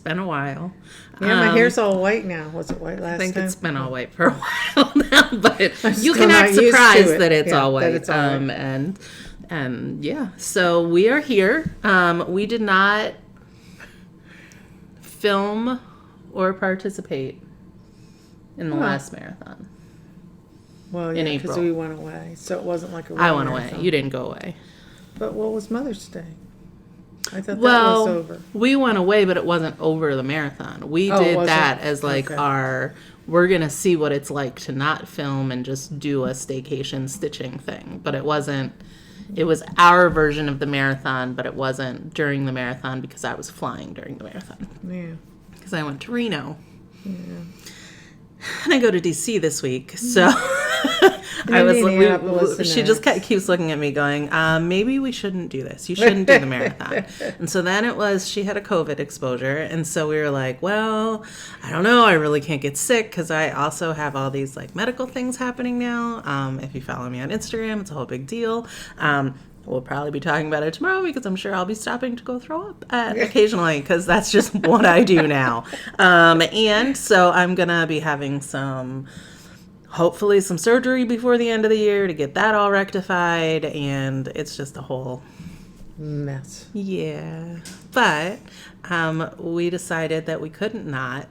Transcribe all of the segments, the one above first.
been a while. Yeah, my hair's all white now. Was it white last time? I think it's been all white for a while now, but you still can not act used to surprised it. that it's Yeah, all that white. it's all white. And yeah, so we are here. We did not film or participate in the last marathon. Well, yeah, because we went away, so it wasn't like a real I went marathon. away. You didn't go away. But what was Mother's Day? I thought that Well, was over. we went away, but it wasn't over the marathon. We did that as like we're going to see what it's like to not film and just do a staycation stitching thing. But it wasn't, it was our version of the marathon, but it wasn't during the marathon because I was flying during the marathon. Yeah. Because I went to Reno. Yeah. And I go to DC this week, so she just keeps looking at me going, maybe we shouldn't do this. You shouldn't do the marathon. And so then it was, she had a COVID exposure. And so we were like, well, I don't know. I really can't get sick because I also have all these like medical things happening now. If you follow me on Instagram, it's a whole big deal. We'll probably be talking about it tomorrow because I'm sure I'll be stopping to go throw up occasionally because that's just what I do now. And so I'm going to be having hopefully some surgery before the end of the year to get that all rectified. And it's just a whole mess. Yeah. But we decided that we couldn't not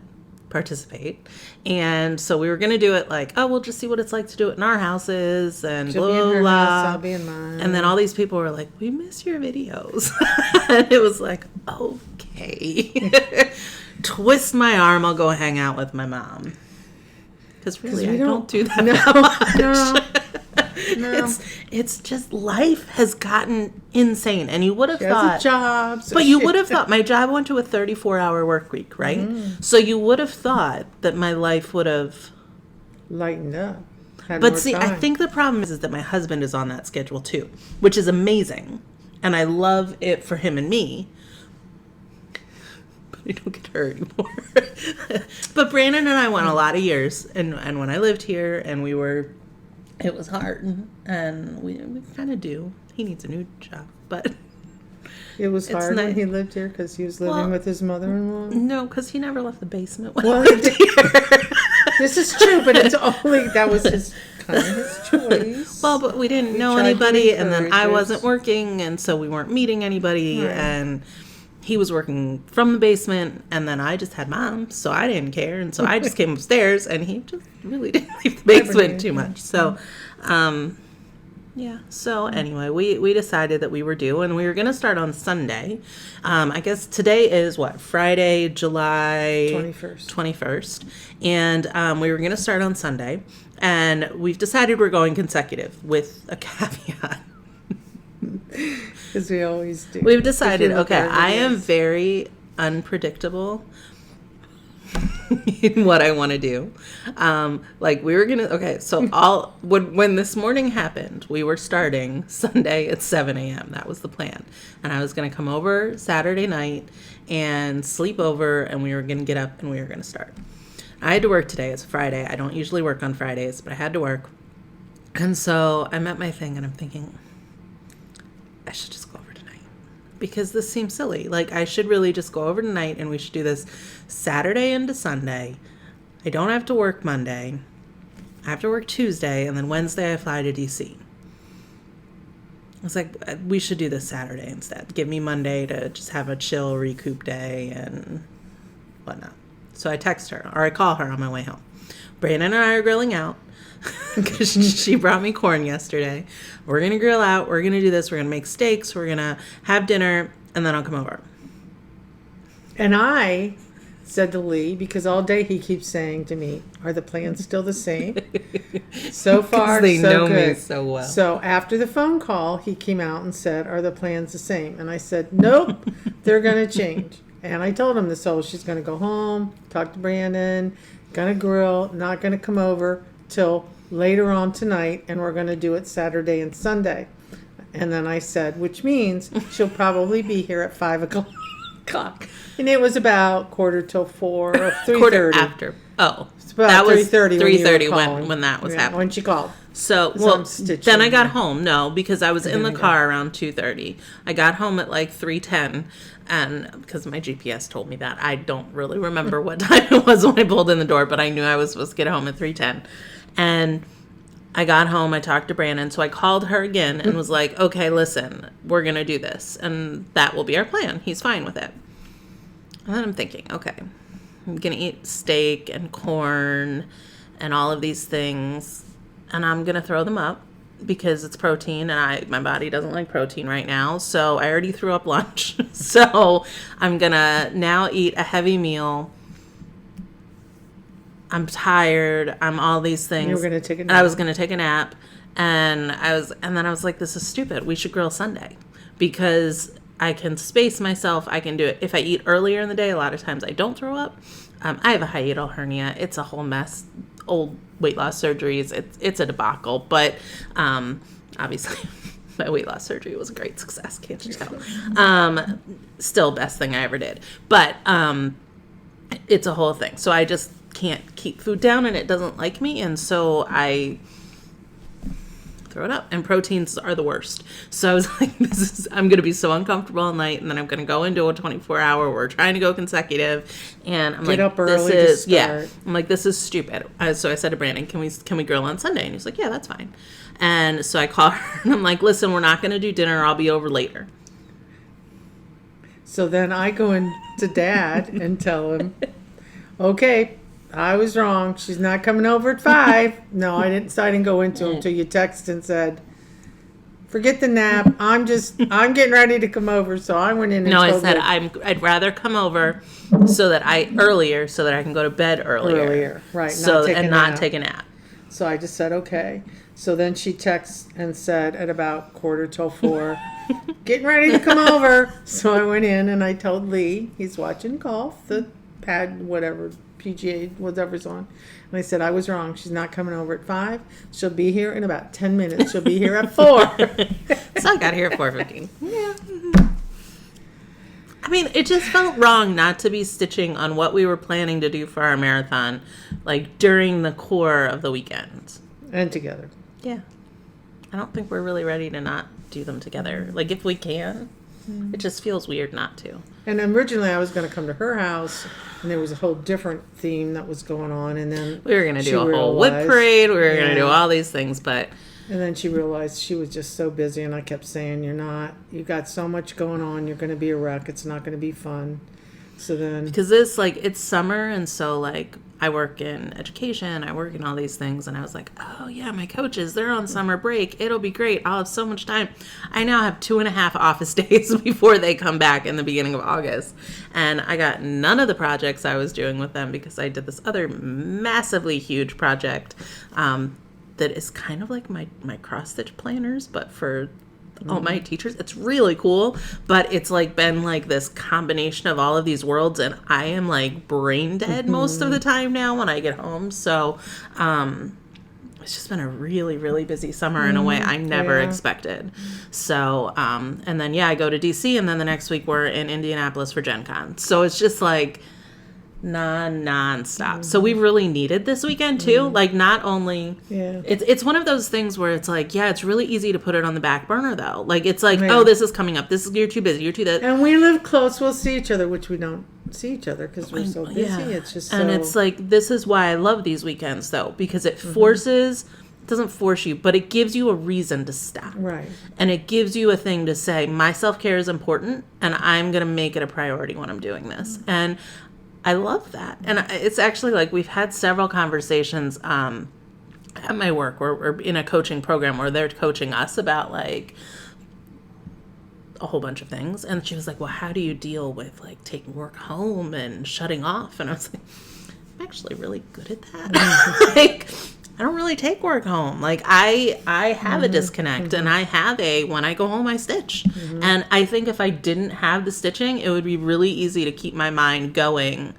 participate, and so we were going to do it like, oh, we'll just see what it's like to do it in our houses, and She'll blah be in her blah house, I'll be in mine. And then all these people were like, we miss your videos. And it was like, okay. Twist my arm, I'll go hang out with my mom, because really I don't do that much. No. It's just, life has gotten insane, and you would have thought jobs, but you would have thought my job went to a 34-hour work week, right? Mm-hmm. So you would have thought that my life would have lightened up. But see, I think the problem is that my husband is on that schedule too, which is amazing, and I love it for him and me. But I don't get her anymore. But Brandon and I went a lot of years, and when I lived here, and it was hard, and we kind of do. He needs a new job, but it was hard when he lived here because he was living with his mother-in-law. No, because he never left the basement when I lived here. This is true, but that was his choice. Well, but we didn't know anybody, and then I wasn't working, and so we weren't meeting anybody, right. And he was working from the basement, and then I just had Mom, so I didn't care, and so I just came upstairs, and he just really didn't leave the basement too much. So, yeah. So anyway, we decided that we were due, and we were going to start on Sunday. I guess today is Friday, July 21st. And we were going to start on Sunday, and we've decided we're going consecutive with a caveat. As we always do. We've decided, okay, I am very unpredictable in what I want to do. Like we were going to, okay, so when this morning happened, we were starting Sunday at 7 a.m. That was the plan. And I was going to come over Saturday night and sleep over, and we were going to get up and we were going to start. I had to work today. It's Friday. I don't usually work on Fridays, but I had to work. And so I'm at my thing and I'm thinking, I should just go over tonight because this seems silly. Like I should really just go over tonight and we should do this Saturday into Sunday. I don't have to work Monday. I have to work Tuesday, and then Wednesday I fly to DC. I was like, we should do this Saturday instead. Give me Monday to just have a chill recoup day and whatnot. So I text her, or I call her on my way home. Brandon and I are grilling out. Because she brought me corn yesterday. We're going to grill out. We're going to do this. We're going to make steaks. We're going to have dinner. And then I'll come over. And I said to Lee, because all day he keeps saying to me, are the plans still the same? So far, they so know good. Me so well. So after the phone call, he came out and said, are the plans the same? And I said, nope, they're going to change. And I told him this, so she's going to go home, talk to Brandon, going to grill, not going to come over till later on tonight, and we're going to do it Saturday and Sunday. And then I said, which means she'll probably be here at 5 o'clock. o'clock. And it was about 4:45 or 3:30. Quarter after. Oh, It's about that was 3:30 3:30 when that was happening. When she called. So, So well, I'm stitching. then I got home. No, because I was in the I got- car around 2:30. I got home at like 3:10, and because my GPS told me that. I don't really remember what time it was when I pulled in the door, but I knew I was supposed to get home at 3:10. And I got home, I talked to Brandon, so I called her again and was like, okay, listen, we're going to do this, and that will be our plan. He's fine with it. And then I'm thinking, okay, I'm going to eat steak and corn and all of these things, and I'm going to throw them up because it's protein, and my body doesn't like protein right now, so I already threw up lunch. So I'm going to now eat a heavy meal. I'm tired. I'm all these things. You were going to take a nap. And I was going to take a nap, and then I was like, this is stupid. We should grill Sunday because I can space myself. I can do it. If I eat earlier in the day, a lot of times I don't throw up. I have a hiatal hernia. It's a whole mess. Old weight loss surgeries. It's a debacle. But obviously, my weight loss surgery was a great success. Can't you tell? Still, best thing I ever did. But it's a whole thing. So I just can't keep food down, and it doesn't like me, and so I throw it up. And proteins are the worst. So I was like, I'm going to be so uncomfortable all night, and then I'm going to go into a 24-hour. We're trying to go consecutive, and I'm Get like, up early this is to start. I'm like, this is stupid. So I said to Brandon, can we grill on Sunday? And he's like, yeah, that's fine. And so I call her, and I'm like, listen, we're not going to do dinner. I'll be over later. So then I go in to Dad and tell him, okay, I was wrong. She's not coming over at 5. No, I didn't go into him until you texted and said, forget the nap. I'm getting ready to come over. So I went in and No, I told said her I'd rather come over so that I can go to bed earlier. Right, So take a not nap. take a nap. So I just said, okay. So then she texts and said at about 4:45, getting ready to come over. So I went in and I told Lee, he's watching golf, the pad, whatever, PGA, whatever's on. And I said, I was wrong. She's not coming over at 5. She'll be here in about 10 minutes. She'll be here at 4. So I got here at 4:15. Yeah. I mean, it just felt wrong not to be stitching on what we were planning to do for our marathon, like during the core of the weekend. And together. Yeah. I don't think we're really ready to not do them together. Like, if we can, it just feels weird not to. And originally I was going to come to her house, and there was a whole different theme that was going on. And then We were going to she do a whole whip realized- parade. We were going to do Yeah. all these things, but And then she realized she was just so busy, and I kept saying, you got so much going on, you're going to be a wreck, it's not going to be fun. So then, because it's summer, and so, like, I work in education, I work in all these things, and I was like, oh, yeah, my coaches, they're on summer break. It'll be great. I'll have so much time. I now have 2.5 office days before they come back in the beginning of August, and I got none of the projects I was doing with them because I did this other massively huge project that is kind of like my cross-stitch planners, but for all my teachers. It's really cool, but it's like been like this combination of all of these worlds, and I am like brain dead most of the time now when I get home. So it's just been a really, really busy summer in a way I never Yeah. expected. So and then I go to DC, and then the next week we're in Indianapolis for Gen Con. So it's just like non-stop. So we really needed this weekend too. Like, not only it's one of those things where it's like, yeah, it's really easy to put it on the back burner though. Like, it's like, oh, this is coming up, you're too busy, you're too that. and we live close, we'll see each other, which we don't see each other because we're so busy. It's just and so, it's like, this is why I love these weekends though, because it forces, it doesn't force you, but it gives you a reason to stop. right. And it gives you a thing to say, my self-care is important, and I'm going to make it a priority when I'm doing this. And I love that. And it's actually like, we've had several conversations at my work, where we're in a coaching program where they're coaching us about like a whole bunch of things. And she was like, well, how do you deal with like taking work home and shutting off? And I was like, I'm actually really good at that. Like, I don't really take work home. Like, I have a disconnect, and I have when I go home, I stitch. And I think if I didn't have the stitching, it would be really easy to keep my mind going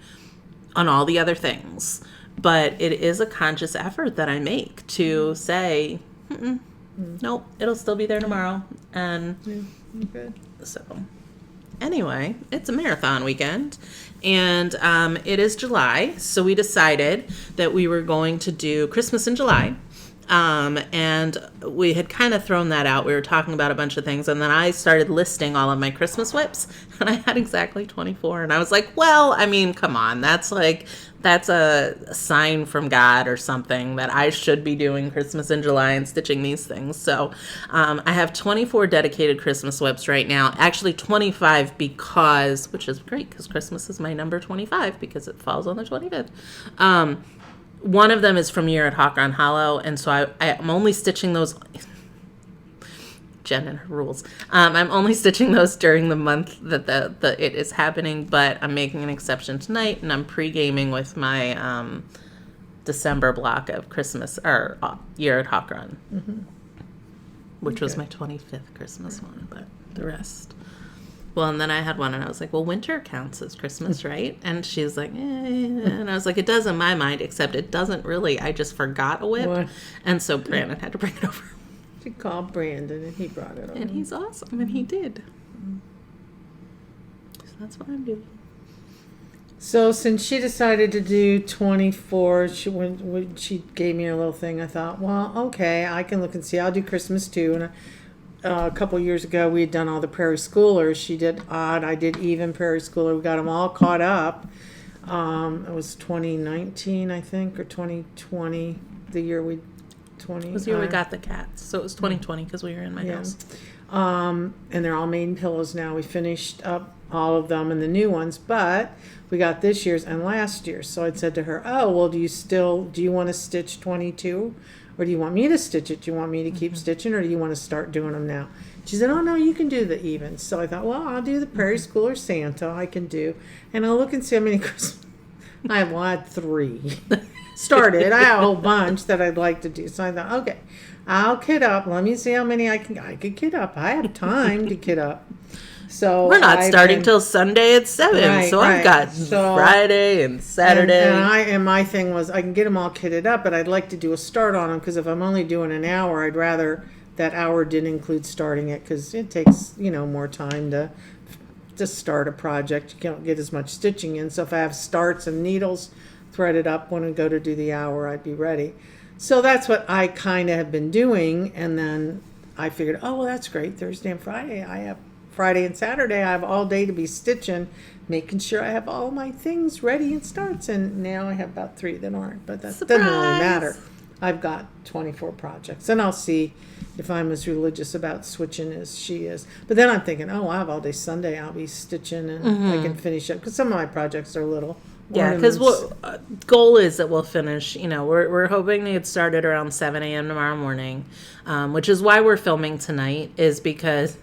on all the other things. But it is a conscious effort that I make to say, nope, it'll still be there tomorrow. And Good. so Anyway, it's a marathon weekend, and it is July, so we decided that we were going to do Christmas in July. And we had kind of thrown that out. We were talking about a bunch of things, and then I started listing all of my Christmas whips, and I had exactly 24. And I was like, well, I mean, come on. That's a sign from God or something that I should be doing Christmas in July and stitching these things. So I have 24 dedicated Christmas whips right now. Actually, 25 which is great because Christmas is my number 25 because it falls on the 25th. One of them is from Year at Hawk Run Hollow, and so I'm only stitching those. Jen and her rules. I'm only stitching those during the month that it is happening, but I'm making an exception tonight, and I'm pre-gaming with my December block of Christmas or Year at Hawk Run, which was my 25th Christmas one, but the rest. Well, and then I had one, and I was like, well, winter counts as Christmas, right? And she's like, and I was like, it does in my mind, except it doesn't really. I just forgot a whip. What? And so Brandon had to bring it over. She called Brandon, and he brought it over. And he's awesome, and he did. So that's what I'm doing. So since she decided to do 24, when she gave me a little thing, I thought, well, okay, I can look and see. I'll do Christmas too. And a couple years ago, we had done all the Prairie Schoolers. She did odd. I did even Prairie Schooler. We got them all caught up. It was 2019, I think, or 2020, the year we... It was the year we got the cats. So it was 2020 because we were in my house. And they're all made in pillows now. We finished up all of them and the new ones, but we got this year's and last year's. So I'd said to her, oh, well, do you want to stitch 22? Or do you want me to stitch it? Do you want me to keep stitching, or do you want to start doing them now? She said, oh, no, you can do the evens. So I thought, well, I'll do the Prairie Schooler Santa. I can do. And I'll look and see how many Christmas. I had 3 started. I had a whole bunch that I'd like to do. So I thought, okay, I'll kit up. Let me see how many I could kit up. I have time to kit up. So we're not starting till Sunday at 7, right. I've got Friday and Saturday. And my thing was I can get them all kitted up, but I'd like to do a start on them because if I'm only doing an hour, I'd rather that hour didn't include starting it because it takes more time to start a project. You can't get as much stitching in. So if I have starts and needles threaded up when I go to do the hour, I'd be ready. So that's what I kind of have been doing, and then I figured, oh well, that's great. Thursday and Friday I have. Friday and Saturday, I have all day to be stitching, making sure I have all my things ready and starts. And now I have about 3 that aren't, but that doesn't really matter. I've got 24 projects, and I'll see if I'm as religious about switching as she is. But then I'm thinking, oh, I have all day Sunday. I'll be stitching, and I can finish up because some of my projects are little. Yeah, because goal is that we'll finish. We're hoping to get started around 7 a.m. tomorrow morning, which is why we're filming tonight. Is because.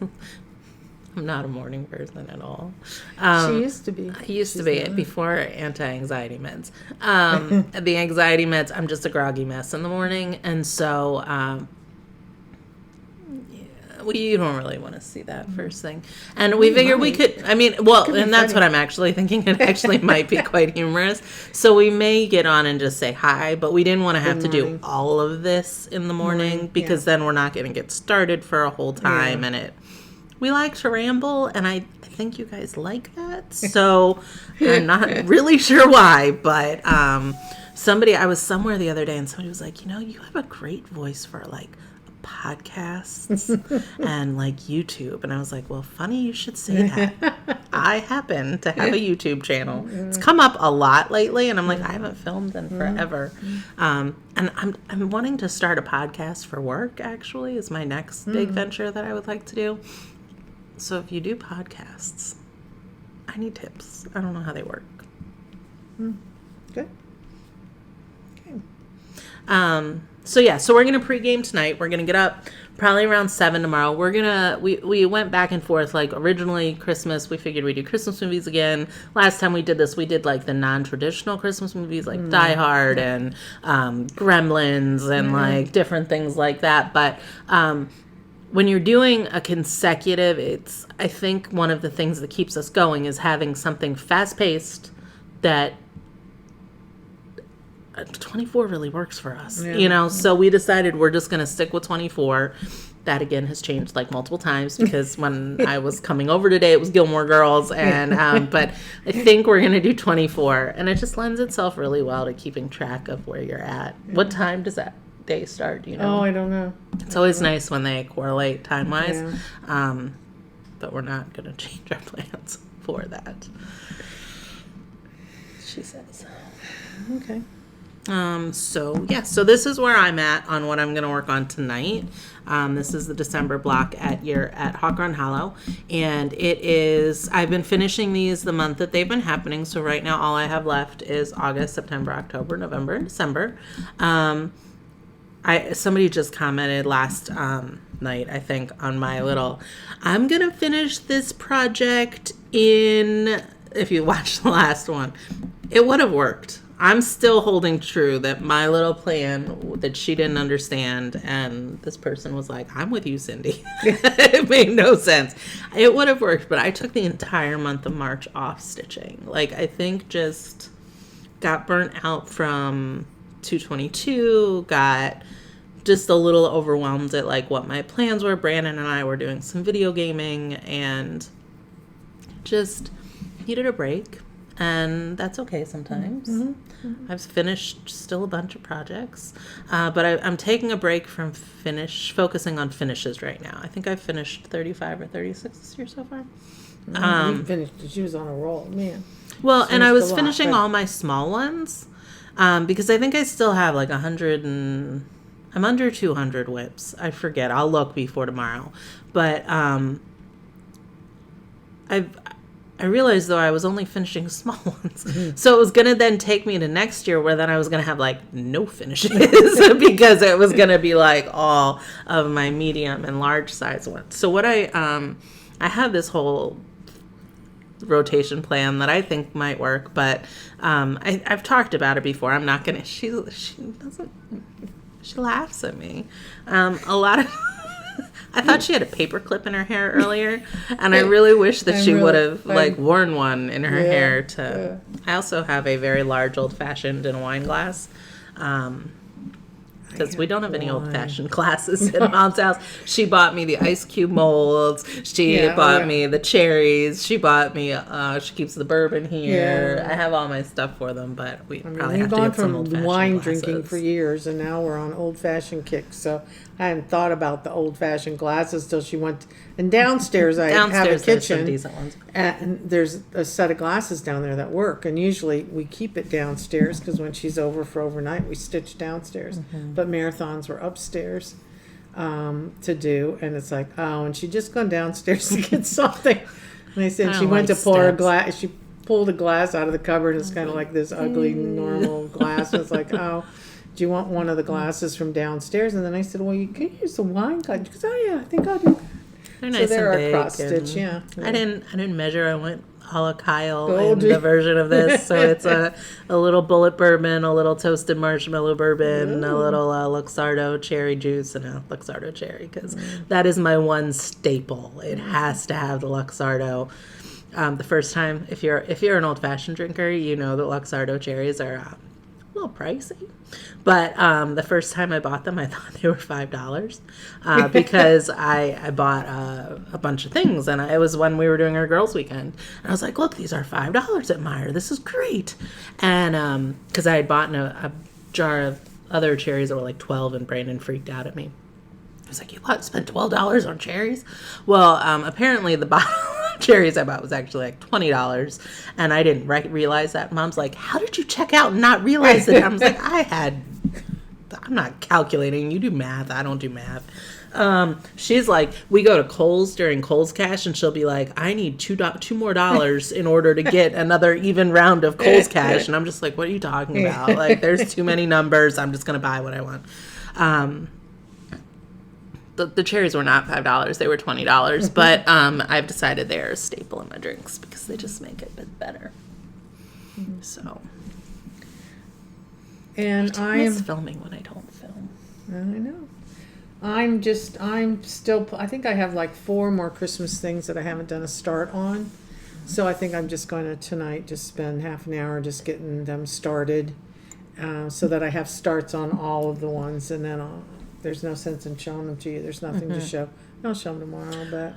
I'm not a morning person at all. She used to be. I used to be before anti-anxiety meds. The anxiety meds, I'm just a groggy mess in the morning. And so you don't really want to see that first thing. And we figured we could, and that's what I'm actually thinking. It actually might be quite humorous. So we may get on and just say hi, but we didn't want to have to do all of this in the morning because then we're not going to get started for a whole time. And we like to ramble, and I think you guys like that. So I'm not really sure why, but I was somewhere the other day, and somebody was like, you have a great voice for like podcasts and like YouTube. And I was like, well, funny you should say that. I happen to have a YouTube channel. It's come up a lot lately, and I'm like, I haven't filmed in forever. And I'm wanting to start a podcast for work, actually, is my next big venture that I would like to do. So if you do podcasts, I need tips. I don't know how they work. Good. Okay. So we're gonna pregame tonight. We're gonna get up probably around 7 tomorrow. We went back and forth. Like originally Christmas, we figured we'd do Christmas movies again. Last time we did this, we did like the non-traditional Christmas movies like Die Hard and Gremlins and like different things like that. But when you're doing a consecutive, I think one of the things that keeps us going is having something fast-paced that 24 really works for us, Yeah. you know? So we decided we're just going to stick with 24. That again has changed like multiple times because when I was coming over today, it was Gilmore Girls. And, but I think we're going to do 24, and it just lends itself really well to keeping track of where you're at. Yeah. What time does that day start? You know? Oh, I don't know. It's always nice when they correlate time wise. Yeah. But we're not going to change our plans for that. She says. Okay. So this is where I'm at on what I'm going to work on tonight. This is the December block at Hawk Run Hollow, and I've been finishing these the month that they've been happening. So right now all I have left is August, September, October, November, and December. Somebody just commented last night, I think, on my little, I'm going to finish this project if you watched the last one, it would have worked. I'm still holding true that my little plan that she didn't understand, and this person was like, I'm with you, Cindy. It made no sense. It would have worked, but I took the entire month of March off stitching. Like, I think just got burnt out from 222, got just a little overwhelmed at like what my plans were. Brandon and I were doing some video gaming and just needed a break. And that's okay sometimes. Mm-hmm. I've finished still a bunch of projects, but I'm taking a break from focusing on finishes right now. I think I've finished 35 or 36 this year so far. You finished. She was on a roll, man. Well, and I was finishing all my small ones because I think I still have like 100 and I'm under 200 whips. I forget. I'll look before tomorrow, but I realized, though, I was only finishing small ones. Mm-hmm. So it was going to then take me to next year where then I was going to have, like, no finishes because it was going to be, like, all of my medium and large size ones. So what I have this whole rotation plan that I think might work, but I've talked about it before. I'm not going to, she laughs at me. A lot of... I thought she had a paper clip in her hair earlier, and I really wish that she would have worn one in her hair. I also have a very large old-fashioned in a wine glass, because we don't have any old-fashioned glasses in Mom's house. She bought me the ice cube molds. She bought me the cherries. She bought me. She keeps the bourbon here. I have all my stuff for them, but we probably have to get some old-fashioned glasses. We've gone from wine drinking for years, and now we're on old-fashioned kicks. So I hadn't thought about the old-fashioned glasses till she went. And downstairs, I have a kitchen, some decent ones. And there's a set of glasses down there that work. And usually we keep it downstairs because when she's over for overnight, we stitch downstairs. Mm-hmm. But marathons were upstairs to do, and it's like, oh, and she'd just gone downstairs to get something. And I said she went to pull her glass. She pulled a glass out of the cupboard. It's kind of like this ugly normal glass. It's like, oh. Do you want one of the glasses from downstairs? And then I said, well, you could use the wine glass. She goes, oh, yeah, I think I'll do. They're nice they're and big. Cross stitch, yeah. I didn't measure. I went a la Kyle in the version of this. So it's a little bullet bourbon, a little toasted marshmallow bourbon, a little Luxardo cherry juice, and a Luxardo cherry, because that is my one staple. It has to have the Luxardo. The first time, if you're an old-fashioned drinker, you know that Luxardo cherries are a little pricey. But the first time I bought them, I thought they were $5 because I bought a bunch of things. And it was when we were doing our girls' weekend. And I was like, look, these are $5 at Meijer. This is great. And because I had bought a jar of other cherries that were like 12, and Brandon freaked out at me. I was like, you spent $12 on cherries? Well, apparently the bottle of cherries I bought was actually like $20, and I didn't realize that. Mom's like, how did you check out and not realize it? I was like, I'm not calculating. You do math. I don't do math. She's like, we go to Kohl's during Kohl's Cash, and she'll be like, I need $2 more in order to get another even round of Kohl's Cash. And I'm just like, what are you talking about? Like, there's too many numbers. I'm just going to buy what I want. The cherries were not $5. They were $20. But I've decided they're a staple in my drinks because they just make it a bit better. So. And I miss filming when I don't film. I know. I'm still, I think I have like 4 more Christmas things that I haven't done a start on. So I think I'm just going to tonight just spend half an hour just getting them started. so that I have starts on all of the ones, and then there's no sense in showing them to you. There's nothing to show. I'll show them tomorrow, but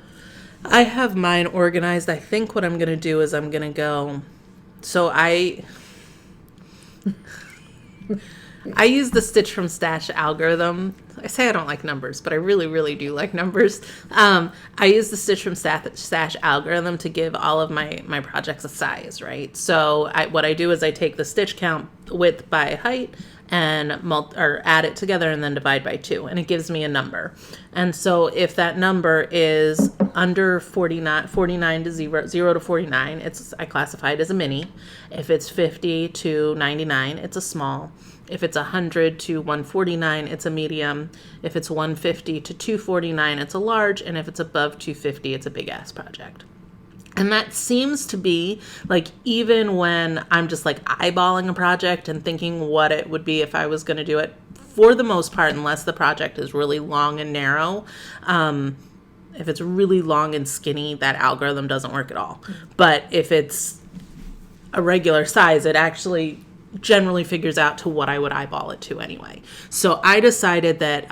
I have mine organized. I think what I'm going to do is I'm going to go. So I use the Stitch from Stash algorithm. I say I don't like numbers, but I really, really do like numbers. I use the Stitch from Stash algorithm to give all of my projects a size, right? So what I do is I take the stitch count width by height and add it together and then divide by 2, and it gives me a number. And so if that number is under 49 to 0 to 49, I classify it as a mini. If it's 50 to 99, it's a small. If it's 100 to 149, it's a medium. If it's 150 to 249, it's a large. And if it's above 250, it's a big ass project. And that seems to be like, even when I'm just like eyeballing a project and thinking what it would be if I was going to do it, for the most part, unless the project is really long and narrow, if it's really long and skinny, that algorithm doesn't work at all. But if it's a regular size, it actually generally figures out to what I would eyeball it to anyway. So I decided that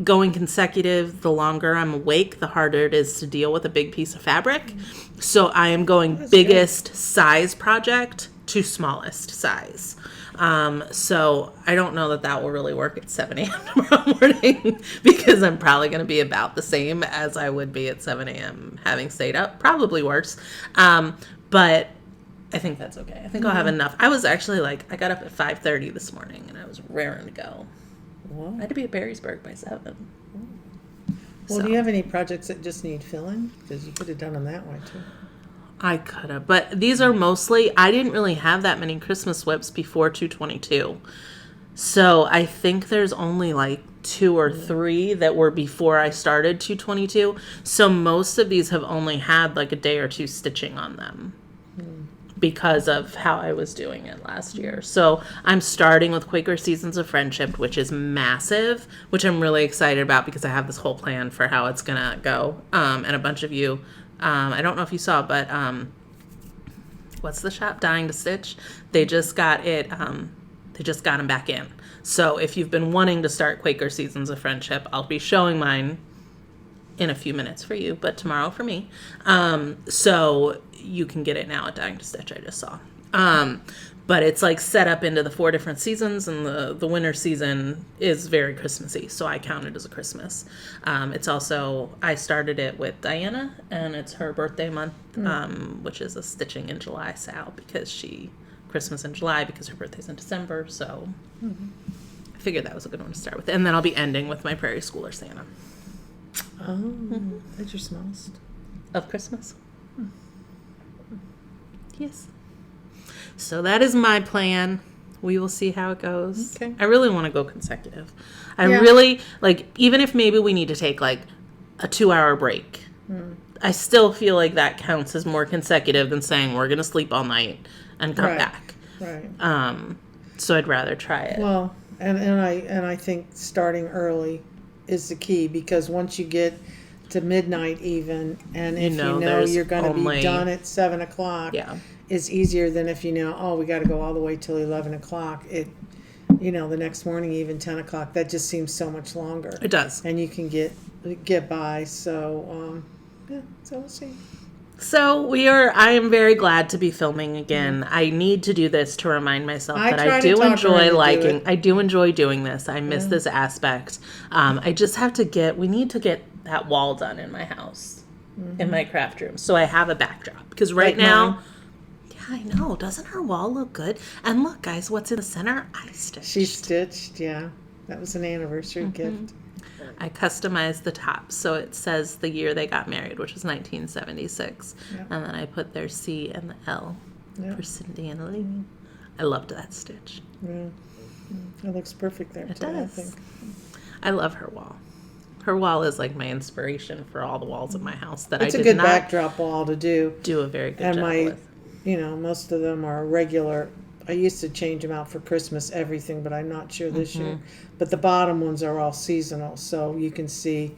going consecutive, the longer I'm awake, the harder it is to deal with a big piece of fabric. So I am going biggest size project to smallest size. So I don't know that will really work at 7 a.m. tomorrow morning because I'm probably going to be about the same as I would be at 7 a.m. having stayed up, probably worse. But I think that's okay. I think I'll have enough. I was actually I got up at 5:30 this morning and I was raring to go. Well, I had to be at Perrysburg by 7. Well, do you have any projects that just need filling? Because you could have done them that way too. I could have, but these are mostly, I didn't really have that many Christmas whips before 222. So I think there's only 2 or 3 that were before I started 222. So most of these have only had a day or 2 stitching on them because of how I was doing it last year. So I'm starting with Quaker Seasons of Friendship, which is massive, which I'm really excited about because I have this whole plan for how it's going to go. And a bunch of you, I don't know if you saw, but what's the shop? Dying to Stitch. They just got it, they just got them back in. So if you've been wanting to start Quaker Seasons of Friendship, I'll be showing mine in a few minutes for you, but tomorrow for me. So you can get it now at Dying to Stitch, I just saw. But it's set up into the 4 different seasons, and the winter season is very Christmassy, so I count it as a Christmas. It's also, I started it with Diana, and it's her birthday month, which is a Stitching in July Sal, because Christmas in July, because her birthday's in December, so I figured that was a good one to start with. And then I'll be ending with my Prairie Schooler Santa. Oh, that's your smallest. Of Christmas. Yes. So that is my plan. We will see how it goes. Okay. I really want to go consecutive. I really, even if maybe we need to take a 2-hour break, I still feel like that counts as more consecutive than saying we're going to sleep all night and come back. Right. So I'd rather try it. Well, and I think starting early is the key, because once you get to midnight even, and if you know you're going to be done at 7 o'clock, it's easier than if we got to go all the way till 11 o'clock. The next morning, even 10 o'clock, that just seems so much longer. It does. And you can get by. So, so we'll see. So I am very glad to be filming again. I need to do this to remind myself that I do enjoy doing this. I miss this aspect. I just have to we need to get that wall done in my house, in my craft room. So I have a backdrop, because right now, mine. I know. Doesn't her wall look good? And look, guys, what's in the center? I stitched. She stitched, yeah. That was an anniversary gift. I customized the top, so it says the year they got married, which was 1976. Yeah. And then I put their C and the L for Cindy and Lee. I loved that stitch. Yeah. It looks perfect there, It too, does. I think. I love her wall. Her wall is my inspiration for all the walls of my house that It's I a did good not backdrop wall to do. do a very good job with. Most of them are regular. I used to change them out for Christmas, everything, but I'm not sure this year. But the bottom ones are all seasonal, so you can see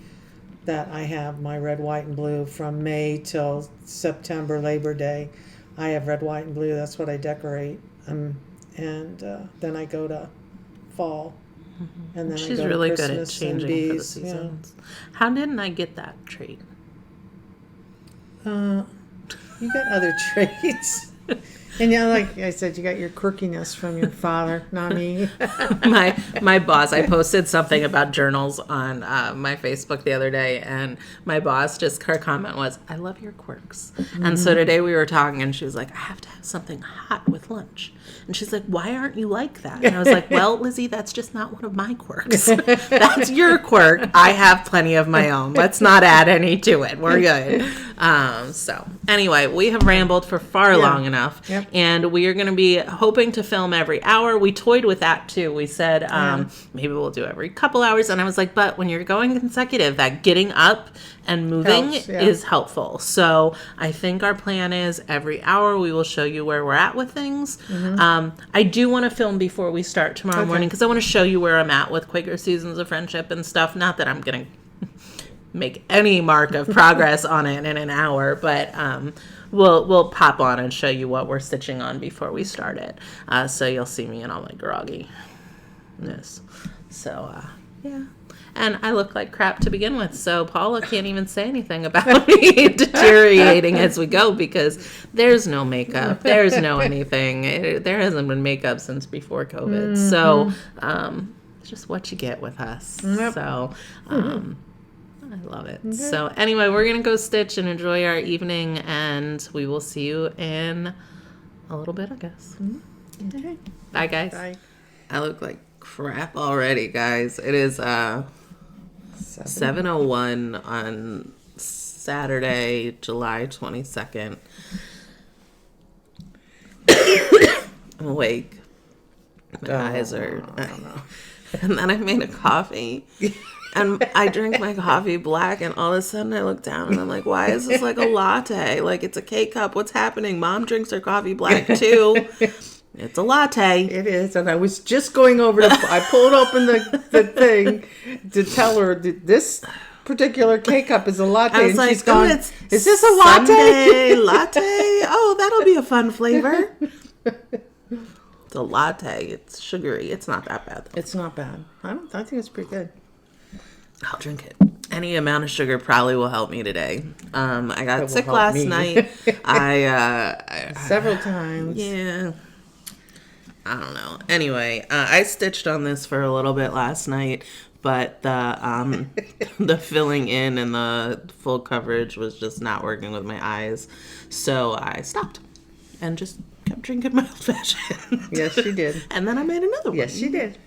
that I have my red, white, and blue from May till September, Labor Day. I have red, white, and blue. That's what I decorate. And and then I go to fall, and then I She's go really to good at Christmas and changing for the bees. seasons. How didn't I get that trait? You got other traits. And like I said, you got your quirkiness from your father, not me. my boss, I posted something about journals on my Facebook the other day, and my boss her comment was, "I love your quirks." And so today we were talking, and she was like, "I have to have something hot with lunch." And she's like, "Why aren't you like that?" And I was like, "Well, Lizzie, that's just not one of my quirks. That's your quirk. I have plenty of my own. Let's not add any to it. We're good." So anyway, we have rambled for far long enough. Yep. And we are going to be hoping to film every hour. We toyed with that too. We said maybe we'll do every couple hours. And I was like, but when you're going consecutive, that getting up and moving is helpful. So I think our plan is every hour we will show you where we're at with things. I do want to film before we start tomorrow morning because I want to show you where I'm at with Quaker Seasons of Friendship and stuff. Not that I'm going to make any mark of progress on it in an hour, but we'll pop on and show you what we're stitching on before we start it. So you'll see me in all my grogginess. So yeah. And I look like crap to begin with, so Paula can't even say anything about me deteriorating as we go because there's no makeup, there's no anything. There hasn't been makeup since before COVID. So it's just what you get with us. So I love it. Okay. So anyway, we're going to go stitch and enjoy our evening, and we will see you in a little bit, I guess. Okay. Bye, guys. Bye. I look like crap already, guys. It is 7:01 on Saturday, July 22nd. I'm awake. My eyes are... I don't know. And then I made a coffee. And I drink my coffee black, and all of a sudden I look down and I'm like, why is this like a latte? Like, it's a K-cup. What's happening? Mom drinks her coffee black too. It's a latte. It is. And I was just going over I pulled open the thing to tell her that this particular K-cup is a latte. I was and like, she's gone, is this a latte? Sunday latte? Oh, that'll be a fun flavor. It's a latte. It's sugary. It's not that bad, though. It's not bad. I think it's pretty good. I'll drink it. Any amount of sugar probably will help me today. I got sick help last me. night. I Several times. Yeah. I don't know. Anyway, I stitched on this for a little bit last night, but the the filling in and the full coverage was just not working with my eyes. So I stopped and just kept drinking my old fashioned. Yes, she did. And then I made another one. Yes, she did.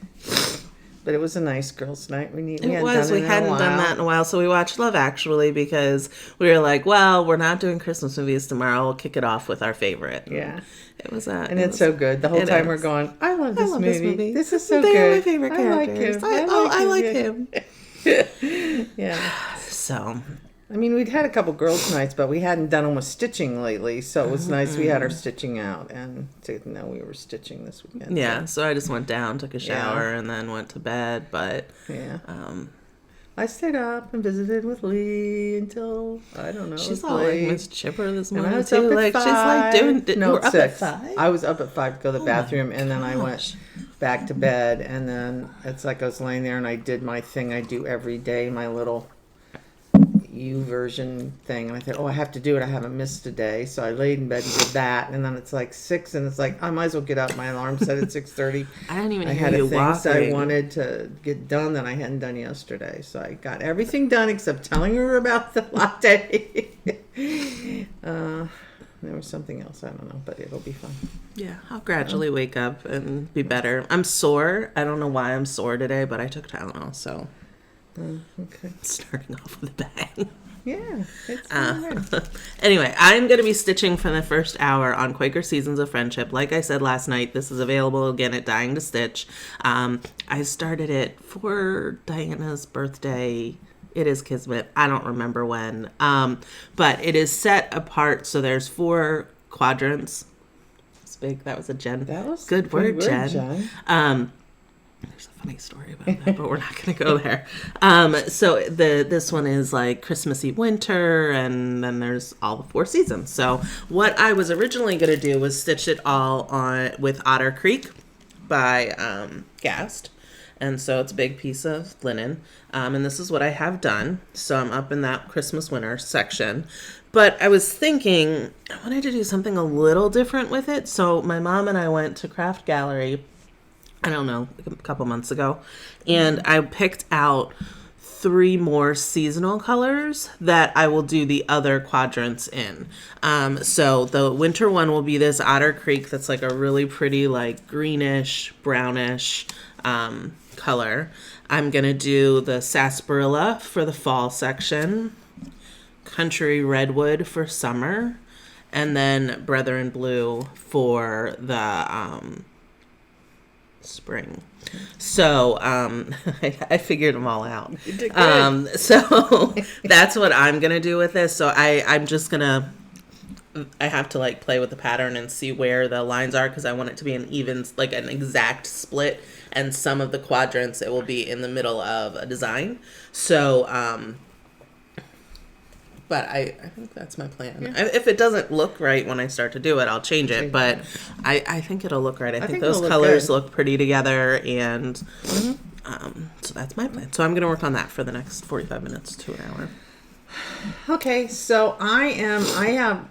But it was a nice girls' night. We hadn't done that in a while, so we watched Love Actually because we were like, well, we're not doing Christmas movies tomorrow. We'll kick it off with our favorite. Yeah. It was it's so good. The whole time we're going, I love this movie. This is so good. They're my favorite characters. I like him. Yeah. So, I mean, we'd had a couple girls' nights, but we hadn't done them with stitching lately, so it was nice we had our stitching out and to know we were stitching this weekend. Yeah, so I just went down, took a shower, and then went to bed, but... Yeah. I stayed up and visited with Lee until, I don't know, she's it was all late. like Miss Chipper this morning, I was too. up at Like, 5. she's like doing... No, we're up 6. at 5? I was up at 5 to go to the bathroom, and then I gosh. went back to bed, and then it's like I was laying there, and I did my thing I do every day, my little U-version thing, and I thought, I have to do it. I haven't missed a day, so I laid in bed and did that, and then it's like 6, and it's like, I might as well get up. My alarm set at 6:30. I didn't even I hear had you things walking. I wanted to get done that I hadn't done yesterday, so I got everything done except telling her about the latte. There was something else, I don't know, but it'll be fun. Yeah, I'll gradually wake up and be better. I'm sore. I don't know why I'm sore today, but I took Tylenol, so... Okay. Starting off with a bang. Yeah. It's Anyway, I'm going to be stitching for the first hour on Quaker Seasons of Friendship. Like I said last night, this is available again at Dying to Stitch. I started it for Diana's birthday. It is Kismet. I don't remember when. But it is set apart. So there's 4 quadrants. It's big. That was a Jen. That was good word, Jen. Jen. There's a funny story about that, but we're not going to go there. So this one is like Christmassy winter, and then there's all the 4 seasons. So what I was originally going to do was stitch it all on with Otter Creek. by Gast. And so it's a big piece of linen. And this is what I have done. So I'm up in that Christmas winter section. But I was thinking I wanted to do something a little different with it. So my mom and I went to Craft Gallery, I don't know, a couple months ago. And I picked out 3 more seasonal colors that I will do the other quadrants in. So the winter one will be this Otter Creek that's like a really pretty like greenish, brownish color. I'm going to do the sarsaparilla for the fall section, country redwood for summer, and then Brethren Blue for the spring. So I figured them all out. You did good. So that's what I'm gonna do with this. So I'm just gonna, I have to like play with the pattern and see where the lines are, because I want it to be an even, like an exact split, and some of the quadrants it will be in the middle of a design. So but I think that's my plan. Yeah. If it doesn't look right when I start to do it, I'll change it. But I think it'll look right. I think those colors look pretty together. And so that's my plan. So I'm going to work on that for the next 45 minutes to an hour. Okay, so I have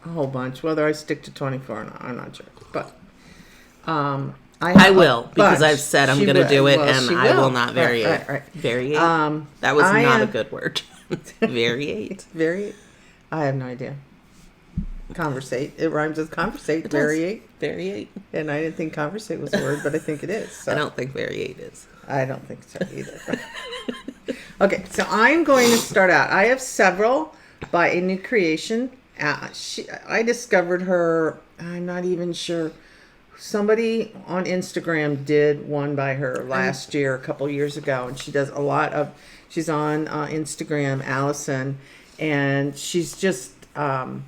a whole bunch. Whether I stick to 24 or not, I'm not sure. But I will, because I've said I'm going to do it, and I will not vary it. Right. Variate? That was not a good word. Variate. Variate? I have no idea. Conversate. It rhymes with conversate. It variate. Variate. And I didn't think conversate was a word, but I think it is. So. I don't think variate is. I don't think so either. Okay, so I'm going to start out. I have several by a new creation. I discovered her, I'm not even sure. Somebody on Instagram did one by her last year, a couple years ago, and she does a lot of, she's on Instagram, Allison, and she's just done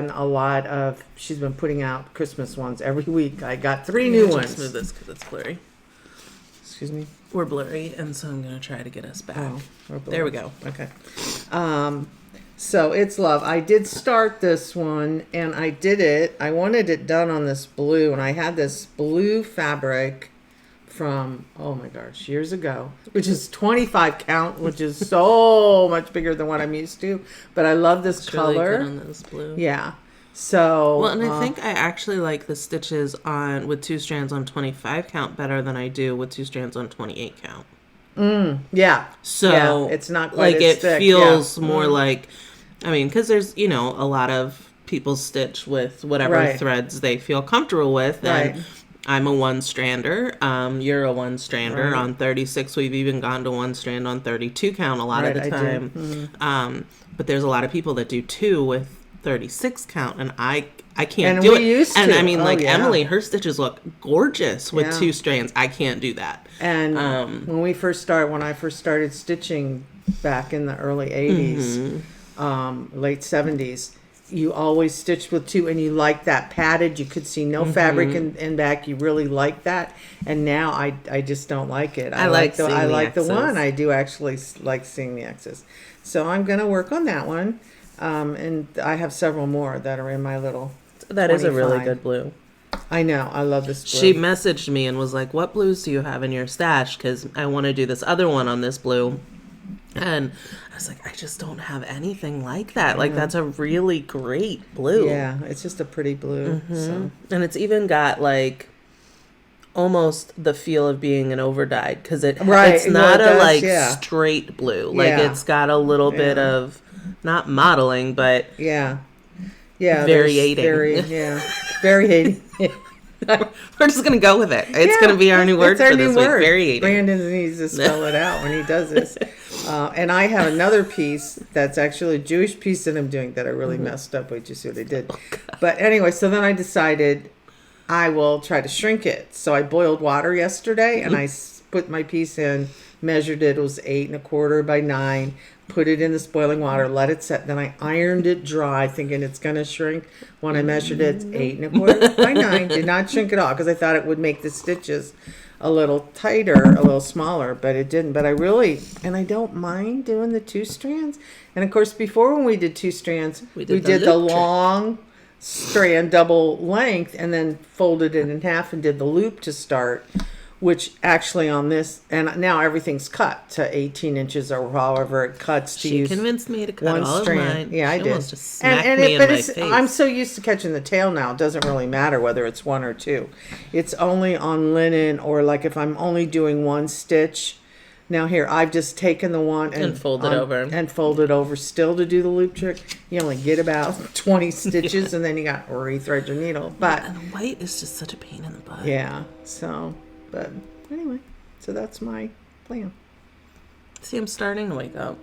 a lot of, she's been putting out Christmas ones every week. I got 3 new ones. Just move this because it's blurry. Excuse me? We're blurry, and so I'm going to try to get us back. Oh, there we go. Okay. So it's love. I did start this one, and I did it. I wanted it done on this blue, and I had this blue fabric from, oh my gosh, years ago, which is 25 count, which is so much bigger than what I'm used to. But I love this color. Really good on this blue. Yeah. So well, and I think I actually like the stitches on with 2 strands on 25 count better than I do with 2 strands on 28 count. Yeah. So yeah, it's not quite like as it thick. feels more like, I mean, because there's a lot of people stitch with whatever threads they feel comfortable with, and I'm a 1-strander. You're a 1-strander on 36. We've even gone to 1 strand on 32 count a lot of the time. But there's a lot of people that do 2 with 36 count, and I can't do it. Used to. And I mean, Emily, her stitches look gorgeous with 2 strands. I can't do that. And when I first started stitching back in the early 80s, late 70s, you always stitched with 2, and you liked that padded. You could see no fabric in back. You really like that. And now I just don't like it. I like the one. I do actually like seeing the X's. So I'm going to work on that one. And I have several more that are in my little. That 25. Is a really good blue. I know. I love this blue. She messaged me and was like, "What blues do you have in your stash? Because I want to do this other one on this blue." And I was like, I just don't have anything like that. Like, that's a really great blue. Yeah, it's just a pretty blue. So. And it's even got, like, almost the feel of being an overdyed. Because it's not straight blue. Like, it's got a little bit of, not modeling, but variating. Variating. We're just going to go with it. It's going to be our new word for this week. Variating. Brandon needs to spell it out when he does this. And I have another piece that's actually a Jewish piece that I'm doing that I really messed up. Wait, you see what I did. But anyway, so then I decided I will try to shrink it. So I boiled water yesterday, and I put my piece in, measured it. It was 8 1/4 by 9. Put it in this boiling water, let it set. Then I ironed it dry, thinking it's going to shrink. When I measured it, it's 8 1/4 by 9. Did not shrink at all, because I thought it would make the stitches a little tighter, a little smaller, but it didn't. But I don't mind doing the 2 strands. And of course, before when we did 2 strands, we did the long strand double length and then folded it in half and did the loop to start, which actually on this, and now everything's cut to 18 inches or however it cuts to She use convinced me to cut one all strand. of mine. Yeah, I She did. almost just smacked me in but my it's, face. I'm so used to catching the tail now. It doesn't really matter whether it's one or two. It's only on linen or like if I'm only doing one stitch. Now here, I've just taken the one And fold it over. And fold it over still to do the loop trick. You only get about 20 stitches and then you got to rethread your needle. But And white is just such a pain in the butt. yeah, so, but anyway, so that's my plan. See, I'm starting to wake up.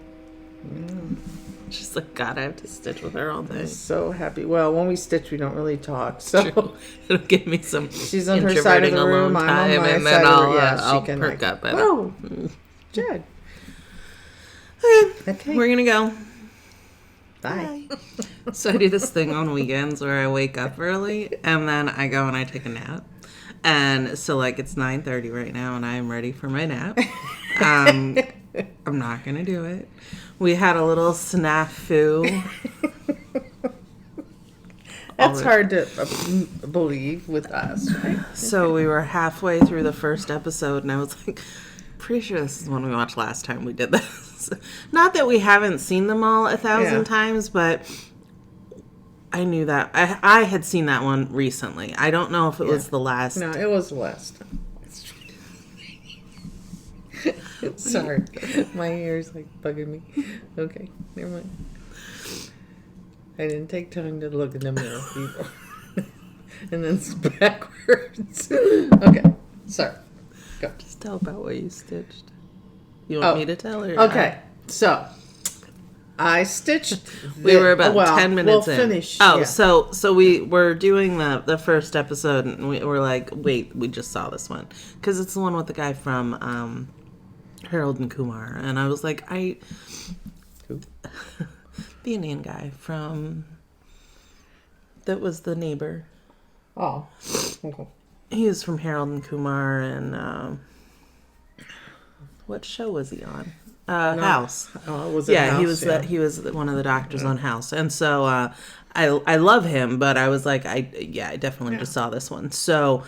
Just like, God, I have to stitch with her all day. So happy. Well, when we stitch, we don't really talk. So It'll give me some she's on her side of the room. I'm on my and side then of I'll, the yeah, she I'll can perk like, up. whoa, Jed. Okay. We're gonna go. Bye. So I do this thing on weekends where I wake up early and then I go and I take a nap. And so like it's 9:30 right now and I am ready for my nap. I'm not gonna do it. We had a little snafu. That's hard to believe with us, right? So we were halfway through the first episode and I was like, pretty sure this is one we watched last time we did this. Not that we haven't seen them all 1,000 times, but I knew that. I had seen that one recently. I don't know if it was the last. No, it was the last time. Sorry. My ear's like bugging me. Okay, never mind. I didn't take time to look in the mirror before. And then it's backwards. Okay, sorry. Go. Just tell about what you stitched. You want me to tell her? Okay, so I stitched. We were about 10 minutes we'll in. finish. Oh, yeah. so we were doing the first episode, and we were like, wait, we just saw this one because it's the one with the guy from Harold and Kumar, and I was like, Who? The Indian guy from that was the neighbor. Oh, okay. He was from Harold and Kumar, and what show was he on? House. Oh, was it Yeah, House? he was one of the doctors on House, and so I love him, but I was like, I definitely just saw this one. So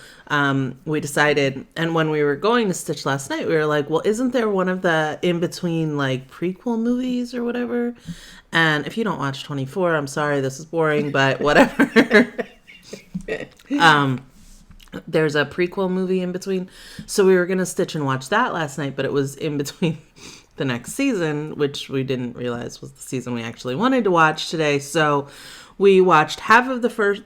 we decided, and when we were going to stitch last night, we were like, well, isn't there one of the in between like prequel movies or whatever? And if you don't watch 24, I'm sorry, this is boring, but whatever. There's a prequel movie in between, so we were gonna stitch and watch that last night, but it was in between the next season, which we didn't realize was the season we actually wanted to watch today. So we watched half of the first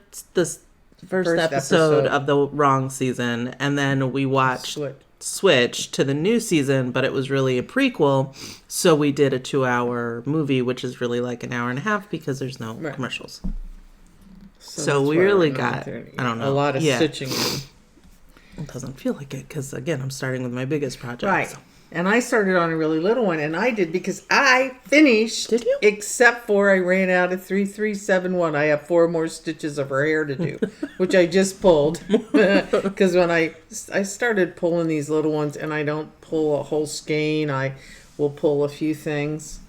episode of the wrong season, and then we watched switch to the new season, but it was really a prequel. So we did a 2-hour movie, which is really like an hour and a half because there's no commercials. So we really got, I don't know, a lot of stitching in. It doesn't feel like it because, again, I'm starting with my biggest project. Right. So. And I started on a really little one, and I did because I finished. Did you? Except for I ran out of 3371. I have 4 more stitches of her hair to do, which I just pulled. Because when I started pulling these little ones, and I don't pull a whole skein, I will pull a few things.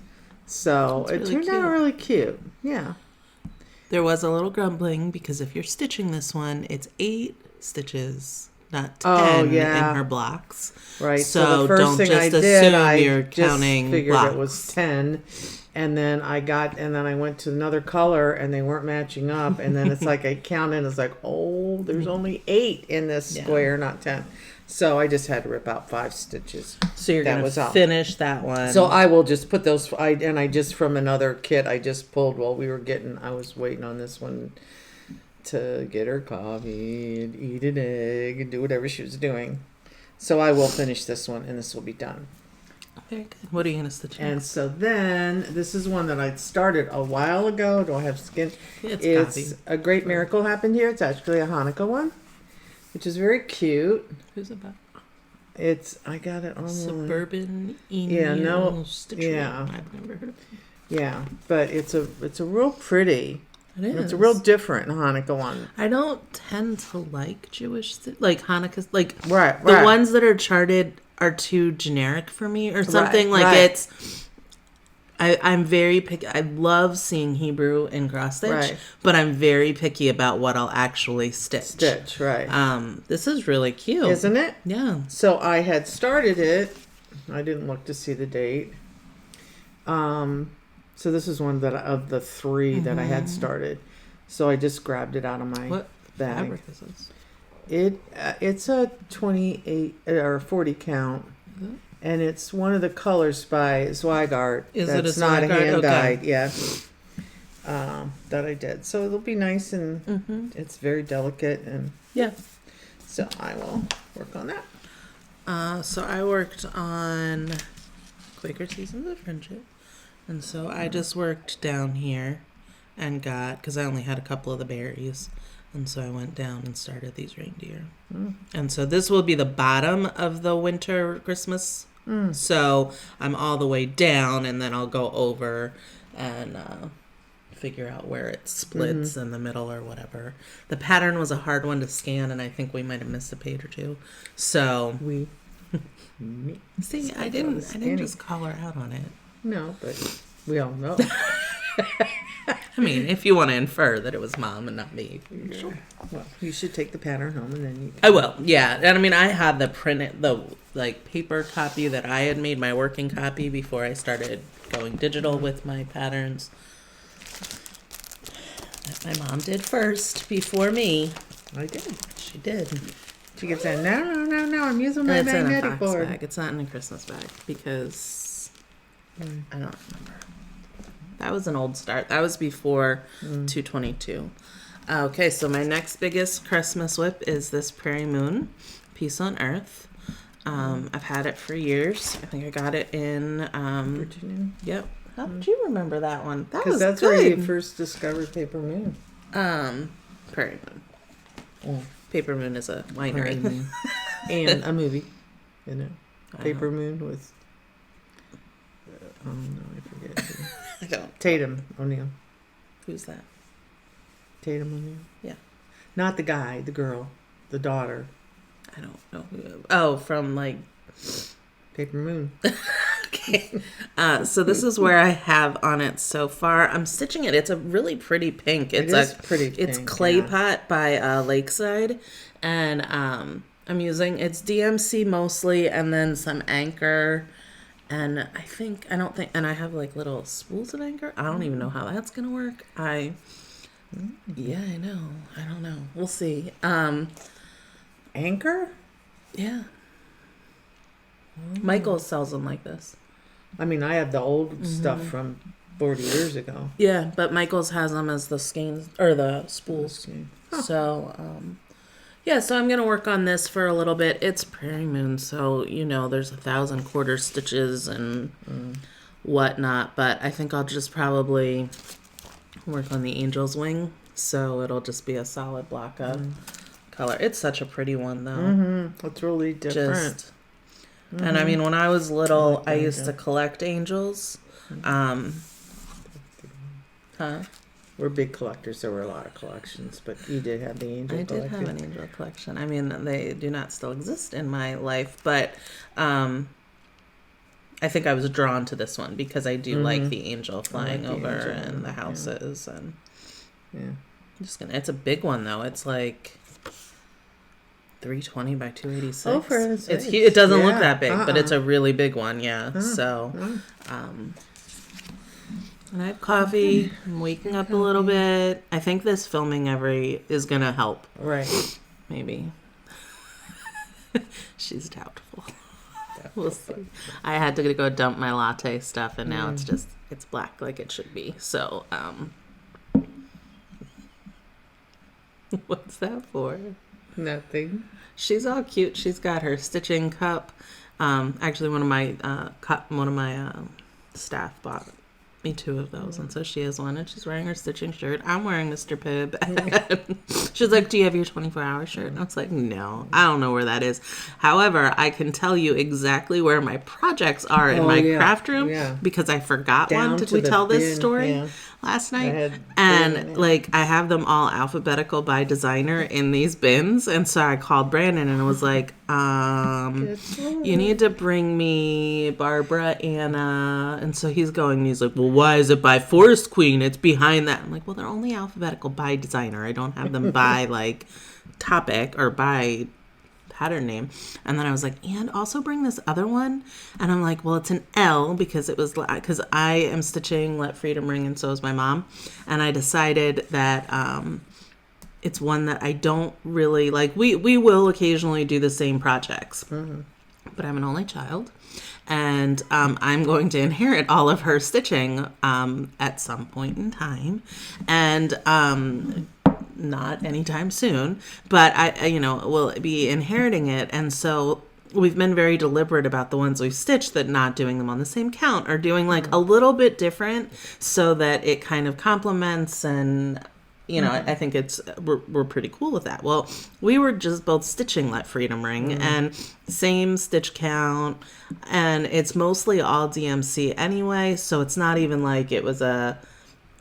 So it turned out really cute. Yeah. There was a little grumbling because if you're stitching this one, it's 8 stitches, not 10 in her blocks. Right. So the first don't thing just I did, assume I you're just counting figured blocks. it was 10. And then I went to another color and they weren't matching up. And then it's like I counted and it's like, oh, there's only 8 in this square, not 10. So I just had to rip out 5 stitches. So you're going to finish that one. So I will just put those, I just from another kit I just pulled while we were I was waiting on this one to get her coffee and eat an egg and do whatever she was doing. So I will finish this one and this will be done. Very good. What are you going to stitch? And so then, this is one that I started a while ago. Do I have skin? It's A Great Miracle Happened Here. It's actually a Hanukkah one, which is very cute. Who's about? I got it online. Suburban Email Stitcher. Yeah. I've never heard of it. Yeah, but it's a real pretty. It is. It's a real different Hanukkah one. I don't tend to like Jewish, like Hanukkah, like right. The ones that are charted are too generic for me or something. It's, I'm very picky. I love seeing Hebrew in cross stitch, Right. but I'm very picky about what I'll actually stitch. Stitch, right. This is really cute. Isn't it? Yeah. So I had started it. I didn't look to see the date. So this is one of the 3 that I had started. So I just grabbed it out of my What bag. fabric is this? It's a 28 or 40 count. And it's one of the colors by Zweigart. Is it a that's not Zweigart? hand dyed, Okay. yeah. That I did. So it'll be nice and it's very delicate, and Yeah. so I will work on that. So I worked on Quaker Seasons of Friendship. And so I just worked down here and got, because I only had a couple of the berries. And so I went down and started these reindeer. And so this will be the bottom of the winter Christmas. So I'm all the way down, and then I'll go over and figure out where it splits in the middle or whatever. The pattern was a hard one to scan, and I think we might have missed a page or two. So see, I didn't just call her out on it. No, but we all know. I mean, if you want to infer that it was Mom and not me. Sure. Well, you should take the pattern home, and then you can... I will, yeah. And I mean, I had the paper copy that I had made, my working copy, before I started going digital with my patterns. That my mom did first before me. I did. She did. She gets in, no, I'm using my It's in a magnetic box board. bag. It's not in a Christmas bag because I don't remember. That was an old start. That was before 222. Okay, so my next biggest Christmas whip is this Prairie Moon, Peace on Earth. I've had it for years. I think I got it in Virginia. Yep. How did you remember that one? That Because was that's good. where you first discovered Paper Moon. Prairie Moon. Oh, Paper Moon is a winery. Prairie Moon. And a movie, you know. I Paper Moon with... oh, no, I forget. I don't. Tatum O'Neal. Who's that? Tatum O'Neal. Yeah. Not the guy, the girl, the daughter. I don't know who. Oh, from like... Paper Moon. Okay. So this is where I have on it so far. I'm stitching it. It's a really pretty pink. It's pretty pink. It's Clay Pot by Lakeside. And I'm using, it's DMC mostly, and then some Anchor. And and I have like little spools of Anchor. I don't even know how that's going to work. Yeah, I know. I don't know. We'll see. Anchor? Yeah. Michael sells them like this. I mean, I have the old stuff from 40 years ago. Yeah, but Michael's has them as the skeins or the spools. Huh. So, yeah, so I'm going to work on this for a little bit. It's Prairie Moon, so, there's 1,000 quarter stitches and whatnot, but I think I'll just probably work on the angel's wing, so it'll just be a solid block of color. It's such a pretty one, though. It's really different. Just, and I mean, when I was little, I used to collect angels. We're big collectors. There were a lot of collections, but you did have the angel I collection. did have an angel collection. I mean, they do not still exist in my life, but I think I was drawn to this one because I do like the angel flying the over angel, and the houses and Yeah. I'm just gonna. It's a big one though. It's like 320 by 286. Oh, for heaven's it's sakes. huge. It doesn't look Yeah. that big, but it's a really big one. Yeah. So, and I have coffee. I'm waking up a little bit. I think this filming is gonna help. Right. Maybe. She's doubtful. We'll see. I had to go dump my latte stuff, and now it's black like it should be. So, what's that for? Nothing. She's all cute. She's got her stitching cup. Actually, one of my staff bought me 2 of those, and so she has one, and she's wearing her stitching shirt. I'm wearing Mr. Pibb. She's like, "Do you have your 24-hour shirt?" And I was like, "No, I don't know where that is." However, I can tell you exactly where my projects are in my craft room because I forgot Down one. Did to we the tell this bin, story last night? I had And like I have them all alphabetical by designer in these bins, and so I called Brandon and was like, you need to bring me Barbara, Anna, and so he's going and he's like, well, why is it by Forest Queen? It's behind that. I'm like, well, they're only alphabetical by designer. I don't have them by like topic or by pattern name. And then I was like, and also bring this other one. And I'm like, well, it's an L because because I am stitching Let Freedom Ring, and so is my mom. And I decided that it's one that I don't really like. We will occasionally do the same projects, but I'm an only child, and I'm going to inherit all of her stitching at some point in time, and not anytime soon, but I will be inheriting it. And so we've been very deliberate about the ones we've stitched, that not doing them on the same count or doing like a little bit different so that it kind of complements. And I think we're pretty cool with that. Well, we were just both stitching Let Freedom Ring and same stitch count, and it's mostly all DMC anyway, so it's not even like it was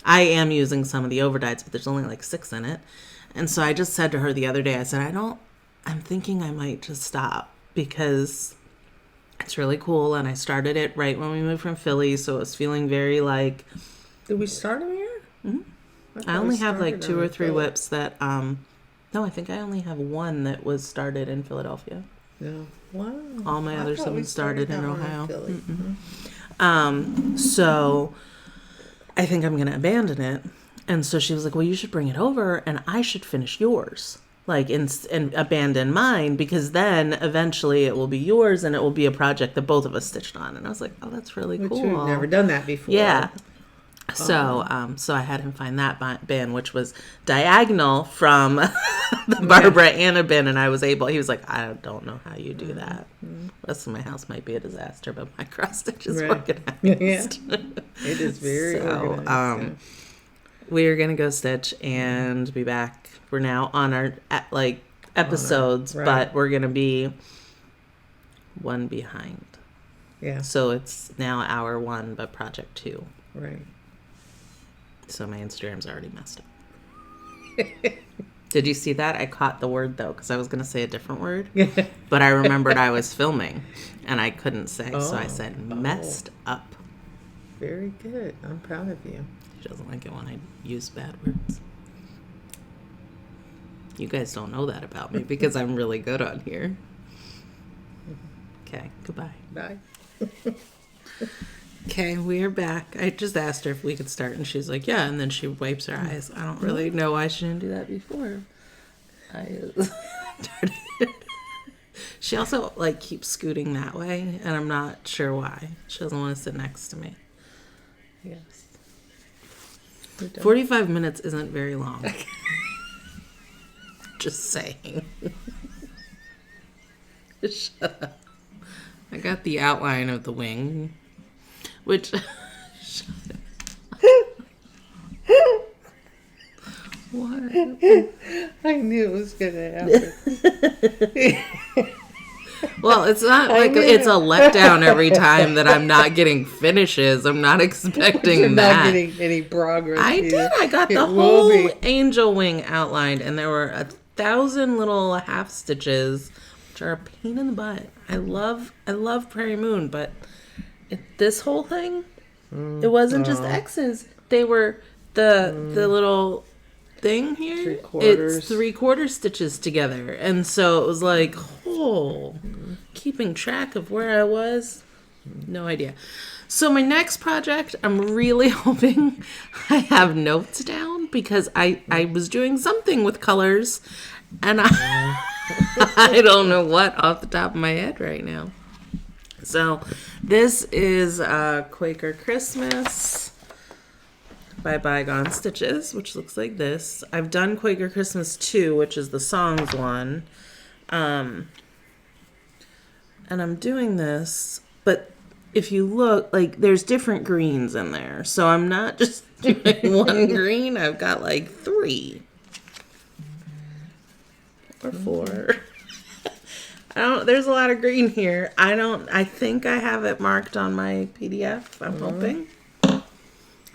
I am using some of the overdyes, but there's only like 6 in it. And so I just said to her the other day, I said, I'm thinking I might just stop because it's really cool. And I started it right when we moved from Philly. So it was feeling very like. Did we start them here? Mm-hmm. I only have like 2 or 3 whips that, no, I think I only have 1 that was started in Philadelphia. No. Wow. All my others have been started in Ohio. In So I think I'm going to abandon it. And so she was like, well, you should bring it over and I should finish yours, like, and abandon mine, because then eventually it will be yours and it will be a project that both of us stitched on. And I was like, oh, that's really cool. We've never done that before. Yeah. So, so I had him find that bin, which was diagonal from the Barbara Anna bin, and he was like, I don't know how you do that. The rest of my house might be a disaster, but my cross stitch is organized. Yeah. It is very organized. We're going to go stitch and be back. We're now on our episodes, but we're going to be 1 behind. Yeah. So it's now hour 1, but project 2. Right. So my Instagram's already messed up. Did you see that? I caught the word, though, because I was going to say a different word. But I remembered I was filming, and I couldn't say. So I said messed up. Very good. I'm proud of you. She doesn't like it when I use bad words. You guys don't know that about me because I'm really good on here. Okay, goodbye. Bye. Okay, we are back. I just asked her if we could start, and she's like, yeah, and then she wipes her eyes. I don't really know why she didn't do that before. She also, keeps scooting that way, and I'm not sure why. She doesn't want to sit next to me. Yes. 45 minutes isn't very long. Just saying. Shut up. I got the outline of the wing. Which, what? I knew it was going to happen. Well, it's not like it's a letdown every time that I'm not getting finishes. I'm not expecting You're that. not getting any progress. I did. I got the whole angel wing outlined, and there were 1,000 little half stitches, which are a pain in the butt. I love Prairie Moon, but this whole thing, it wasn't just X's. They were the little thing here. 3/4. It's 3/4 stitches together, and so it was like, keeping track of where I was, no idea. So my next project, I'm really hoping I have notes down, because I was doing something with colors, and I don't know what off the top of my head right now. So this is Quaker Christmas by Bygone Stitches, which looks like this. I've done Quaker Christmas 2, which is the songs one. And I'm doing this, but if you look, there's different greens in there. So I'm not just doing one green. I've got 3 or 4. There's a lot of green here. I think I have it marked on my PDF. I'm hoping.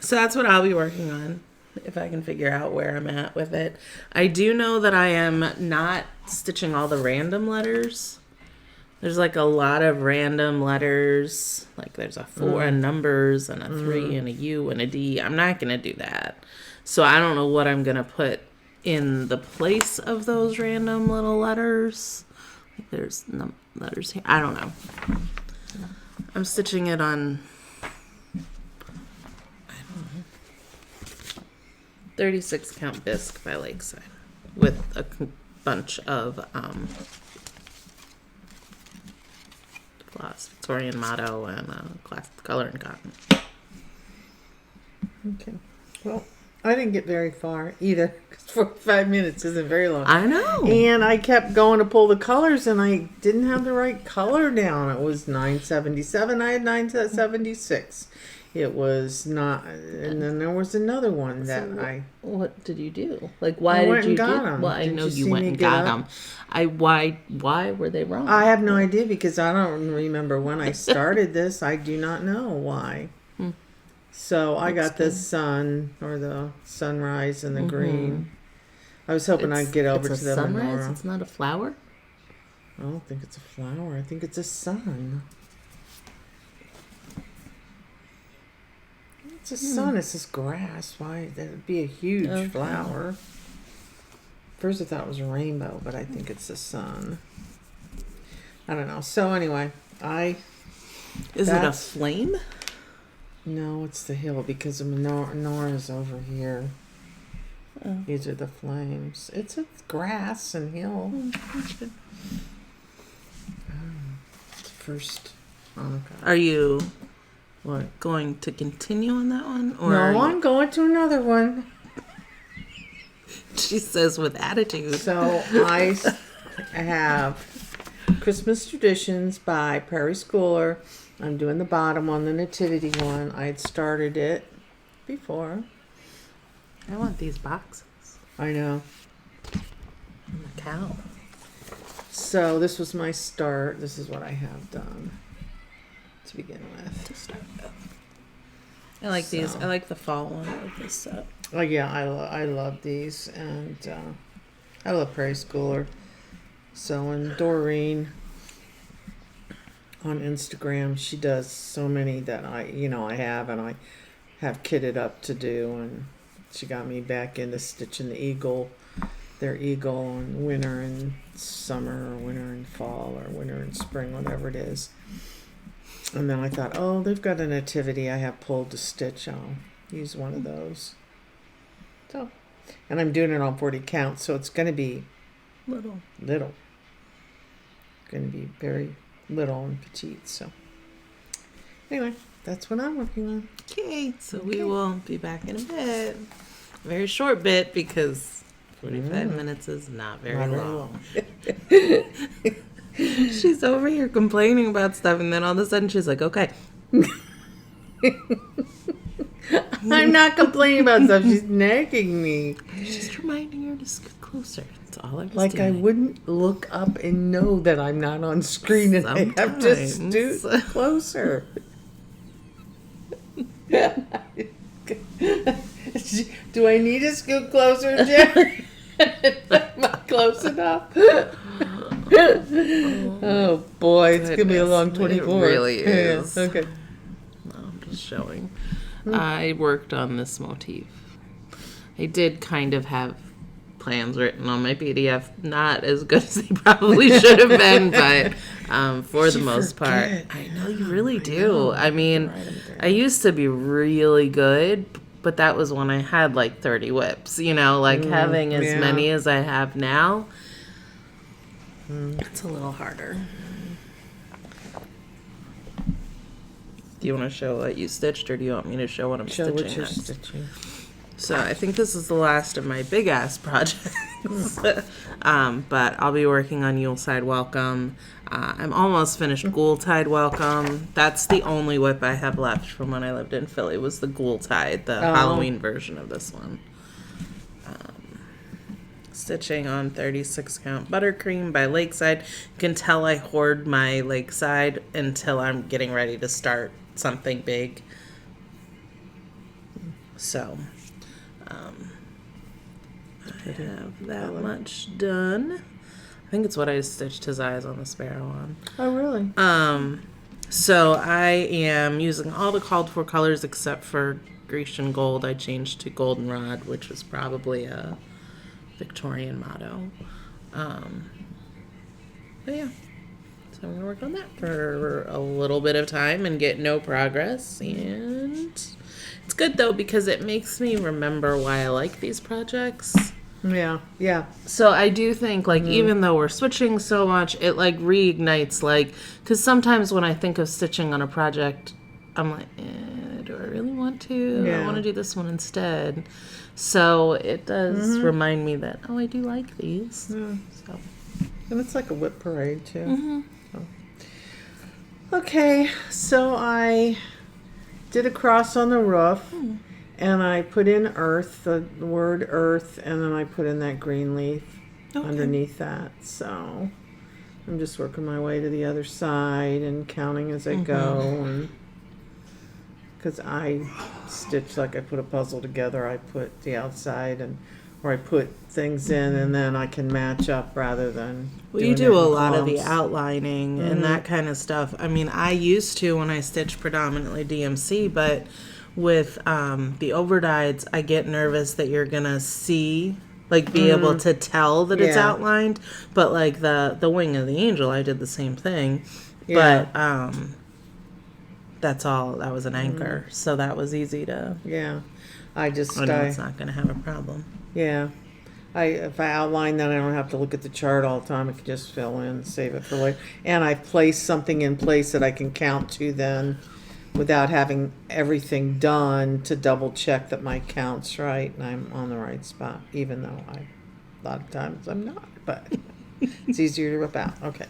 So that's what I'll be working on. if I can figure out where I'm at with it. I do know that I am not stitching all the random letters. There's like a lot of random letters. Like there's a 4 and numbers and a 3 and a U and a D. I'm not going to do that. So I don't know what I'm going to put in the place of those random little letters. Like there's letters here. I don't know. I'm stitching it on, 36 count bisque by Lakeside with a bunch of gloss, Victorian motto, and class color and cotton. Okay. Well, I didn't get very far either, because 45 minutes isn't very long. I know. And I kept going to pull the colors, and I didn't have the right color down. It was 977. I had 976. It was not, and then there was another one that What did you do? Like, why I did went you and got do? 'em. Well, I Did know you you see went me and get got up? them. Why were they wrong? I have no idea, because I don't remember when I started this. I do not know why. So I got the sun, or the sunrise, and the green. I was hoping I'd get over to the sunrise. menorah. It's not a flower. I don't think it's a flower. I think it's a sun. It's a sun. It's just grass. Why? That'd be a huge flower. First I thought it was a rainbow, but I think it's the sun. I don't know. So anyway, Is it a flame? No, it's the hill, because the menorah's over here. Oh. These are the flames. It's grass and hill. First Hanukkah. Are you What? going to continue on that one? Or No, I'm going to another one. She says with attitude. So I have Christmas Traditions by Prairie Schooler. I'm doing the bottom one, the Nativity one. I had started it before. I want these boxes. I know. I'm a cow. So this was my start. This is what I have done to begin with. To start with. I like these. I like the fall one with this set. Oh yeah, I love these, and I love Prairie Schooler. So and Doreen on Instagram, she does so many that I have, and I have kitted up to do, and she got me back into stitching the eagle, their eagle, in winter and summer, or winter and fall, or winter and spring, whatever it is. And then I thought, oh, they've got a nativity I have pulled to stitch. I'll use one of those. So, and I'm doing it on 40 counts, so it's going to be Little. Going to be very little and petite. So, anyway, that's what I'm working on. Okay, so we will be back in a bit. A very short bit, because 45 minutes is not very long. She's over here complaining about stuff, and then all of a sudden she's like, okay. I'm not complaining about stuff. She's nagging me. Just reminding her to scoot closer. That's all I was Like doing. I wouldn't look up and know that I'm not on screen, and I have to Sometimes. scoot closer. Do I need to scoot closer, Jen? Am I close enough? Oh boy, it's gonna be a long Goodness, 24. it really is. Yeah, okay. No, I'm just showing. I worked on this motif. I did kind of have plans written on my PDF, not as good as they probably should have been, but for the most part, I know you really do. I mean, I used to be really good, but that was when I had like 30 whips, like having as many as I have now. It's a little harder. Do you want to show what you stitched, or do you want me to show what I'm Show stitching what you're next? stitching. So I think this is the last of my big ass projects. But I'll be working on Yuletide Welcome. I'm almost finished Ghoultide Welcome. That's the only whip I have left from when I lived in Philly, was the Ghoultide, the Halloween version of this one. Stitching on 36 count buttercream by Lakeside. You can tell I hoard my Lakeside until I'm getting ready to start something big. So I have that much done. I think it's what I stitched his eyes on the sparrow on. Oh, really? So I am using all the called for colors except for Grecian gold. I changed to goldenrod, which was probably a Victorian motto. But yeah, so I'm gonna work on that for a little bit of time and get no progress. And it's good though because it makes me remember why I like these projects. Yeah, yeah. So I do think, like, even though we're switching so much, it, like, reignites, like, because sometimes when I think of stitching on a project, I'm like, do I really want to? Yeah. I want to do this one instead. So it does remind me that, oh, I do like these. Yeah. So. And it's like a whip parade, too. So. Okay, so I did a cross on the roof. And I put in earth, the word earth, and then I put in that green leaf underneath that. So I'm just working my way to the other side and counting as I go. And because I stitch like I put a puzzle together, I put the outside or I put things in and then I can match up rather than. Well, you do a lot of the outlining and that kind of stuff. I mean, I used to when I stitched predominantly DMC, but with the overdyes, I get nervous that you're gonna see, like, be able to tell that it's outlined. But like the wing of the angel, I did the same thing. Yeah. But that's all. That was an anchor, so that was easy to. Yeah, I know it's not gonna have a problem. Yeah, if I outline that, I don't have to look at the chart all the time. I can just fill in, save it for later, and I place something in place that I can count to then. Without having everything done to double check that my count's right and I'm on the right spot, even though a lot of times I'm not, but it's easier to rip out. Okay.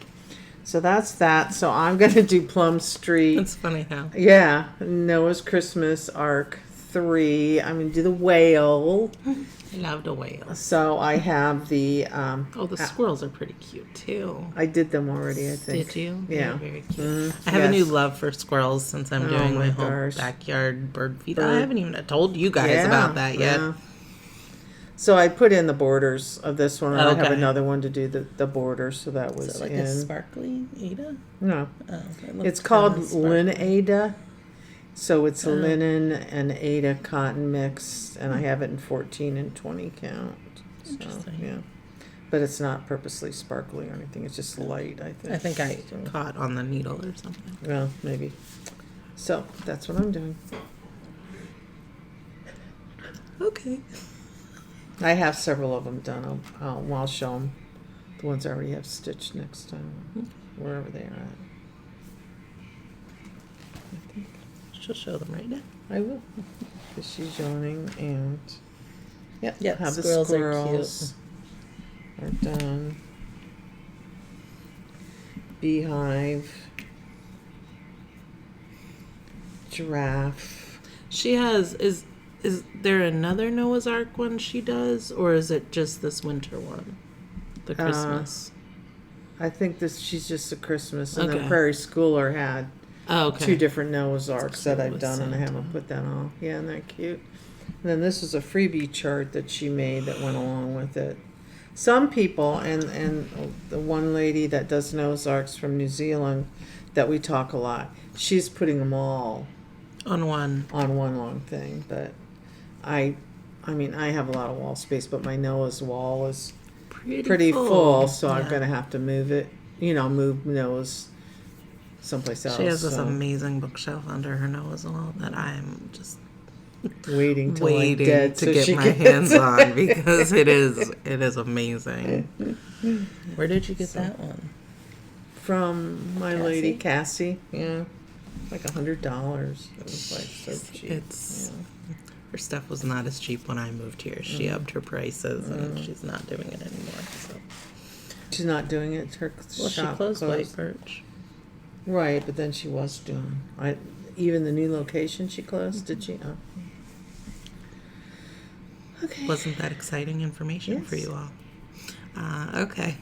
So that's that. So I'm going to do Plum Street. That's funny how. Yeah. Noah's Christmas Arc 3. I'm going to do the whale. I loved a whale. So I have the... the squirrels are pretty cute, too. I did them already, I think. Did you? Yeah. They're very cute. I have a new love for squirrels since I'm doing my whole backyard bird feed. I haven't even told you guys about that yet. Yeah. So I put in the borders of this one, and I have another one to do the borders, so that was like a sparkly Ada? No. Oh, it's called Lin Ada. So it's a linen and Ada cotton mix, and I have it in 14 and 20 count. Interesting. So, yeah. But it's not purposely sparkly or anything. It's just light, I think. I think I caught on the needle or something. Well, maybe. So that's what I'm doing. Okay. I have several of them done. I'll show them. The ones I already have stitched next time, wherever they are at. I think. She'll show them right now. I will. Because she's yawning and... Yep, have squirrels the squirrels are done. Beehive. Giraffe. She has... Is there another Noah's Ark one she does? Or is it just this winter one? The Christmas? I think she's just a Christmas. And the Prairie Schooler had... two different Noah's Arks that I've done, and I haven't put that on. Yeah, isn't that cute? And then this is a freebie chart that she made that went along with it. Some people, and the one lady that does Noah's Arks from New Zealand that we talk a lot, she's putting them all on one long thing. But I mean, I have a lot of wall space, but my Noah's wall is pretty full, so I'm going to have to move it, move Noah's someplace else. She has this amazing bookshelf under her Noah's wall that I'm just waiting to get my hands on because it is amazing. Where did you get that one? From my lady Cassie. Yeah, like $100. It was like so cheap. Her stuff was not as cheap when I moved here. She upped her prices and she's not doing it anymore. So she's not doing it. Her shop she closed White Birch. Right, but then she was doing. Even the new location she closed, did she? Oh. Okay. Wasn't that exciting information for you all? Okay.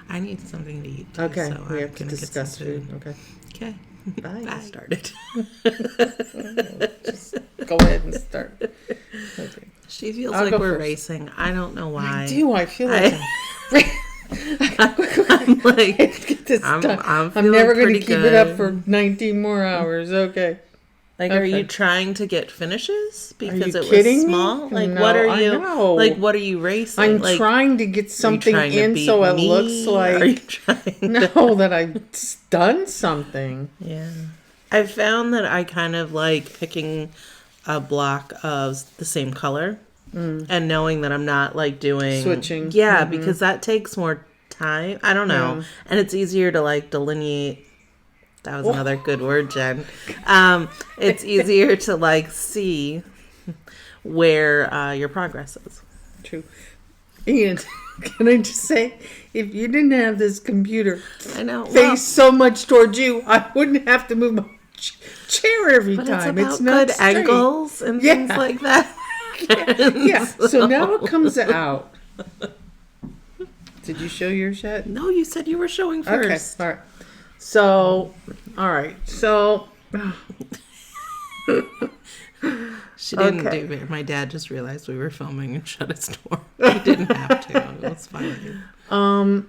I need something to eat. Okay, so we I'm have to gonna discuss get some food. Okay. Okay. Bye. I started. Just go ahead and start. Okay. She feels I'll like go we're first. racing. I don't know why. I do. I feel like I'm like, get this I'm done. I'm feeling never going to pretty keep it up good. for 19 more hours. Okay. Like, are Okay. you trying to get finishes because you it kidding was me? small? Like, No, what are I you? know. Like, what are you racing? I'm like, trying to get are you something trying to in beat so it me? looks like Are you trying? no that I've done something. Yeah, I found that I kind of like picking a block of the same color and knowing that I'm not like doing Switching. Yeah, because that takes more time. I don't know, Yeah. and it's easier to like delineate. That was another good word, Jen. It's easier to like see where your progress is. True. And can I just say, if you didn't have this computer I know. face so much towards you, I wouldn't have to move my chair every But time. it's about not good straight. angles and things like that. Yeah. So now it comes out. Did you show yours yet? No, you said you were showing first. Okay. All right. So, all right. So, She didn't Okay. do it. My dad just realized we were filming and shut his door. He didn't have to. It was fine. all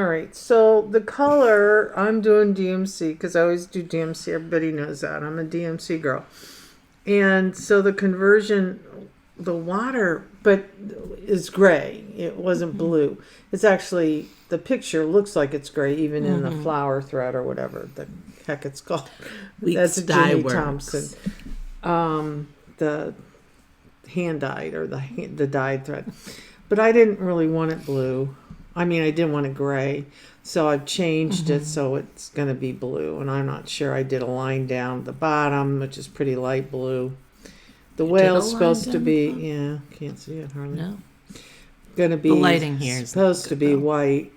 right. So the color, I'm doing DMC because I always do DMC. Everybody knows that. I'm a DMC girl. And so the conversion, the water, but is gray. It wasn't blue. It's actually, the picture looks like it's gray, even in the flower thread or whatever the heck it's called. Weeks That's a Dye Jenny Works. Thompson. The hand dyed or the dyed thread. But I didn't really want it blue. I mean, I didn't want it gray. So I've changed it so it's going to be blue. And I'm not sure. I did a line down the bottom, which is pretty light blue. The whale's line supposed to down be, the yeah, can't see it hardly. No. Going to be The lighting here is supposed not to good, be though. white.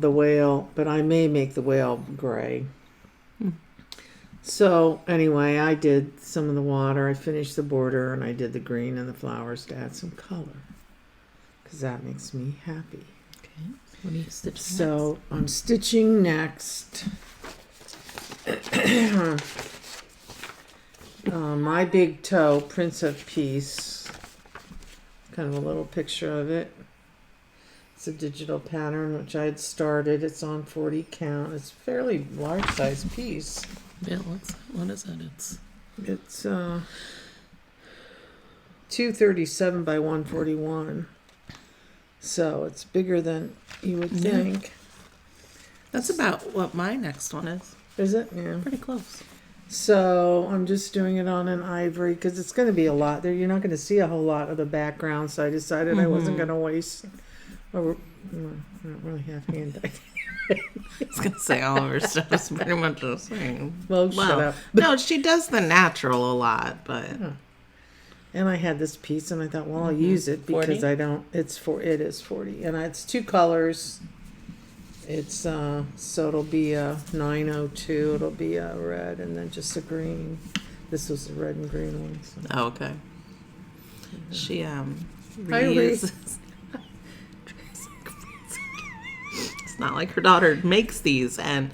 The whale, but I may make the whale gray. So anyway, I did some of the water. I finished the border and I did the green and the flowers to add some color because that makes me happy. Okay. What do you stitch So I'm stitching next. My big toe Princess piece. Kind of a little picture of it. It's a digital pattern which I had started. It's on 40 count. It's a fairly large size piece. Yeah, what is it? It's 237 by 141. So it's bigger than you would Yeah. think. That's about what my next one is. Is it? Yeah. Pretty close. So I'm just doing it on an ivory because it's going to be a lot there. You're not going to see a whole lot of the background. So I decided I wasn't going to waste. Or, I don't really have hand dyed. I was gonna say all of her stuff is pretty much the same. Well, shut up. No, she does the natural a lot, but And I had this piece, and I thought, well, I'll use it because 40? I don't. It is 40, and it's two colors. It's so it'll be a 902. It'll be a red, and then just a green. This was the red and green one. So. oh, okay. She Ray. reuses. It's not like her daughter makes these and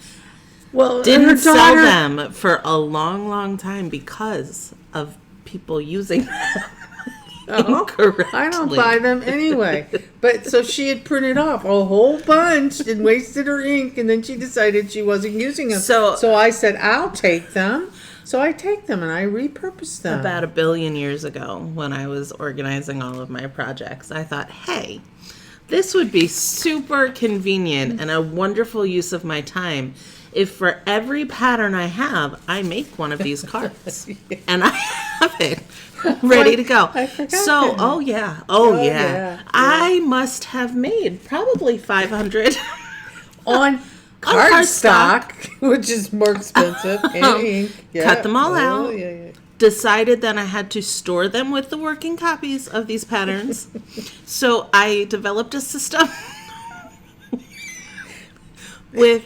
Well, didn't her sell daughter, them for a long, long time because of people using them incorrectly. I don't buy them anyway. But so she had printed off a whole bunch and wasted her ink, and then she decided she wasn't using them. So I said, I'll take them. So I take them and I repurpose them. About 1 billion years ago, when I was organizing all of my projects, I thought, hey, this would be super convenient and a wonderful use of my time if for every pattern I have, I make one of these cards. And I have it ready to go. I forgot So, that. oh yeah. Yeah. I must have made probably 500 On cardstock, which is more expensive, and ink. Yeah. Cut them all out. Yeah. Decided then I had to store them with the working copies of these patterns. So I developed a system with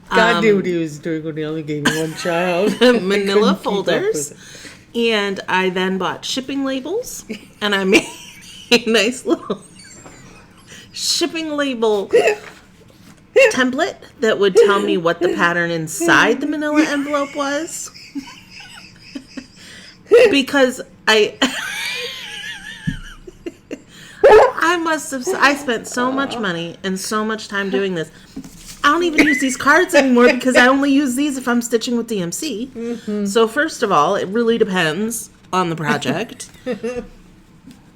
God knew what he was doing when he only gave me one child. manila Couldn't keep up folders. with And I then bought shipping labels and I made a nice little shipping label template that would tell me what the pattern inside the manila envelope was. Because I spent so much money and so much time doing this. I don't even use these cards anymore because I only use these if I'm stitching with DMC. Mm-hmm. So first of all, it really depends on the project.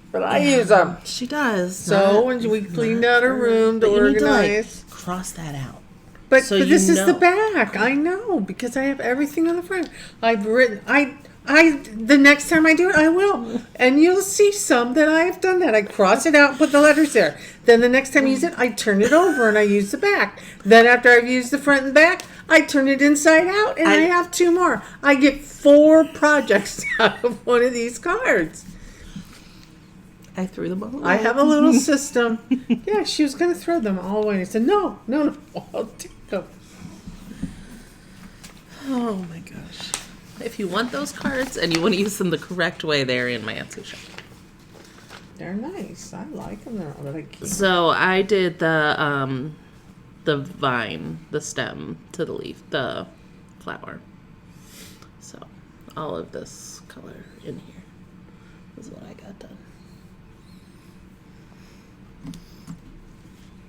But I use them. She does. So when we cleaned out her room to organize. Cross that out. But this is the back. I know, because I have everything on the front. I've written, the next time I do it, I will. And you'll see some that I have done that. I cross it out, put the letters there. Then the next time I use it, I turn it over and I use the back. Then after I've used the front and back, I turn it inside out and I have 2 more. I get 4 projects out of one of these cards. I threw them all away. I have a little system. Yeah, she was going to throw them all away. I said, no, I'll take them. Oh my gosh. If you want those cards and you want to use them the correct way, they're in my Etsy shop. They're nice. I like them. But I can't. So I did the vine, the stem to the leaf, the flower. So all of this color in here is what I got done.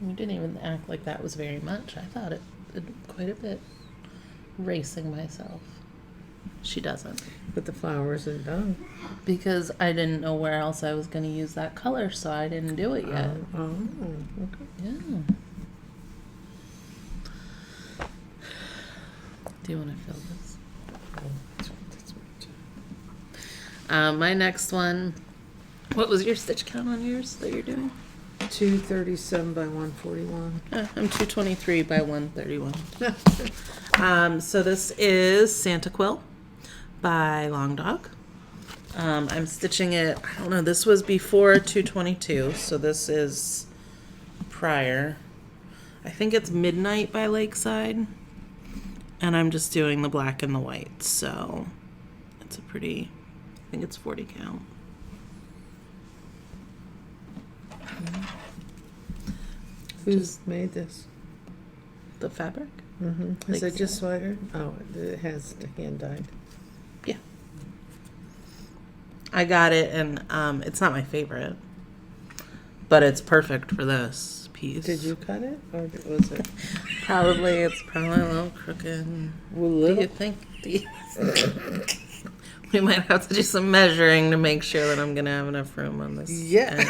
You didn't even act like that was very much. I thought it did quite a bit. Racing myself. She doesn't. But the flowers are done. Because I didn't know where else I was going to use that color, so I didn't do it yet. Okay. Yeah. Do you want to fill this? My next one. What was your stitch count on yours that you're doing? 237 by 141. I'm 223 by 131. So this is Santa Quill by Long Dog. I'm stitching it, I don't know, this was before 222, so this is prior. I think it's Midnight by Lakeside. And I'm just doing the black and the white, so it's a pretty, I think it's 40 count. Who's made this? The fabric? Mm-hmm. Is it just swagger? Oh, it has the hand dyed. Yeah. I got it, and it's not my favorite, but it's perfect for this piece. Did you cut it, or was it? It's probably a little crooked. Do you think? We might have to do some measuring to make sure that I'm going to have enough room on this. Yeah.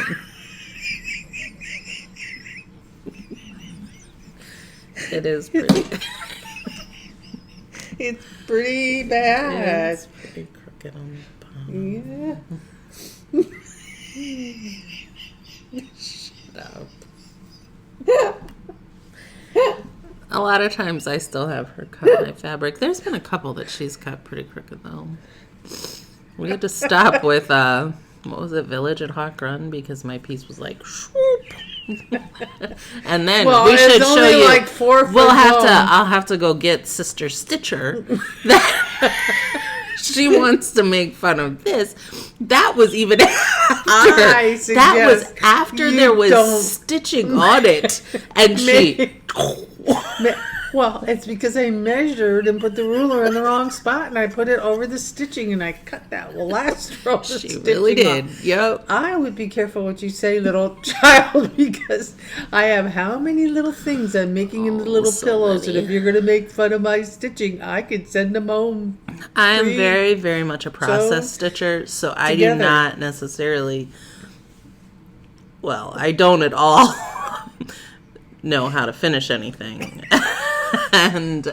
end. It is pretty. It's pretty bad. It's pretty crooked on the bottom. Yeah. Shut up. A lot of times I still have her cut my fabric. There's been a couple that she's cut pretty crooked though. We had to stop with what was it, Village at Hawk Run, because my piece was like swoop. And then we should show you. Like 4 foot I'll have to go get Sister Stitcher. She wants to make fun of this. That was even after. That was after there was stitching on it, and she. Well, it's because I measured and put the ruler in the wrong spot, and I put it over the stitching, and I cut that last row of She stitching really did. off. Yep. I would be careful what you say, little child, because I have how many little things I'm making into little so pillows, many. and if you're going to make fun of my stitching, I could send them home. I am very, very much a process stitcher, so I do not necessarily. Well, I don't at all know how to finish anything. And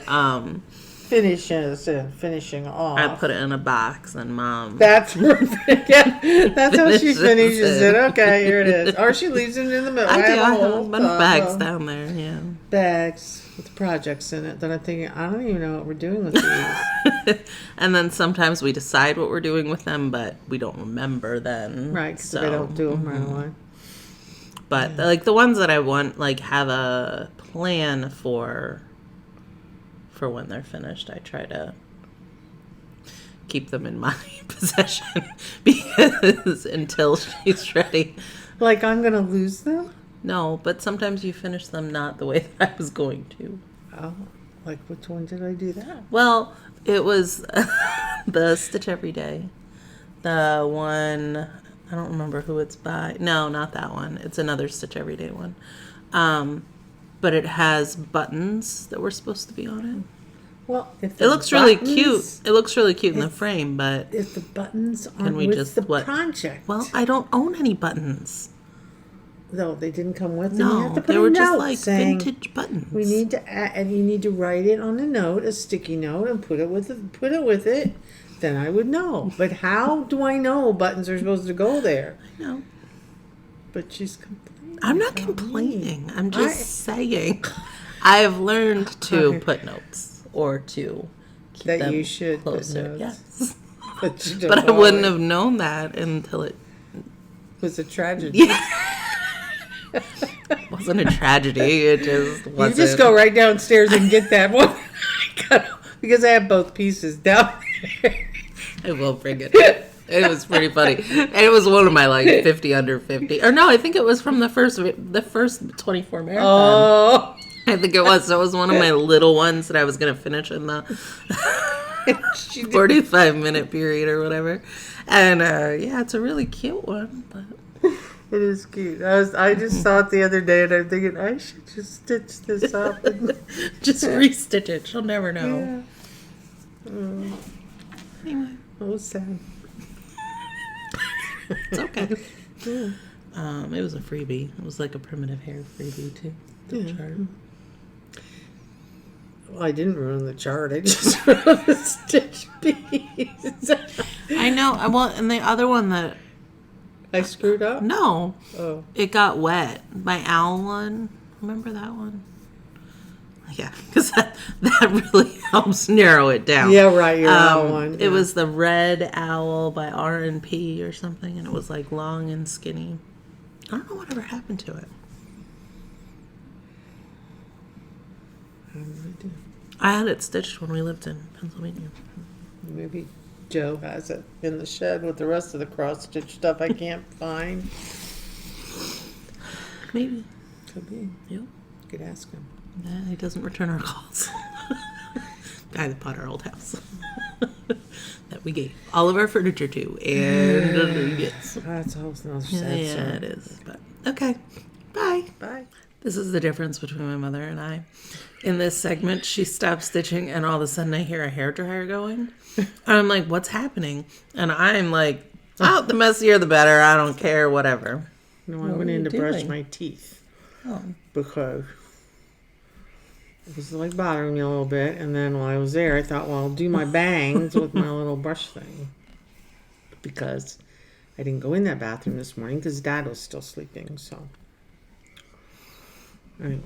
finishing off. I put it in a box, and Mom. That's perfect. Yeah, that's how she finishes it. Okay, here it is. Or she leaves it in the middle. I have a bunch of bags down there. Yeah, bags with projects in it that I'm thinking I don't even know what we're doing with these. And then sometimes we decide what we're doing with them, but we don't remember then. Right, because I don't do them right away. But like the ones that I want, like have a plan for when they're finished. I try to keep them in my possession because until she's ready. Like I'm gonna lose them? No, but sometimes you finish them not the way that I was going to. Oh, like which one did I do that? Well, it was the Stitch Every Day. The one I don't remember who it's by. No, not that one. It's another Stitch Everyday one. But it has buttons that were supposed to be on it. Well, if It looks really cute. It looks really cute in the frame, but If the buttons Can aren't we with just- the what? project. well, I don't own any buttons. No, they didn't come with them. You have No, to put they a were note just like saying, vintage buttons. we need to add, and you need to write it on a note, a sticky note, and put it with it. Then I would know. But how do I know buttons are supposed to go there? No, But she's complaining. I'm not about me. complaining. I'm just saying. I've learned to put notes or to keep That them you should put closer. notes. Yes, But, you don't but I wouldn't always. have known that until it Was a tragedy. wasn't a tragedy. It just wasn't. You just go right downstairs and get that one. Because I have both pieces down there. I will bring it. It was pretty funny. And it was one of my like 50 under 50. Or no, I think it was from the first 24 marathon. Oh. I think it was. So it was one of my little ones that I was going to finish in the 45-minute period or whatever. And yeah, it's a really cute one. But It is cute. I just saw it the other day and I'm thinking I should just stitch this up. And, just restitch it. She'll never know. yeah. Anyway, Oh, sad. it's okay. Yeah. It was a freebie. It was like a primitive hair freebie too. The Yeah. chart. Well, I didn't ruin the chart. I just ruined the stitch piece. I know. Well, and the other one that I screwed up? no, Oh. it got wet. My owl one. Remember that one? Yeah, because that really helps narrow it down. Yeah, right. Your owl one. It was the Red Owl by R&P or something, and it was like long and skinny. I don't know whatever happened to it. I had it stitched when we lived in Pennsylvania. Maybe Joe has it in the shed with the rest of the cross-stitch stuff I can't find. Maybe. Could be. Yep. Could ask him. Yeah, he doesn't return our calls. Guy that bought our old house. That we gave all of our furniture to. And yes. That's all another Yeah, sad story. it is. But okay. Bye. Bye. This is the difference between my mother and I. In this segment, she stops stitching, and all of a sudden I hear a hairdryer going. And I'm like, what's happening? And I'm like, oh, the messier the better. I don't care, whatever. No, I What went were in you to brush doing? my teeth Oh. because it was like bothering me a little bit. And then while I was there, I thought, well, I'll do my bangs with my little brush thing. Because I didn't go in that bathroom this morning because Dad was still sleeping. So anyway.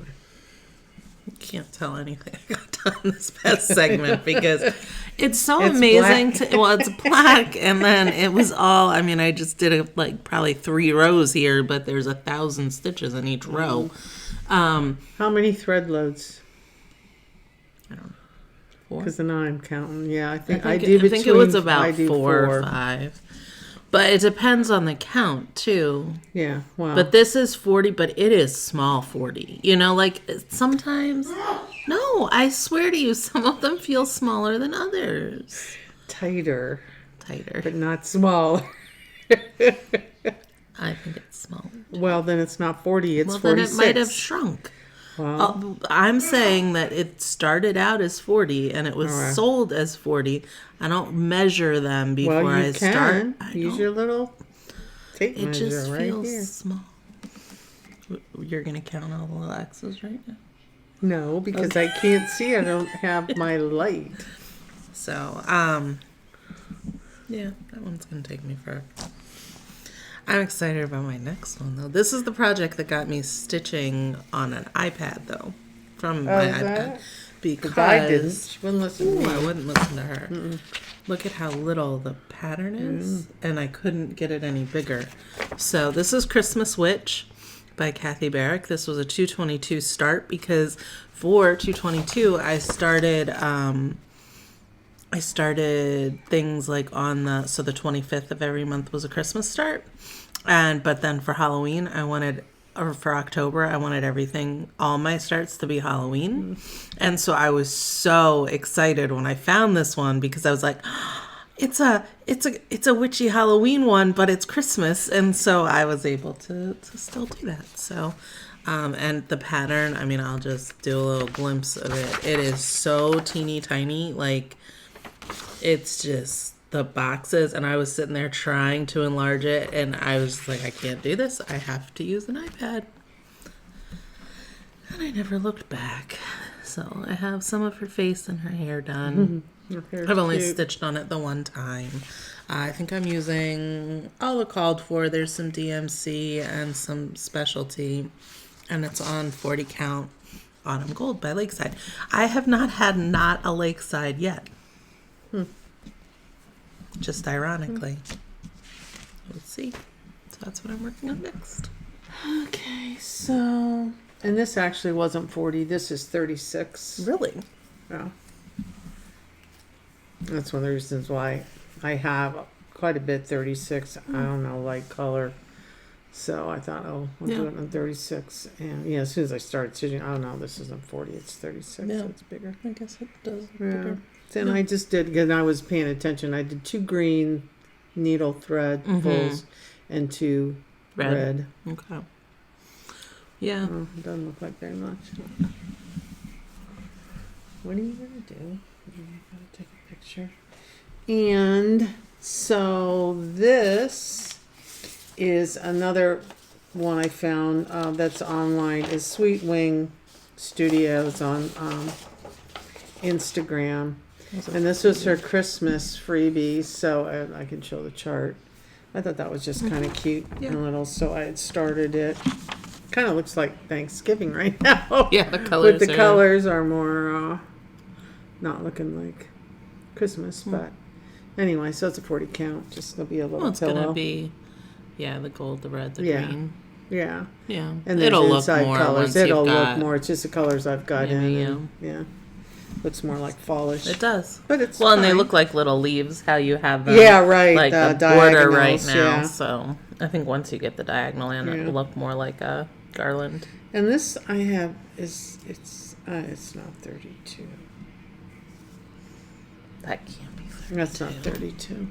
Can't tell anything I got done this past segment because it's so It's amazing black. well, it's black, and then it was all, I mean, I just did it like probably 3 rows here, but there's 1,000 stitches in each row. How many thread loads? I don't know, 4? Because now I'm counting. Yeah, I think I I do. think it was I about do 4 or 5, but it depends on the count too. Yeah, well, But this is 40, but it is small 40. You know, like sometimes, no, I swear to you, some of them feel smaller than others. tighter, Tighter. but not small. I think it's smaller. Well, then it's not 40. It's Well, then 46. it might have shrunk. Well, I'm saying that it started out as 40 and it was Alright. sold as 40. I don't measure them before well, you I can start. I use don't. your little tape It measure just right feels here. small. You're going to count all the little X's right now? No, because I can't see. I don't have my light. So, yeah, that one's going to take me forever. I'm excited about my next one, though. This is the project that got me stitching on an iPad, though, from my is iPad. that? Because I didn't. She wouldn't listen to Ooh, I me. wouldn't listen to her. Look at how little the pattern is, and I couldn't get it any bigger. So this is Christmas Witch by Kathy Barrick. This was a 222 start because for 222 I started things like on the 25th of every month was a Christmas start, but then for Halloween or for October, I wanted everything, all my starts to be Halloween. And so I was so excited when I found this one because I was like, it's a witchy Halloween one, but it's Christmas, and so I was able to still do that. So, and the pattern, I mean, I'll just do a little glimpse of it. It is so teeny tiny, like it's just the boxes, and I was sitting there trying to enlarge it, and I was like, I can't do this. I have to use an iPad. And I never looked back. So I have some of her face and her hair done. I've only stitched on it the one time. I think I'm using all the called for. There's some DMC and some specialty. And it's on 40 count Autumn Gold by Lakeside. I have not had not a Lakeside yet. Just ironically. Let's see. So that's what I'm working on next. Okay, so... And this actually wasn't 40. This is 36. Really? Yeah. That's one of the reasons why I have quite a bit 36. I don't know, light color. So I thought, oh, we'll do it on 36. And yeah, as soon as I started stitching, oh no, this isn't 40. It's 36. Yeah. So it's bigger. I guess it does look Yeah. bigger. Then I just did, because I was paying attention, I did 2 green needle thread pulls and 2 red. Okay. Yeah. Oh, it doesn't look like very much. What are you going to do? You got to take a picture. And so this is another one I found that's online, is Sweet Wing Studios on Instagram. And this was her Christmas freebie, so I can show the chart. I thought that was just kind of cute and little, so I had started it. Kind of looks like Thanksgiving right now. Yeah, the colors. But the colors are more not looking like Christmas. But anyway, so it's a 40 count. Just gonna be a little it's pillow. Gonna be, the gold, the red, the green. Yeah. Yeah. And it'll look inside more colors. once It'll you've look got, more. It's just the colors I've got in. maybe, And, yeah. Looks more like fallish. It does. But it's well, and they fine. look like little leaves. How you have them. Yeah, right. Like a border right diagonals, now. yeah. So I think once you get the diagonal in, it'll look more like a garland. And this I have it's not 32. That can't be 32. That's not 32.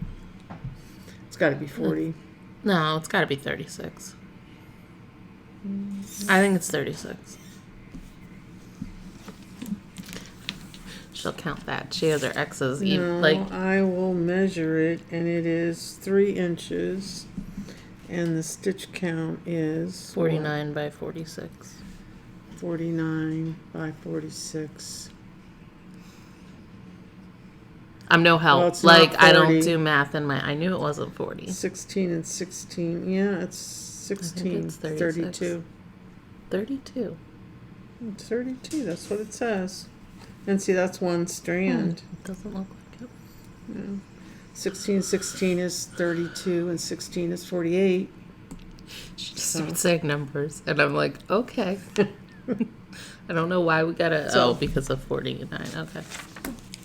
It's got to be 40. No, it's got to be 36. I think it's 36. She'll count that. She has her X's. No, I will measure it, and it is 3 inches, and the stitch count is 49 by 46. 49 by 46. I'm no help. Well, it's like, not I don't 40. do math in my... I knew it wasn't 40. 16 and 16. Yeah, it's 16. it's 36. 32. 32. It's 32. That's what it says. And see, that's one strand. It doesn't look like it. Yeah. 16 is 32, and 16 is 48. She just starts saying numbers, and I'm like, okay. I don't know why we gotta... because of 49. Okay.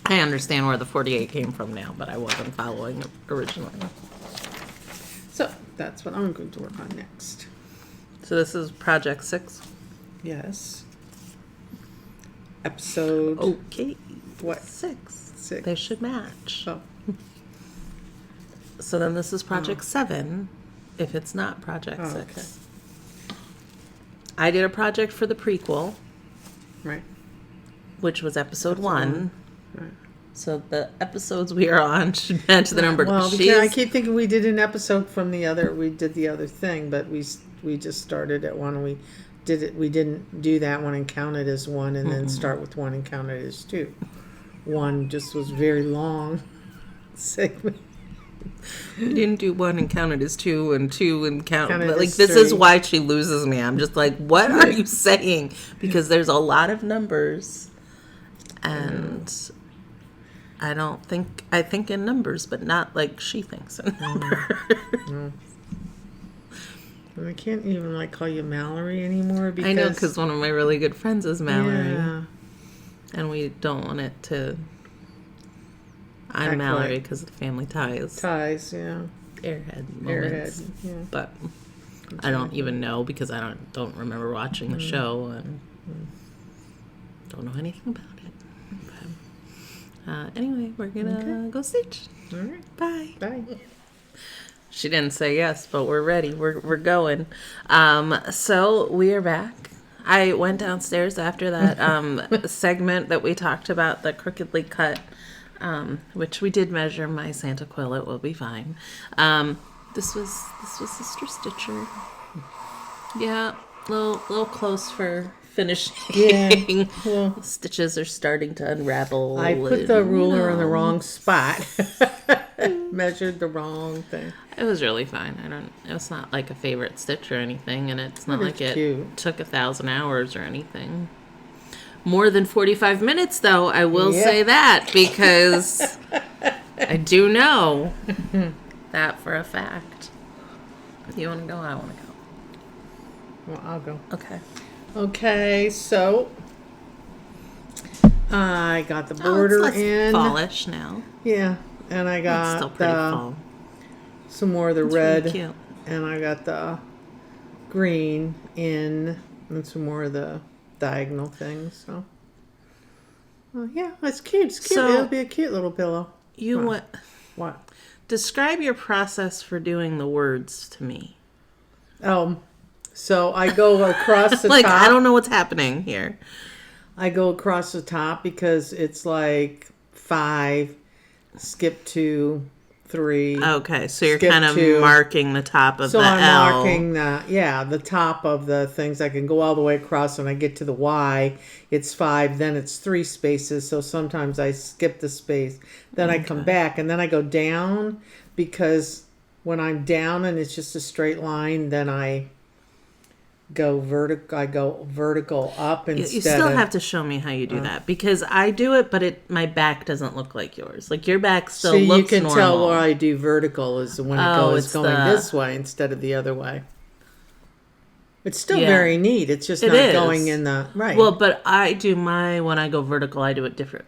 I understand where the 48 came from now, but I wasn't following it originally. So that's what I'm going to work on next. So this is project 6? Yes. Episode. Okay. What? 6. 6. They should match. Oh. So then this is project 7, if it's not project 6. Okay. I did a project for the prequel, Right. which was episode 1. Right. So the episodes we are on should match the number. Well, because I keep thinking we did an episode from the other. We did the other thing, but we just started at 1. And we did it. We didn't do that one and count it as 1, and then start with 1 and count it as 2. 1 just was very long segment. We didn't do 1 and count it as 2 and 2 and count. Count it But, like, as this 3. is why she loses me. I'm just like, what are you saying? Because there's a lot of numbers, and I think in numbers, but not like she thinks in numbers. And I can't even call you Mallory anymore because I know, because one of my really good friends is Mallory, Yeah. and we don't want it to. I'm Act Mallory like because of the family ties. Ties, yeah. Airhead moments. Airhead, yeah. But I don't even know because I don't remember watching the show and don't know anything about it. Anyway, we're gonna go stitch. All right. Bye. Bye. She didn't say yes, but we're ready. We're going. So we are back. I went downstairs after that segment that we talked about, the crookedly cut, which we did measure my Santa quill. It will be fine. This was Sister Stitcher. Yeah, little close for finishing. Yeah. Well, Stitches are starting to unravel. I put the ruler in the wrong spot. Measured the wrong thing. It was really fine. It was not like a favorite stitch or anything, and it's not like it cute. took 1,000 hours or anything. More than 45 minutes, though, I will say that, because I do know that for a fact. You want to go? I want to go. Well, I'll go. Okay. Okay, so I got the border it's in. Fallish now. Yeah, and I It's still got pretty fall. some more of the It's red, really cute. and I got the green in, and some more of the diagonal things. So, yeah, it's cute. It's cute. So- It'll be a cute little pillow. You Huh. what? What? Describe your process for doing the words to me. So I go across the Like, top. I don't know what's happening here. I go across the top because it's like 5, skip 2, 3. Okay, so you're Skip kind of 2. marking the top of So the I'm L. marking the top of the things. I can go all the way across. When I get to the Y, it's 5. Then it's 3 spaces. So sometimes I skip the space. Then I come back, and then I go down, because when I'm down and it's just a straight line, then I go vertical. I go vertical up instead. You still of, have to show me how you do that, because I do it, but my back doesn't look like yours. Like, your back still so looks you can normal. tell where I do vertical is when it it's goes going the- this way instead of the other way. It's still Yeah. very neat. It's just It not is. going in the right. Well, but I do when I go vertical, I do it different.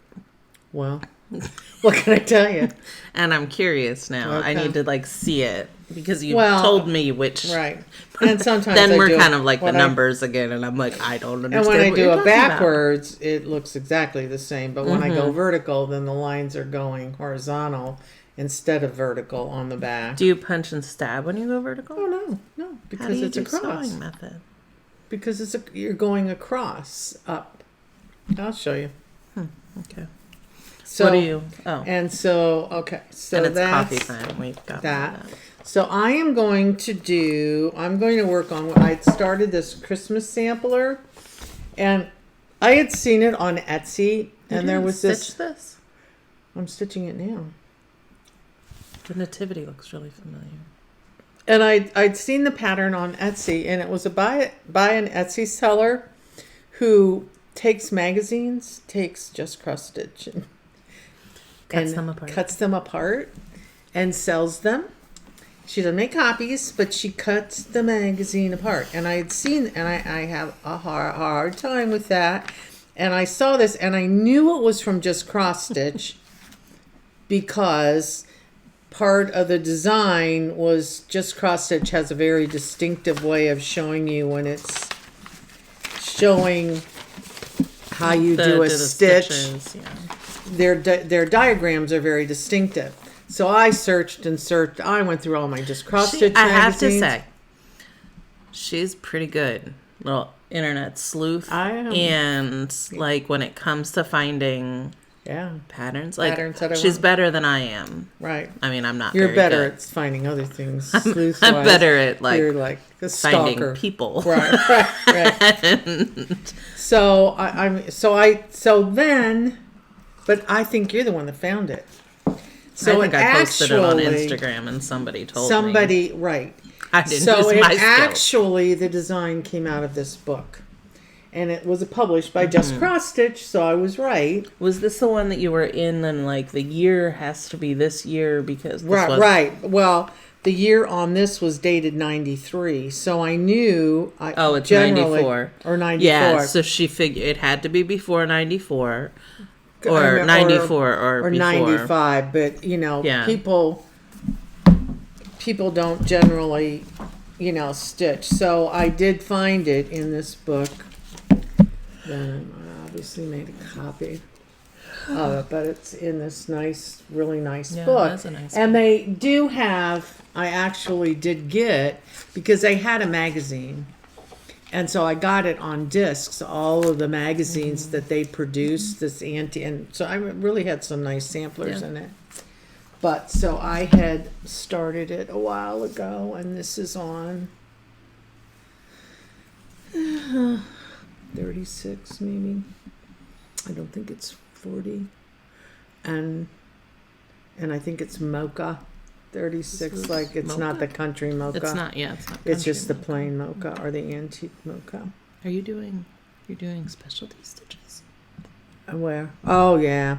Well, what can I tell you? And I'm curious now. I Okay. need to, see it, because you Well, told me which. Right. And sometimes Then I we're do kind of like the when I- numbers again, and I'm like, I don't understand. And when I what do you're it talking about. backwards, it looks exactly the same. But when I go vertical, then the lines are going horizontal instead of vertical on the back. Do you punch and stab when you go vertical? Oh no, How do because you it's do across. sewing method? Because you're going across up. I'll show you. Okay. So What do you? Oh, And so okay, so and it's that's coffee time. We've got that. that. So I'm going to work on what I started this Christmas sampler, and I had seen it on Etsy, and there was Stitch this. I'm stitching it now. The nativity looks really familiar. And I'd seen the pattern on Etsy, and it was by an Etsy seller who takes magazines, takes just cross stitch, and cuts them apart and sells them. She doesn't make copies, but she cuts the magazine apart. And I had seen, and I have a hard time with that. And I saw this, and I knew it was from Just Cross Stitch because part of the design was Just Cross Stitch has a very distinctive way of showing you when it's showing how you do a the stitch. stitches, yeah. Their diagrams are very distinctive. So I searched and searched. I went through all my Just Cross Stitch I have to magazines. say, she's pretty good. Little internet sleuth. I am. And when it comes to finding Yeah, patterns, Patterns that I she's want. better than I am. right. I mean, I'm not. You're very better good. at finding other things. I'm sleuth-wise. better at You're like a finding stalker. people. Right. So but I think you're the one that found it. So I think I posted it on actually- Instagram, and somebody told me. Right. I didn't So use my it skills. actually, the design came out of this book. And it was published by Just Cross Stitch, so I was right. Was this the one that you were in, and the year has to be this year because this was... Right. Well, the year on this was dated 93, so I knew. It's generally, 94. Or 94. Yeah, so she figured it had to be before 94. I Or mean, 94 or before. 95, but Yeah. people don't generally, stitch. So I did find it in this book. Then I obviously made a copy. But it's in this nice, really nice Yeah, book. that's a nice and book. they do have, I actually did get, because they had a magazine. And so I got it on discs, all of the magazines that they produced, this anti, and so I really had some nice samplers Yeah. in it. But so I had started it a while ago, and this is on 36 maybe. I don't think it's 40. And I think it's mocha. 36, This is like it's not mocha? the country mocha. It's not. Yeah, it's not. It's country just the mocha. plain mocha or the antique mocha. Are you doing? You're doing specialty stitches. Where? Oh yeah.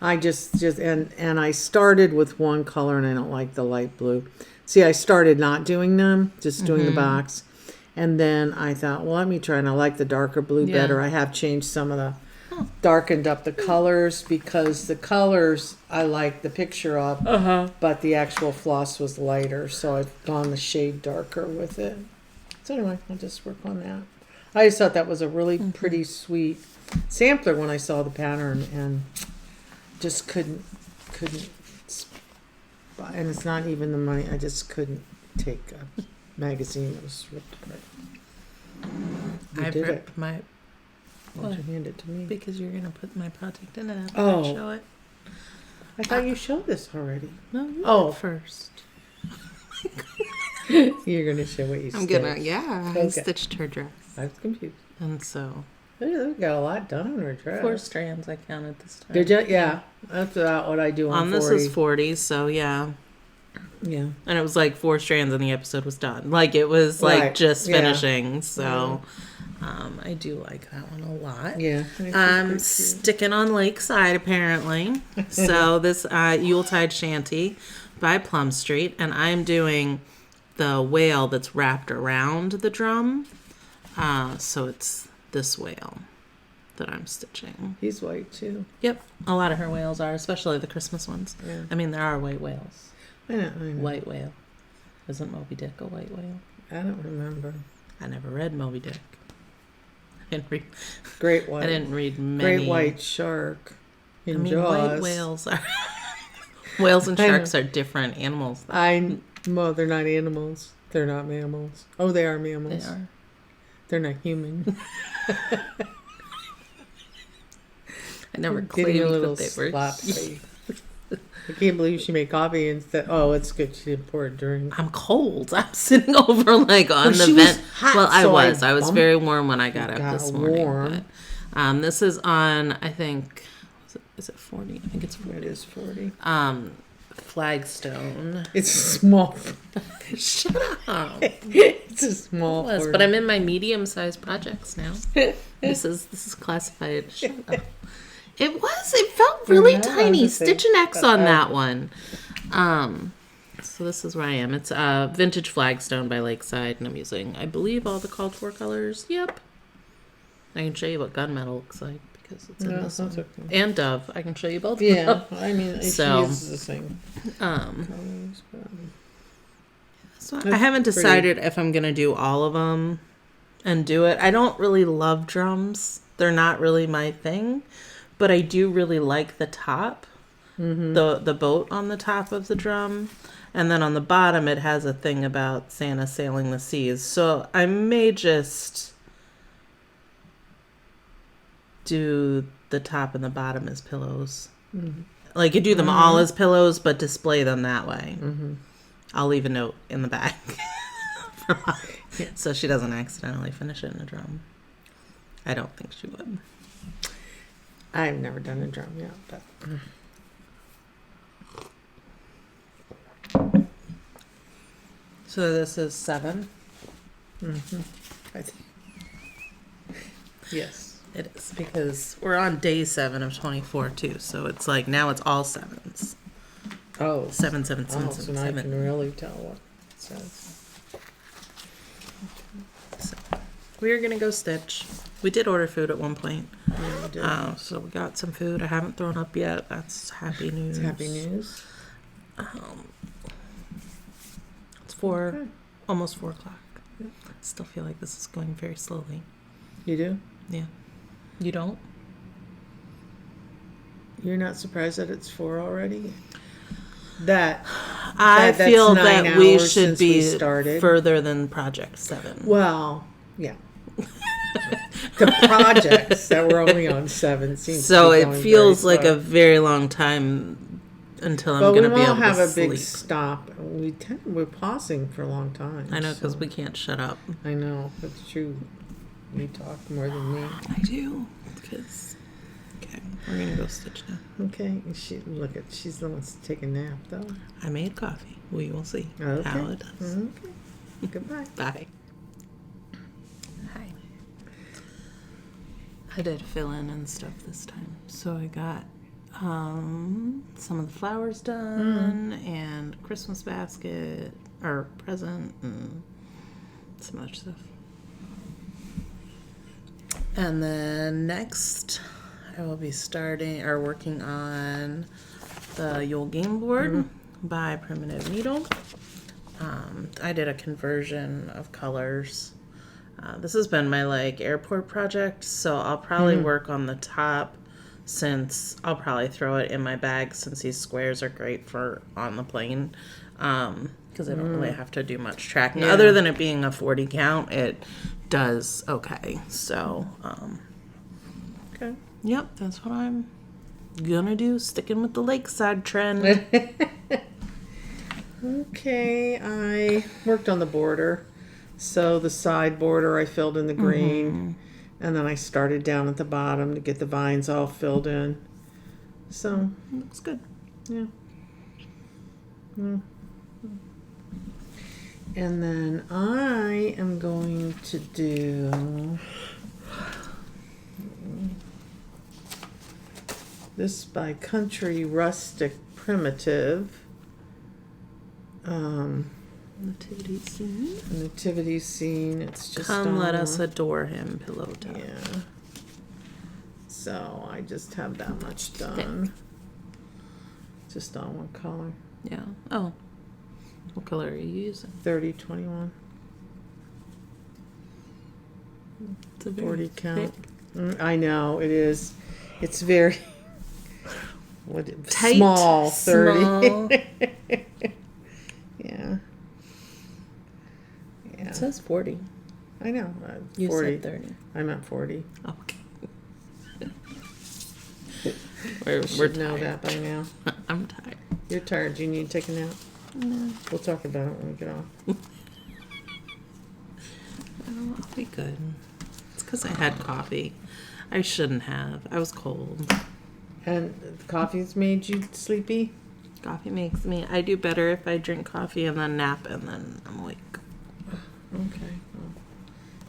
I just and I started with one color and I don't like the light blue. See, I started not doing them, just doing the box. And then I thought, well, let me try, and I like the darker blue Yeah. better. I have changed some of the darkened up the colors, because the colors I like the picture of, but the actual floss was lighter, so I've gone the shade darker with it. So anyway, I'll just work on that. I just thought that was a really pretty sweet sampler when I saw the pattern, and just couldn't buy, and it's not even the money. I just couldn't take a magazine that was ripped apart. You I've did it. ripped my Why don't you hand it to me? because you're gonna put my project in it after Oh. I show it. I thought you showed this already. No, you Oh. first. You're gonna show what you I'm stitched. gonna. Yeah, I Okay. stitched her dress, I was confused. and so We got a lot done on her dress. 4 strands I counted this time. Did you? Yeah, that's about what I do on 40. This is 40, so yeah. Yeah. And it was like 4 strands and the episode was done. Like it was like Right, just yeah. finishing. So I do like that one a lot. Yeah. I'm sticking on Lakeside apparently. So this Yuletide Shanty by Plum Street, and I'm doing the whale that's wrapped around the drum. So it's this whale that I'm stitching. He's white too. Yep, a lot of her whales are, especially the Christmas ones. Yeah. I mean, there are white whales. I know. White whale. Isn't Moby Dick a white whale? I don't remember. I never read Moby Dick. I didn't read. Great white. I didn't read many. Great white shark. In I mean, Jaws. white whales are. Whales and I know. sharks are different animals. Well, they're not animals. They're not mammals. Oh, they are They mammals. are. They're not human. I never Getting claimed a little that they were. slap face. I can't believe she made coffee and said, "Oh, it's good. She didn't pour a drink." I'm cold. I'm sitting over like on the she was vent. hot, Well, I so I was. I was bumped- very warm when I got up got this morning. warm. But, this is on. I think. Is it 40? I think it's 40. It is 40. Flagstone. It's small. Shut up. It's a small. Was, but I'm in my medium-sized projects now. This is classified. Shut up. It was. It felt really Yeah, I was tiny. just saying. Stitch an X on that one. So this is where I am. It's Vintage Flagstone by Lakeside, and I'm using, I believe, all the called for colors. Yep. I can show you what gunmetal looks like because it's in Yeah, this that's one. okay. And Dove. I can show you both. Yeah, I mean, So, she uses the same colors. But... So I That's haven't pretty. decided if I'm gonna do all of them and do it. I don't really love drums. They're not really my thing, but I do really like the top, the boat on the top of the drum, and then on the bottom it has a thing about Santa sailing the seas. So I may just do the top and the bottom as pillows. Like you do them all as pillows, but display them that way. I'll leave a note in the back for Mom, so she doesn't accidentally finish it in a drum. I don't think she would. I've never done a drum yet, but So this is 7. I think yes. It is because we're on day 7 of 24 too. So it's like now it's all 7s. Oh, 7, 7, 7, oh, so 7, now I 7. can really tell what it says. So we're gonna go stitch. We did order food at one point. Yeah, we did. So we got some food. I haven't thrown up yet. That's happy news. It's happy news. It's 4, Okay. almost 4 o'clock. I still feel like this is going very slowly. You do? Yeah. You don't? You're not surprised that it's 4 already? I That's feel 9 that we hours should since we be started. further than Project 7. Well, yeah. The projects that we're only on 7 seems So to be it going feels very like slow. a very long time until I'm But going we to be able won't have to a big sleep. stop. We're pausing for a long time. I know, because so- we can't shut up. I know, that's true. You talk more than me. I do. Because, okay, we're going to go stitch now. Okay, she's the one to take a nap, though. I made coffee. We will see Okay. how it does. Okay. Goodbye. Bye. Hi. I did fill in and stuff this time. So I got some of the flowers done and Christmas basket or present and some other stuff. And then next I will be working on the Yule Game Board by Primitive Needle. I did a conversion of colors. This has been my airport project, so I'll probably work on the top since I'll probably throw it in my bag since these squares are great for on the plane because I don't really have to do much tracking. Yeah. Other than it being a 40 count, it does okay. So, Okay. yep, that's what I'm gonna do, sticking with the lakeside trend. Okay, I worked on the border. So the side border I filled in the green. And then I started down at the bottom to get the vines all filled in. So, Looks good. yeah. And then I am going to do this by Country Rustic Primitive. Nativity scene. Nativity scene. It's just Come let on- us adore him, pillow top. Yeah. So I just have that much done. Just on one color. Yeah. Oh. What color are you using? 30/21. It's a very 40 count. thick. I know it is. It's very Tight, small. 30. small. Yeah. Yeah. It says 40. I know. You 40. said 30. I meant 40. Okay. we're Should know tired. that by now. I'm tired. You're tired. Do you need to take a nap? No. We'll talk about it when we get off. Oh, I'll be good. It's because I had coffee. I shouldn't have. I was cold. And the coffee's made you sleepy? Coffee makes me. I do better if I drink coffee and then nap and then I'm awake. Okay. Well,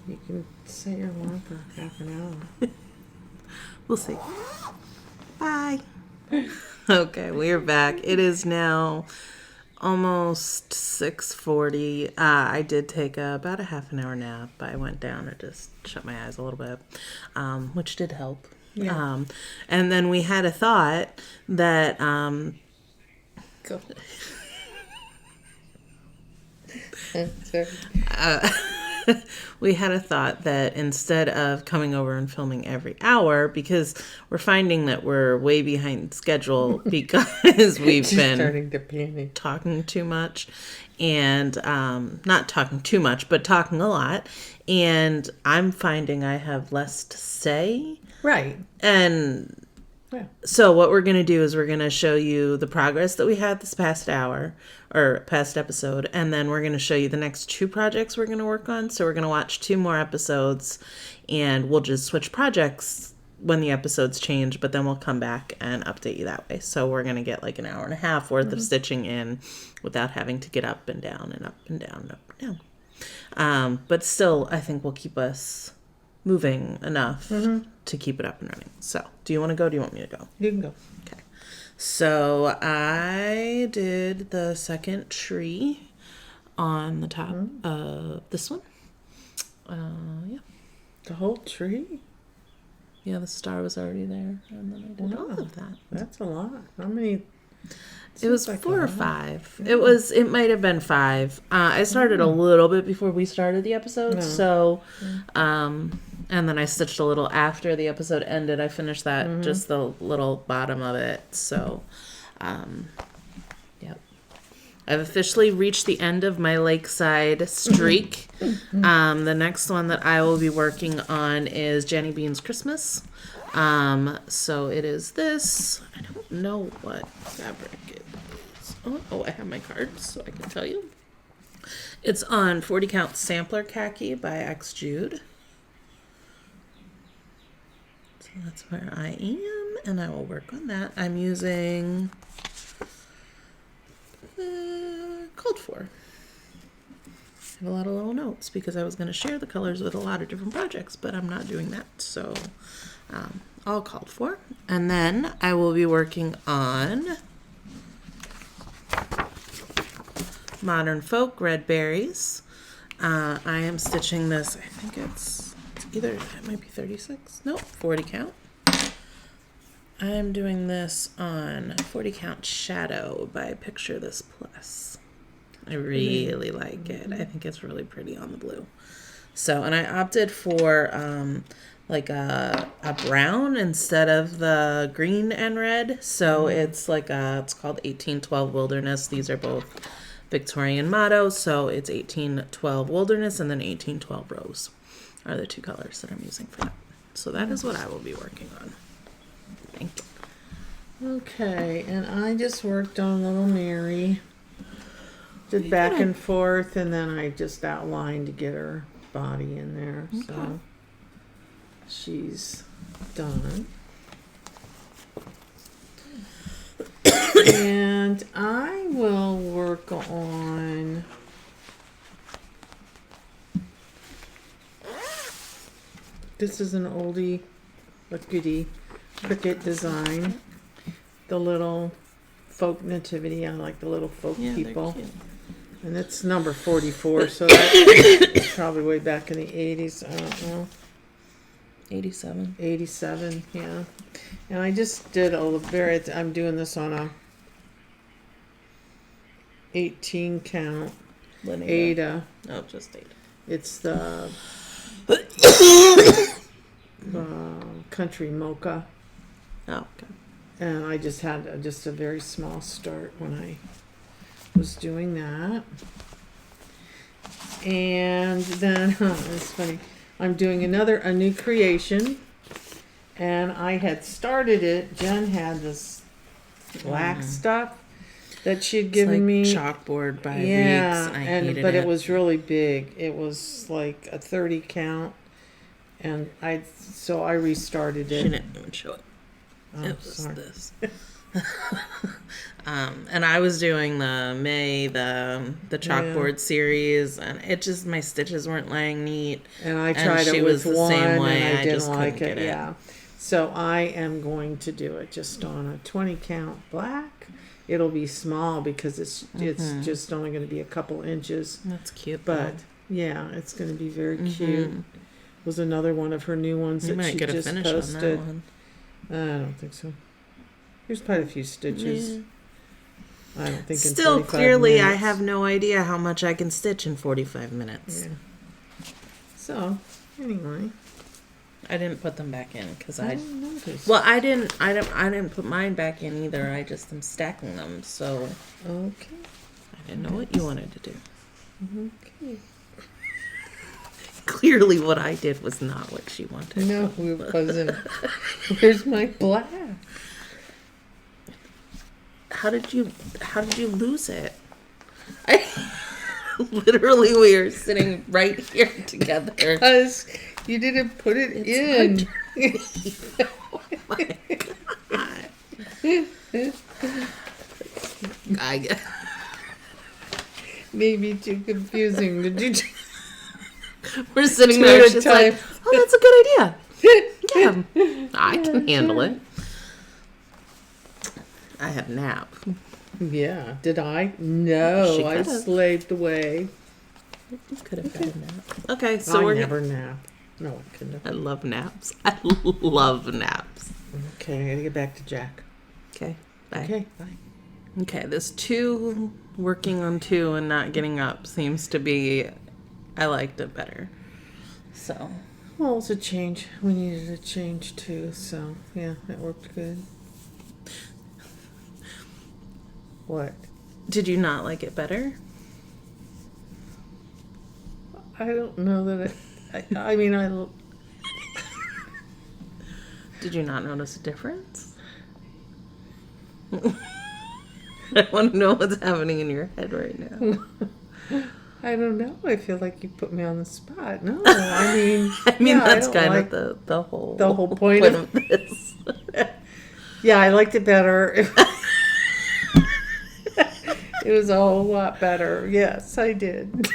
you can set your alarm for half an hour. We'll see. Bye. Okay, we're back. It is now almost 6:40. I did take about a half an hour nap. I went down and just shut my eyes a little bit, which did help. Yeah. And then we had a thought that Go. we had a thought that instead of coming over and filming every hour, because we're finding that we're way behind schedule because we've She's been starting to panic. talking too much and not talking too much, but talking a lot. And I'm finding I have less to say. Right. And Yeah. so what we're going to do is we're going to show you the progress that we had this past hour or past episode. And then we're going to show you the next 2 projects we're going to work on. So we're going to watch 2 more episodes and we'll just switch projects when the episodes change, but then we'll come back and update you that way. So we're going to get like an hour and a half worth of stitching in without having to get up and down and up and down and up and down. But still, I think will keep us moving enough to keep it up and running. So do you want to go? Do you want me to go? You can go. Okay. So I did the second tree on the top of this one. Yeah. The whole tree? Yeah, the star was already there. And then I did all of that. That's a lot. How many? It was Seems like 4 a or lot. 5. It might have been 5. I started a little bit before we started the episode. No. So, And then I stitched a little after the episode ended. I finished that, just the little bottom of it. So, yep. I've officially reached the end of my lakeside streak. The next one that I will be working on is Jenny Bean's Christmas. So it is this. I don't know what fabric it is. Oh, I have my cards, so I can tell you. It's on 40 count sampler khaki by X Jude. So that's where I am, and I will work on that. I'm using called for. I have a lot of little notes because I was going to share the colors with a lot of different projects, but I'm not doing that. So all called for. And then I will be working on Modern Folk Red Berries. I am stitching this, I think it's either, it might be 36, nope, 40 count. I'm doing this on 40 count Shadow by Picture This Plus. I really like it. I think it's really pretty on the blue. So, and I opted for like a brown instead of the green and red. So it's like it's called 1812 Wilderness. These are both Victorian mottos. So it's 1812 Wilderness and then 1812 Rose are the two colors that I'm using for that. So that is what I will be working on. Thank you. Okay, and I just worked on Little Mary. Did back and forth, and then I just outlined to get her body in there. Okay. So she's done. And I will work on this is an oldie but goodie cricket design. The little folk nativity. I like the little folk people. They're cute. And it's number 44, so that's probably way back in the 80s. I don't know. 87. 87, yeah. And I just did I'm doing this on a 18 count Ada. Oh, just 8. It's the country mocha. Oh, okay. And I just had a very small start when I was doing that. And then, it's funny, I'm doing a new creation. And I had started it. Jen had this black stuff that she had given me. Chalkboard by weeks. I hated but it. it was really big. It was like a 30 count. And I restarted it. She didn't even show it. Oh, It was sorry. this. And I was doing the chalkboard series, and it just, my stitches weren't laying neat. And I And tried she it was with the one, same way. and I didn't just like couldn't it. get it. Yeah, so I am going to do it just on a 20 count black. It'll be small because it's just only going to be a couple inches. That's cute. But yeah, it's going to be very cute. Was another one of her new ones You that might she get a just finish posted. on that one. I don't think so. There's quite a few stitches. Yeah. I don't think. Still, in 45 clearly, I minutes. have no idea how much I can stitch in 45 minutes. Yeah. So anyway, I didn't put them back in because I. noticed. Well, I didn't put mine back in either. I just am stacking them, so Okay. I didn't know what you wanted to do. Okay. Clearly, what I did was not what she wanted. No, it wasn't. Where's my black? How did you lose it? Literally, we were sitting right here together. Because you didn't put it in. Oh my God. I get. Maybe too confusing to do. We're sitting Two there. at a She's time. like, "Oh, that's a good idea. Yeah, I can handle it." I had a nap. Yeah. Did I? No, She I could've. slaved away. You could have had a nap. Okay, so I we're. never nap. No, I couldn't I have. love naps. I love naps. Okay, I gotta get back to Jack. Okay, bye. Okay, bye. Okay, this 2 working on 2 and not getting up seems to be. I liked it better. So Well, it was a change. We needed a change too, so yeah, it worked good. What? Did you not like it better? I don't know that I mean, Did you not notice a difference? I want to know what's happening in your head right now. I don't know. I feel like you put me on the spot. No, I mean, I mean, yeah, that's I don't kind like of the whole point of this. Yeah, I liked it better. It was a whole lot better. Yes, I did.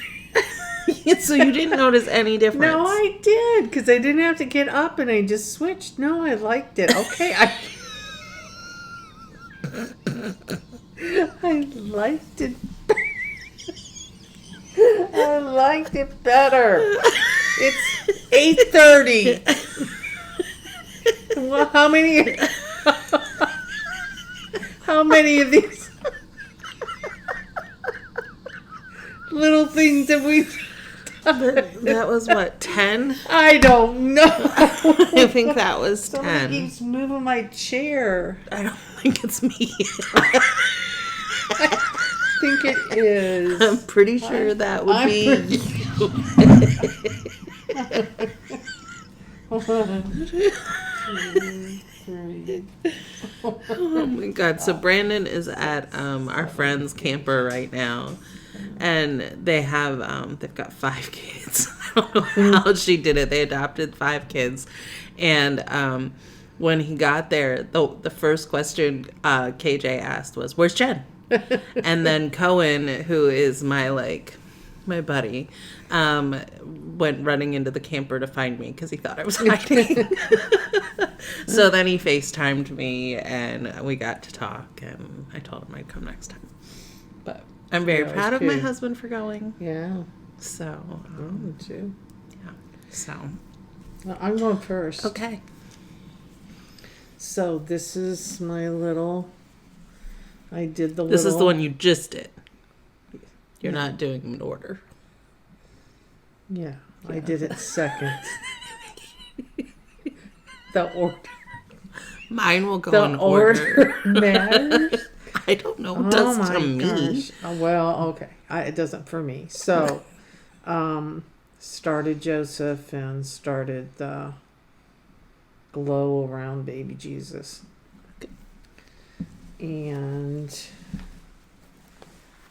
So you didn't notice any difference? No, I did, because I didn't have to get up and I just switched. No, I liked it. Okay, I liked it. I liked it better. It's 8:30. Well, how many of these little things have we done? That was what, 10? I don't know. I think that was Somebody 10. keeps moving my chair. I don't think it's me. I think it is. I'm pretty sure that would be you. Oh my god. So Brandon is at our friend's camper right now. And they have they've got 5 kids. I don't know how she did it. They adopted 5 kids. And when he got there, the first question KJ asked was, "Where's Jen?" And then Cohen, who is my buddy, went running into the camper to find me because he thought I was hiding. So then he FaceTimed me and we got to talk, and I told him I'd come next time. But I'm very proud of my husband for going. Yeah. So, Me too. yeah. So, Well, I'm going first. okay. So this is my little. I did the. This little, is the one you just did. You're not doing them in order. Yeah, I did it second. The order. Mine will go The in order. matters. I don't know what does Oh my to me. gosh. Well, okay. It doesn't for me. So, started Joseph and started the glow around baby Jesus. And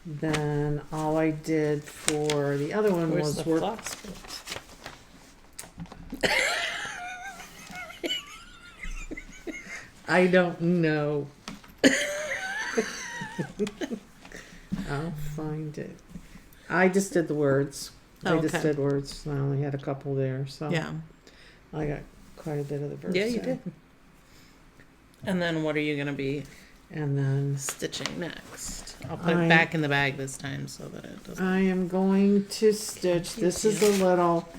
then all I did for the other one Where's was the work. floss bit? I don't know. I'll find it. I just did the words. I just Okay. did words. I only had a couple there, so Yeah. I got quite a bit of the verse. Yeah, you there. did. And then what are you going to be And then stitching next? I'll put it back in the bag this time so that it doesn't. I am going to stitch. This is a little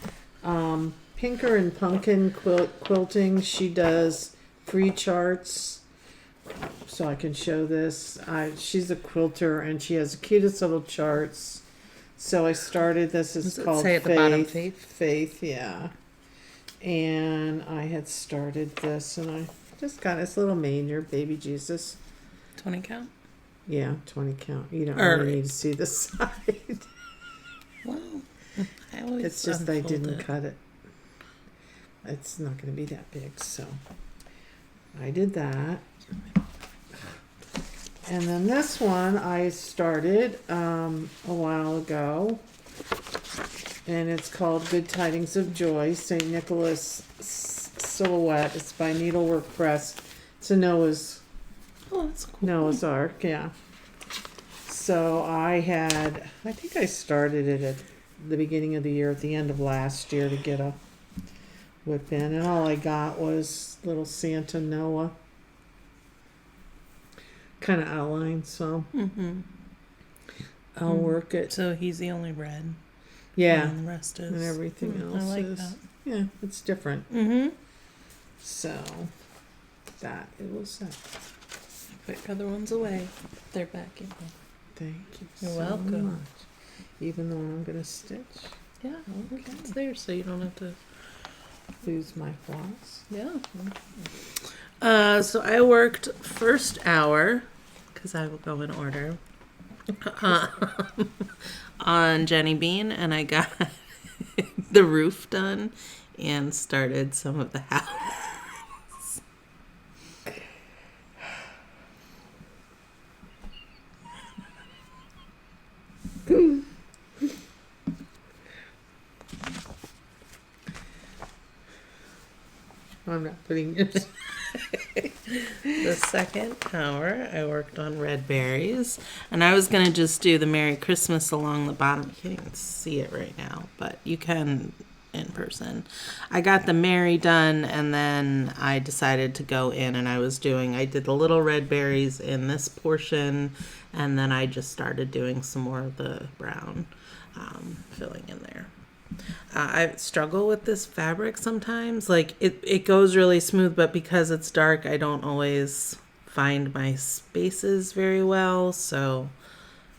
Pinker and Pumpkin quilting. She does free charts, so I can show this. She's a quilter and she has the cutest little charts. So I started this. It's Does it called say at the bottom, Faith? Faith, yeah. And I had started this, and I just got this little manger, baby Jesus. 20 count? Yeah, 20 count. You don't Or- really need to see the side. Well, I always It's just I unfold didn't it. cut it. It's not going to be that big, so I did that. And then this one I started a while ago, and it's called Good Tidings of Joy, St. Nicholas Silhouette. It's by Needlework Press. It's a Noah's that's cool. Noah's Ark, yeah. So I think I started it at the beginning of the year, at the end of last year, to get a whip in, and all I got was little Santa Noah kind of outline, so Mm-hmm. I'll work it. So he's the only red. Yeah, And the rest is. and everything else I like is. that. Yeah, it's different. Mm-hmm. So that it was that. Put your other ones away. They're back in. Thank you You're so welcome. much. Even though I'm gonna stitch. Yeah, Okay. it's there so you don't have to lose my floss. Yeah. So I worked first hour, because I will go in order, on Jenny Bean, and I got the roof done and started some of the house. I'm not putting yours. The second hour, I worked on red berries, and I was going to just do the Merry Christmas along the bottom. You can't even see it right now, but you can in person. I got the Merry done, and then I decided to go in, and I did the little red berries in this portion, and then I just started doing some more of the brown, filling in there. I struggle with this fabric sometimes. Like, it goes really smooth, but because it's dark, I don't always find my spaces very well, so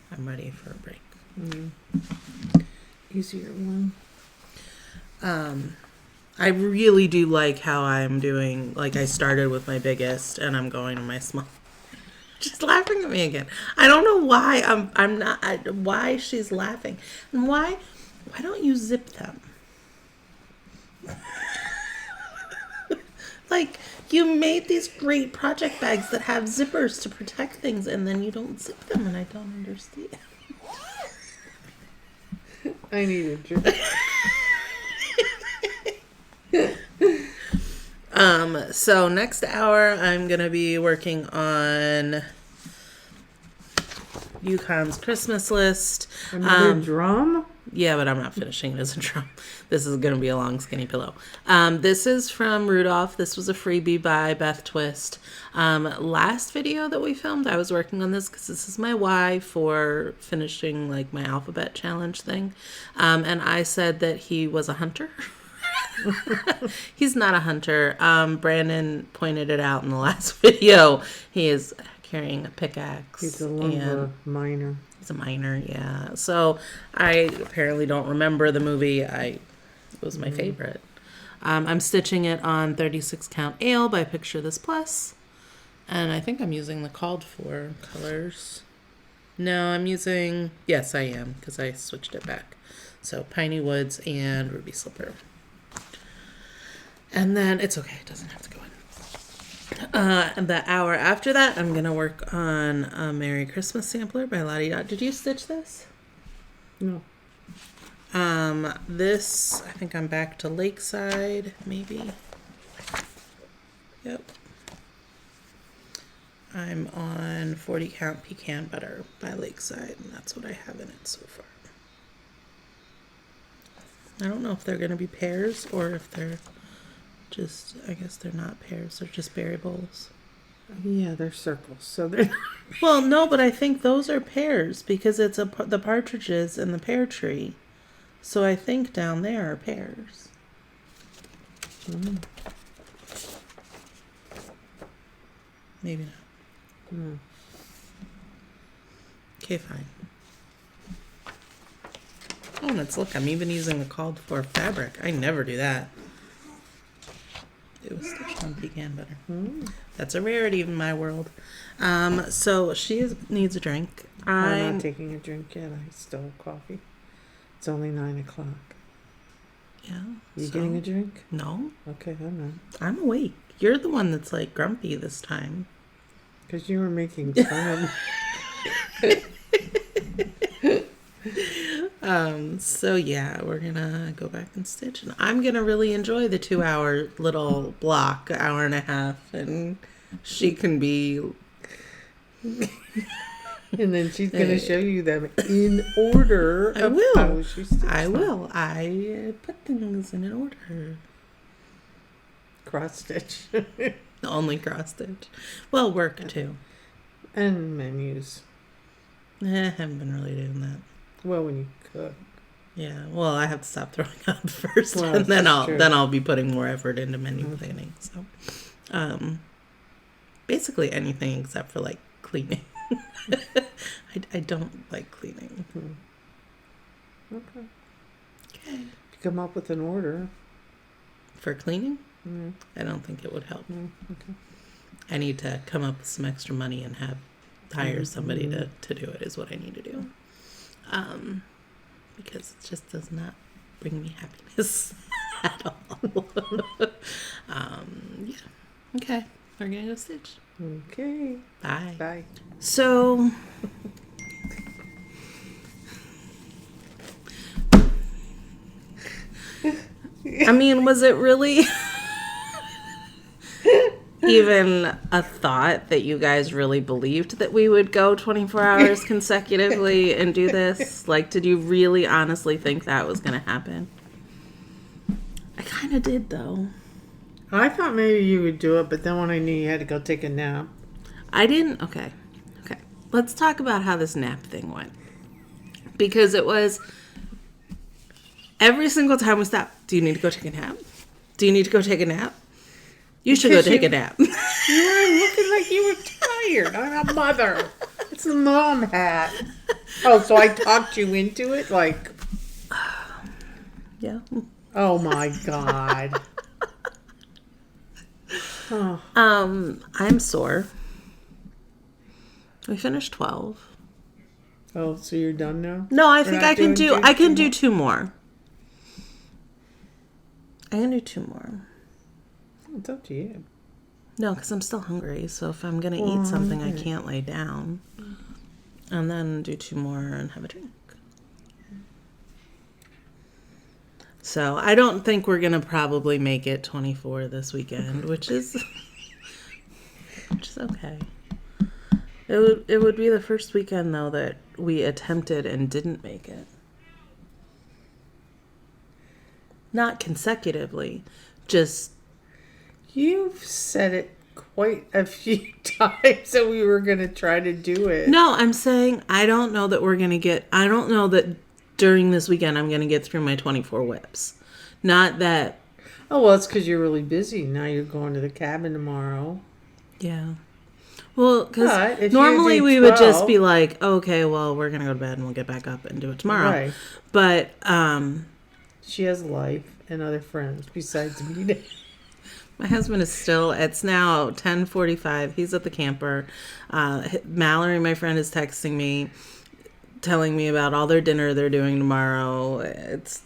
I'm ready for a break. Easier one. I really do like how I'm doing, like I started with my biggest and I'm going to my small. She's laughing at me again. I don't know why why she's laughing. And why don't you zip them? Like, you made these great project bags that have zippers to protect things, and then you don't zip them, and I don't understand. I need a drink. So next hour, I'm going to be working on Yukon's Christmas list. Another drum? Yeah, but I'm not finishing it as a drum. This is going to be a long, skinny pillow. This is from Rudolph. This was a freebie by Beth Twist. Last video that we filmed, I was working on this because this is my why for finishing like my alphabet challenge thing. And I said that he was a hunter. He's not a hunter. Brandon pointed it out in the last video. He is carrying a pickaxe. He's a lumber miner. He's a miner, yeah. So I apparently don't remember the movie. It was my favorite. I'm stitching it on 36 count ale by Picture This Plus. And I think I'm using the called for colors. No, yes, I am, because I switched it back. So Piney Woods and Ruby Slipper. And then it's okay, it doesn't have to go in. The hour after that, I'm going to work on a Merry Christmas sampler by Lottie Dot. Did you stitch this? No. This, I think I'm back to Lakeside, maybe. Yep. I'm on 40 count pecan butter by Lakeside, and that's what I have in it so far. I don't know if they're going to be pairs or if they're just, I guess they're not pairs, they're just berry bowls. Yeah, they're circles, so they're... Well, no, but I think those are pears because it's the partridges and the pear tree. So I think down there are pears. Maybe not. Okay, fine. Oh, let's look. I'm even using the called for fabric. I never do that. It was stitched on pecan butter. That's a rarity in my world. So she needs a drink. I'm not taking a drink yet. I stole coffee. It's only 9 o'clock. Yeah. You getting a drink? No. Okay, I'm not. I'm awake. You're the one that's like grumpy this time. Because you were making fun of So yeah, we're gonna go back and stitch, and I'm gonna really enjoy the 2-hour little block, hour and a half, and she can be. And then she's going to show you them in order. I will. How she stitched I them. will. I put things in an order. Cross stitch. Only cross stitch. Well, work too. And menus. I haven't been really doing that. Well, when you cook. Yeah. Well, I have to stop throwing up first, Well, and then that's true. I'll be putting more effort into menu planning. So, basically anything except for like cleaning. I don't like cleaning. Okay. Okay. You come up with an order. For cleaning? I don't think it would help. Okay. I need to come up with some extra money and hire somebody to do it is what I need to do. Because it just does not bring me happiness at all. Yeah. Okay. We're going to go stitch. Okay. Bye. Bye. So... I mean, was it really even a thought that you guys really believed that we would go 24 hours consecutively and do this? Like, did you really honestly think that was going to happen? I kind of did, though. I thought maybe you would do it, but then when I knew you had to go take a nap. I didn't. Okay. Let's talk about how this nap thing went. Because it was... Every single time we stopped, do you need to go take a nap? Do you need to go take a nap? You should go take a nap. You were looking like you were tired. I'm a mother. It's a mom hat. Oh, so I talked you into it? Like... Yeah. Oh, my God. Oh. I'm sore. We finished 12. Oh, so you're done now? No, I We're think not I can doing do 2 more. I can do 2 more. It's up to you. No, because I'm still hungry. So if I'm going to eat something, I can't lay down. And then do 2 more and have a drink. So I don't think we're going to probably make it 24 this weekend, which is okay. It would be the first weekend, though, that we attempted and didn't make it. Not consecutively, just... You've said it quite a few times that we were going to try to do it. No, I'm saying I don't know that we're going to get... I don't know that during this weekend I'm going to get through my 24 whips. Not that... Oh, well, it's because you're really busy. Now you're going to the cabin tomorrow. Yeah. Well, because But normally you do we would just 12 be like, okay, well, we're going to go to bed and we'll get back up and do it tomorrow. Right. But, She has life and other friends besides me. my husband is still, it's now 10:45. He's at the camper. Mallory, my friend, is texting me, telling me about all their dinner they're doing tomorrow. It's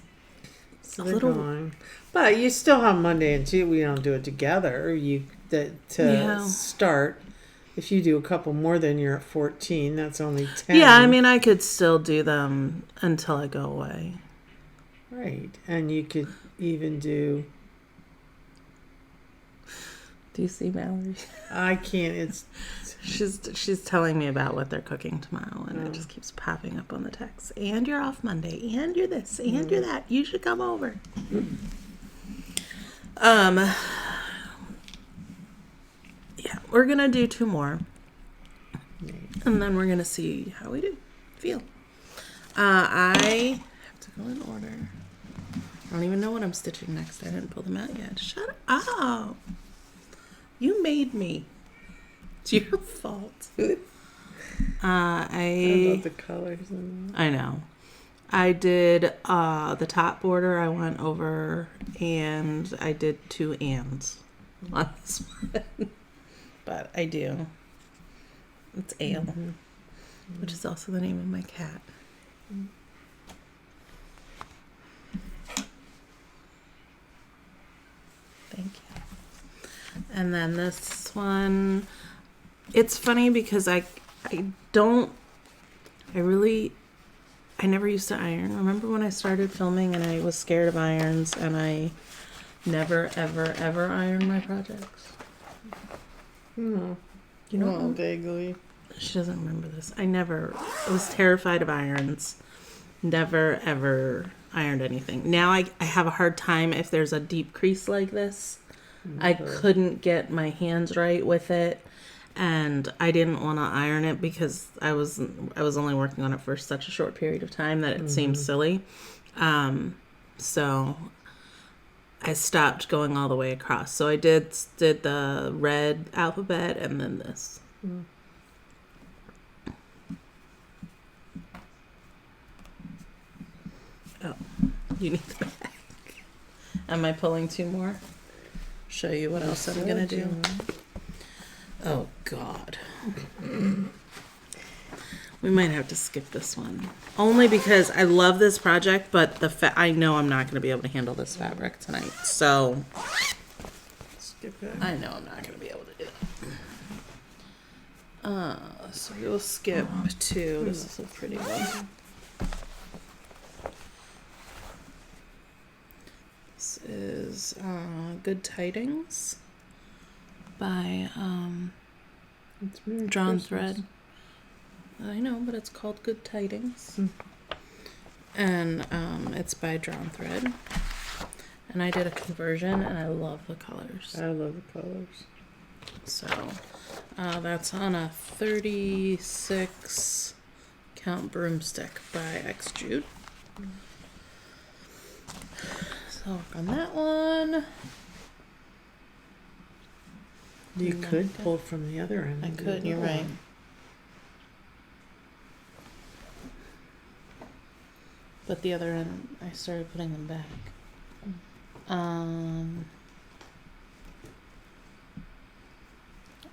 So a they're little... gone. But you still have Monday and Tuesday. We don't do it together. Start. If you do a couple more, then you're at 14. That's only 10. Yeah, I mean, I could still do them until I go away. Right. And you could even do... Do you see Mallory? I can't. It's... She's telling me about what they're cooking tomorrow, and it just keeps popping up on the text. And you're off Monday, and you're this, and you're that. You should come over. Yeah, we're gonna do 2 more, and then we're gonna see how we feel. I have to go in order. I don't even know what I'm stitching next. I didn't pull them out yet. Shut up! You made me. It's your fault. I love the colors. I know. I did the top border. I went over, and I did 2 ands on this one. But I do. It's Ale, which is also the name of my cat. Thank you. And then this one, it's funny because I never used to iron. Remember when I started filming and I was scared of irons and I never, ever, ever ironed my projects? No. You know, Well, vaguely. She doesn't remember this. I was terrified of irons. Never, ever ironed anything. Now I have a hard time if there's a deep crease like this. I couldn't get my hands right with it. And I didn't want to iron it because I was only working on it for such a short period of time that it seemed silly. So I stopped going all the way across. So I did the red alphabet and then this. Oh, you need the back. Am I pulling 2 more? Show you what else I'm gonna do. Oh God. We might have to skip this one. Only because I love this project, but I know I'm not gonna be able to handle this fabric tonight. So Skip it. I know I'm not gonna be able to do that. So we will skip to, this is a pretty one. This is Good Tidings by It's Merry Drawn Christmas. Thread. I know, but it's called Good Tidings. And it's by Drawn Thread. And I did a conversion, and I love the colors. I love the colors. So that's on a 36 count broomstick by X Jude. So work on that one. You And could then- pull from the other end. I and do could, the you're other right. one. But the other end, I started putting them back.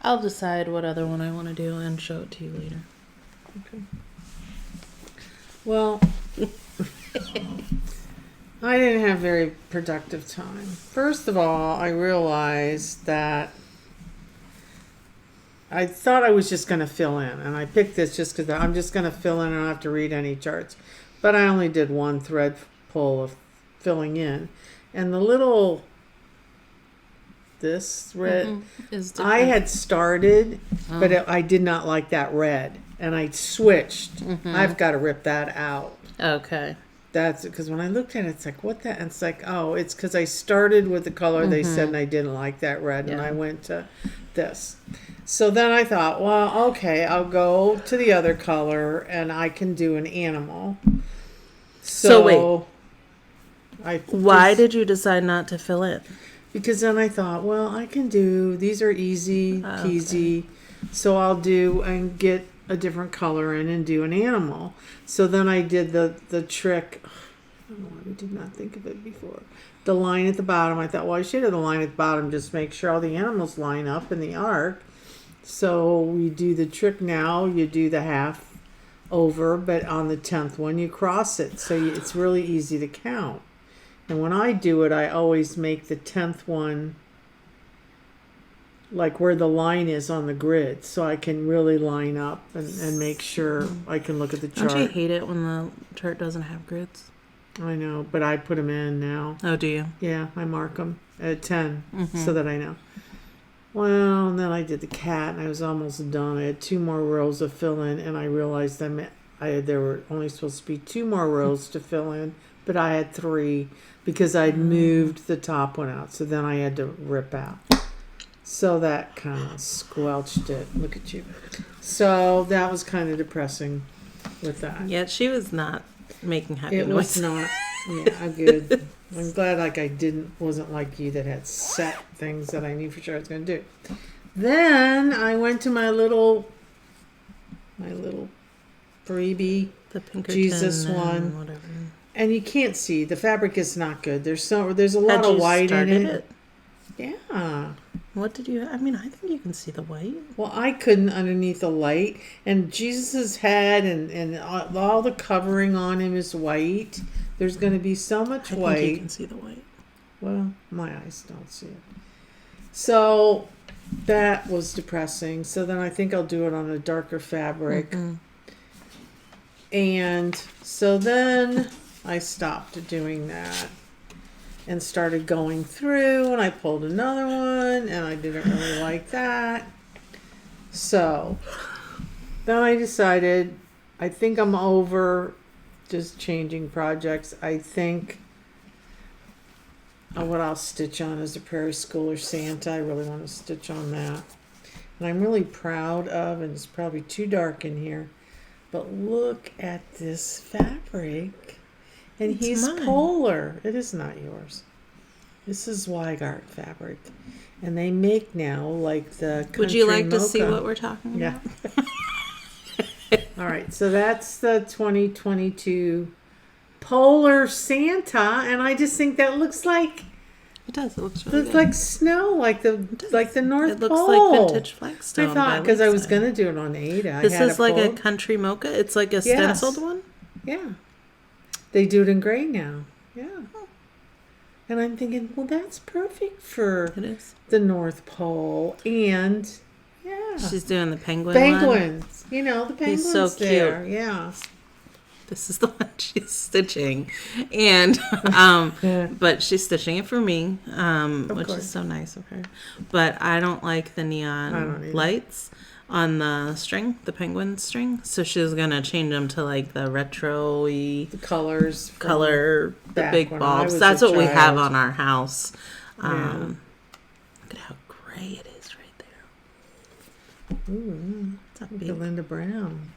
I'll decide what other one I want to do and show it to you later. Okay. Well, I didn't have very productive time. First of all, I realized that I thought I was just going to fill in, and I picked this just because I'm just going to fill in and I don't have to read any charts. But I only did one thread pull of filling in, and the little this red Is I had started, but I did not like that red, and I switched. I've got to rip that out. Okay. That's because when I looked at it, it's like, what the? And it's like, oh, it's because I started with the color they said, and I didn't like that red, and Yeah. I went to this. So then I thought, well, okay, I'll go to the other color, and I can do an animal. So wait. Why just- did you decide not to fill in? Because then I thought, well, I can do, these are easy peasy. So I'll do and get a different color in and do an animal. So then I did the trick. I don't know why we did not think of it before. The line at the bottom. I thought, well, I should have the line at the bottom. Just make sure all the animals line up in the arc. So we do the trick now. You do the half over, but on the 10th one, you cross it. So it's really easy to count. And when I do it, I always make the 10th one like where the line is on the grid, so I can really line up and make sure I can look at the chart. Don't you hate it when the chart doesn't have grids? I know, but I put them in now. Oh, do you? Yeah, I mark them at 10 so that I know. Well, and then I did the cat, and I was almost done. I had 2 more rows of fill in, and I realized there were only supposed to be 2 more rows to fill in, but I had 3 because I'd moved the top one out. So then I had to rip out. So that kind of squelched it. Look at you. So that was kind of depressing with that. Yeah, she was not making happy It noises. was not. Yeah, good. I'm glad wasn't like you that had set things that I knew for sure I was going to do. Then I went to my little freebie, The Pinkerton Jesus and one. whatever. and you can't see. The fabric is not good. There's a lot Had of you white in started it. Yeah. What did you? I mean, I think you can see the white. Well, I couldn't underneath the light, and Jesus's head and all the covering on him is white. There's going to be so much I white. think you can see the white. Well, my eyes don't see it. So that was depressing. So then I think I'll do it on a darker fabric. And so then I stopped doing that and started going through, and I pulled another one, and I didn't really like that. So then I decided, I think I'm over just changing projects. I think what I'll stitch on is a Prairie School or Santa. I really want to stitch on that. And I'm really proud of, and it's probably too dark in here, but look at this fabric. And It's he's mine. polar. It is not yours. This is Weigart fabric. And they make now like the country Would you like to see mocha. what we're talking Yeah. about? All right. So that's the 2022 Polar Santa. And I just think that looks like It does. It looks really It's good. like snow, like the North It looks Pole. like vintage Flagstone. I thought, because I was going to do it on Ada. This I had is like a pulled. country mocha. It's like a Yes. stenciled one. Yeah. They do it in gray now. Yeah. And I'm thinking, well, that's perfect for It is. the North Pole. And, yeah. She's doing the penguin one. Penguins. You know, the penguins so there. cute. Yeah. This is the one she's stitching, and but she's stitching it for me, which course. is so nice of her. But I don't like the I don't neon either. lights on the string, the penguin string. So she's gonna change them to like the retro-y The colors. from- color, the back big when I bulbs. was That's a what we have child. on our house. Yeah. Look at how gray it is right there. Ooh, It's a look big- at Linda Brown.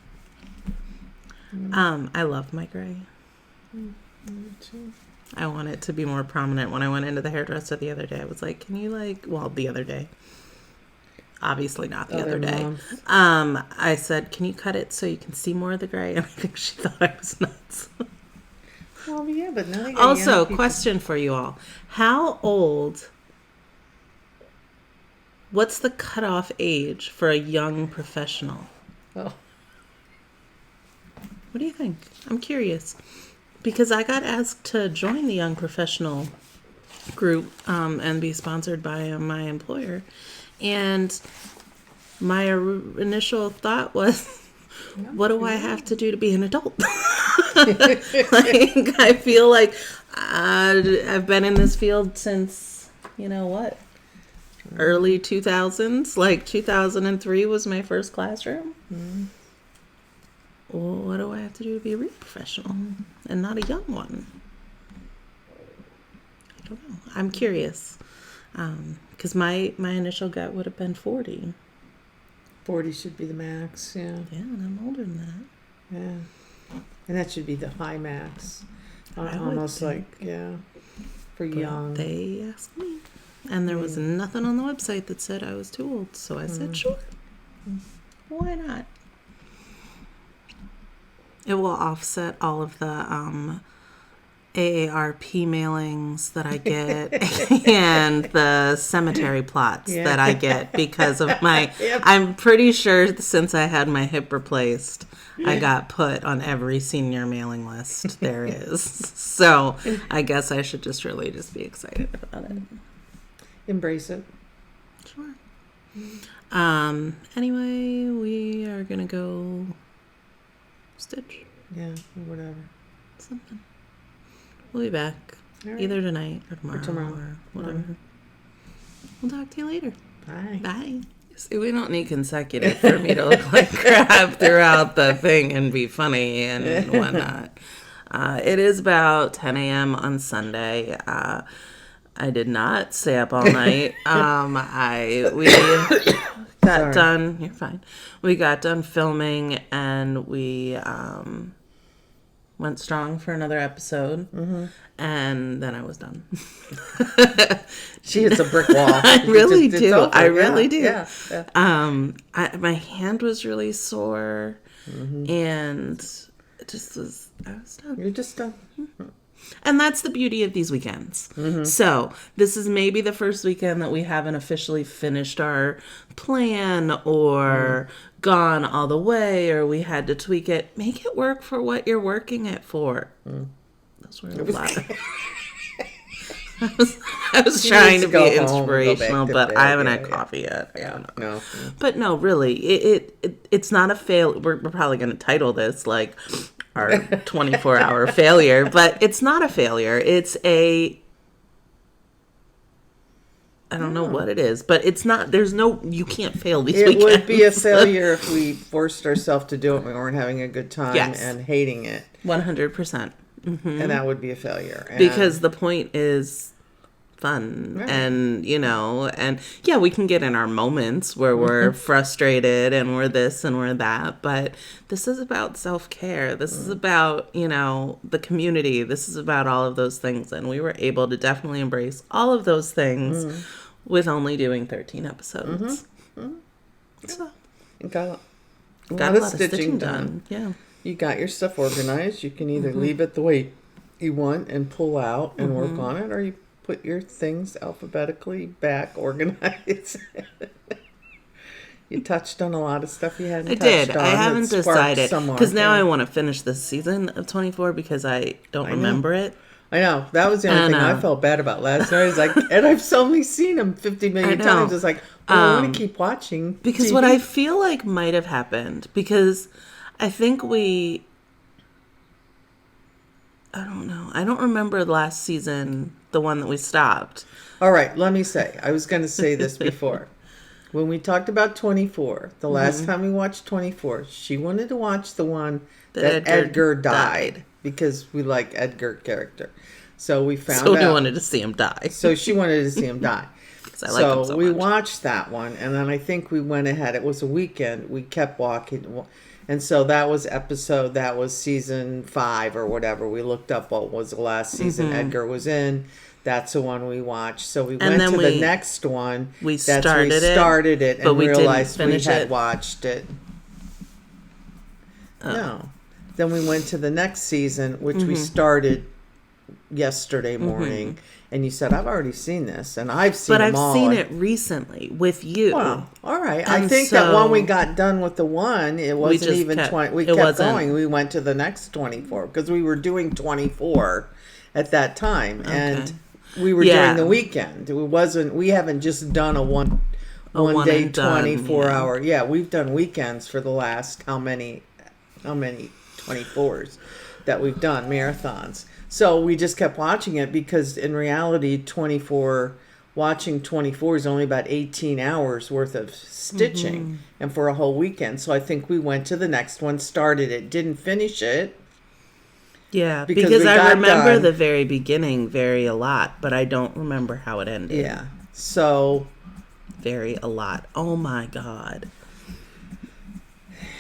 I love my gray. I want it to be more prominent. When I went into the hairdresser the other day, I was like, can you the other day. Obviously not the other day. month. I said, can you cut it so you can see more of the gray? And I think she thought I was nuts. Well, yeah, but now they got Also, young people. question for you all. How old, what's the cutoff age for a young professional? Oh. What do you think? I'm curious. Because I got asked to join the young professional group and be sponsored by my employer. And my initial thought was, what do I have to do to be an adult? Like, I feel like I've been in this field since, early 2000s. Like 2003 was my first classroom. Well, what do I have to do to be a real professional and not a young one? I don't know. I'm curious. Because my initial gut would have been 40. 40 should be the max, yeah. Yeah, and I'm older than that. Yeah. And that should be the high max. I would Almost think. like, yeah, for But young. they asked me. And there was nothing on the website that said I was too old. So I said, sure. Why not? It will offset all of the AARP mailings that I get and the cemetery plots Yeah. that I get because of my... Yep. I'm pretty sure since I had my hip replaced, I got put on every senior mailing list there is. So I guess I should just really just be excited about it. Embrace it. Sure. Anyway, we are going to go stitch Yeah, or whatever. something. We'll be back All right. either tonight or tomorrow. tomorrow. Or whatever. We'll talk to you later. Bye. Bye. See, we don't need consecutive for me to look like crap throughout the thing and be funny and whatnot. It is about 10 a.m. on Sunday. I did not stay up all night. We got Sorry. done. You're fine. We got done filming and we went strong for another episode. And then I was done. She hits a brick wall. I really It's do. over. I really do. Yeah. My hand was really sore, and it just was. I was done. You're just done. And that's the beauty of these weekends. So this is maybe the first weekend that we haven't officially finished our plan or gone all the way, or we had to tweak it. Make it work for what you're working it for. Those were a lot. I was trying to to go be home and go back inspirational, to but bed. I haven't Yeah, had yeah. coffee yet. I Yeah. don't know. No. But no, really, it's not a fail. We're probably going to title this like our 24-hour failure, but it's not a failure. It's a, I don't know what it is, but it's not, you can't fail these It weekends. would be a failure if we forced ourselves to do it when we weren't having a good time Yes. and hating it. 100%. And that would be a failure. And Because the point is fun Right. and yeah, we can get in our moments where we're frustrated and we're this and we're that, but this is about self-care. This is about the community. This is about all of those things, and we were able to definitely embrace all of those things with only doing 13 episodes. So you got got a lot of stitching done. Yeah. You got your stuff organized. You can either leave it the way you want and pull out and work on it, or you put your things alphabetically back, organized. You touched on a lot of stuff you hadn't touched on. I haven't It sparked decided. some more. Because now Yeah. I want to finish this season of 24 because I don't remember it. I know. That was the only thing I felt bad about last night. It's like, and I've only seen him 50 million times. It's like, I want to keep watching. Because TV. what I feel like might have happened, because I think I don't know. I don't remember last season, the one that we stopped. All right, let me say. I was going to say this before. When we talked about 24, the last time we watched 24, she wanted to watch the one that Edgar died. Because we like Edgar character. So we found out. So we wanted to see him die. So she wanted to see him die. Because I like him so we much. watched that one, and then I think we went ahead. It was a weekend. We kept walking. And so that was season 5 or whatever. We looked up what was the last season Edgar was in. That's the one we watched. So we went to the next one. We started it and we realized we didn't had it. watched it. Oh. No. Then we went to the next season, which we started yesterday morning. And you said, I've already seen this. And I've seen them all. But I've seen it recently with you. Well, all right. And I think that when we got done with the one, it wasn't even 20. We kept going. We went to the next 24 because we were doing 24 at that time. Okay. And we were doing the weekend. We haven't just done a one day 24 hour. Yeah, we've done weekends for the last how many 24s that we've done, marathons. So we just kept watching it because in reality, watching 24 is only about 18 hours worth of stitching and for a whole weekend. So I think we went to the next one, started it, didn't finish it. Yeah, because I remember the very beginning a lot, but I don't remember how it ended. Yeah, so. A lot. Oh my God.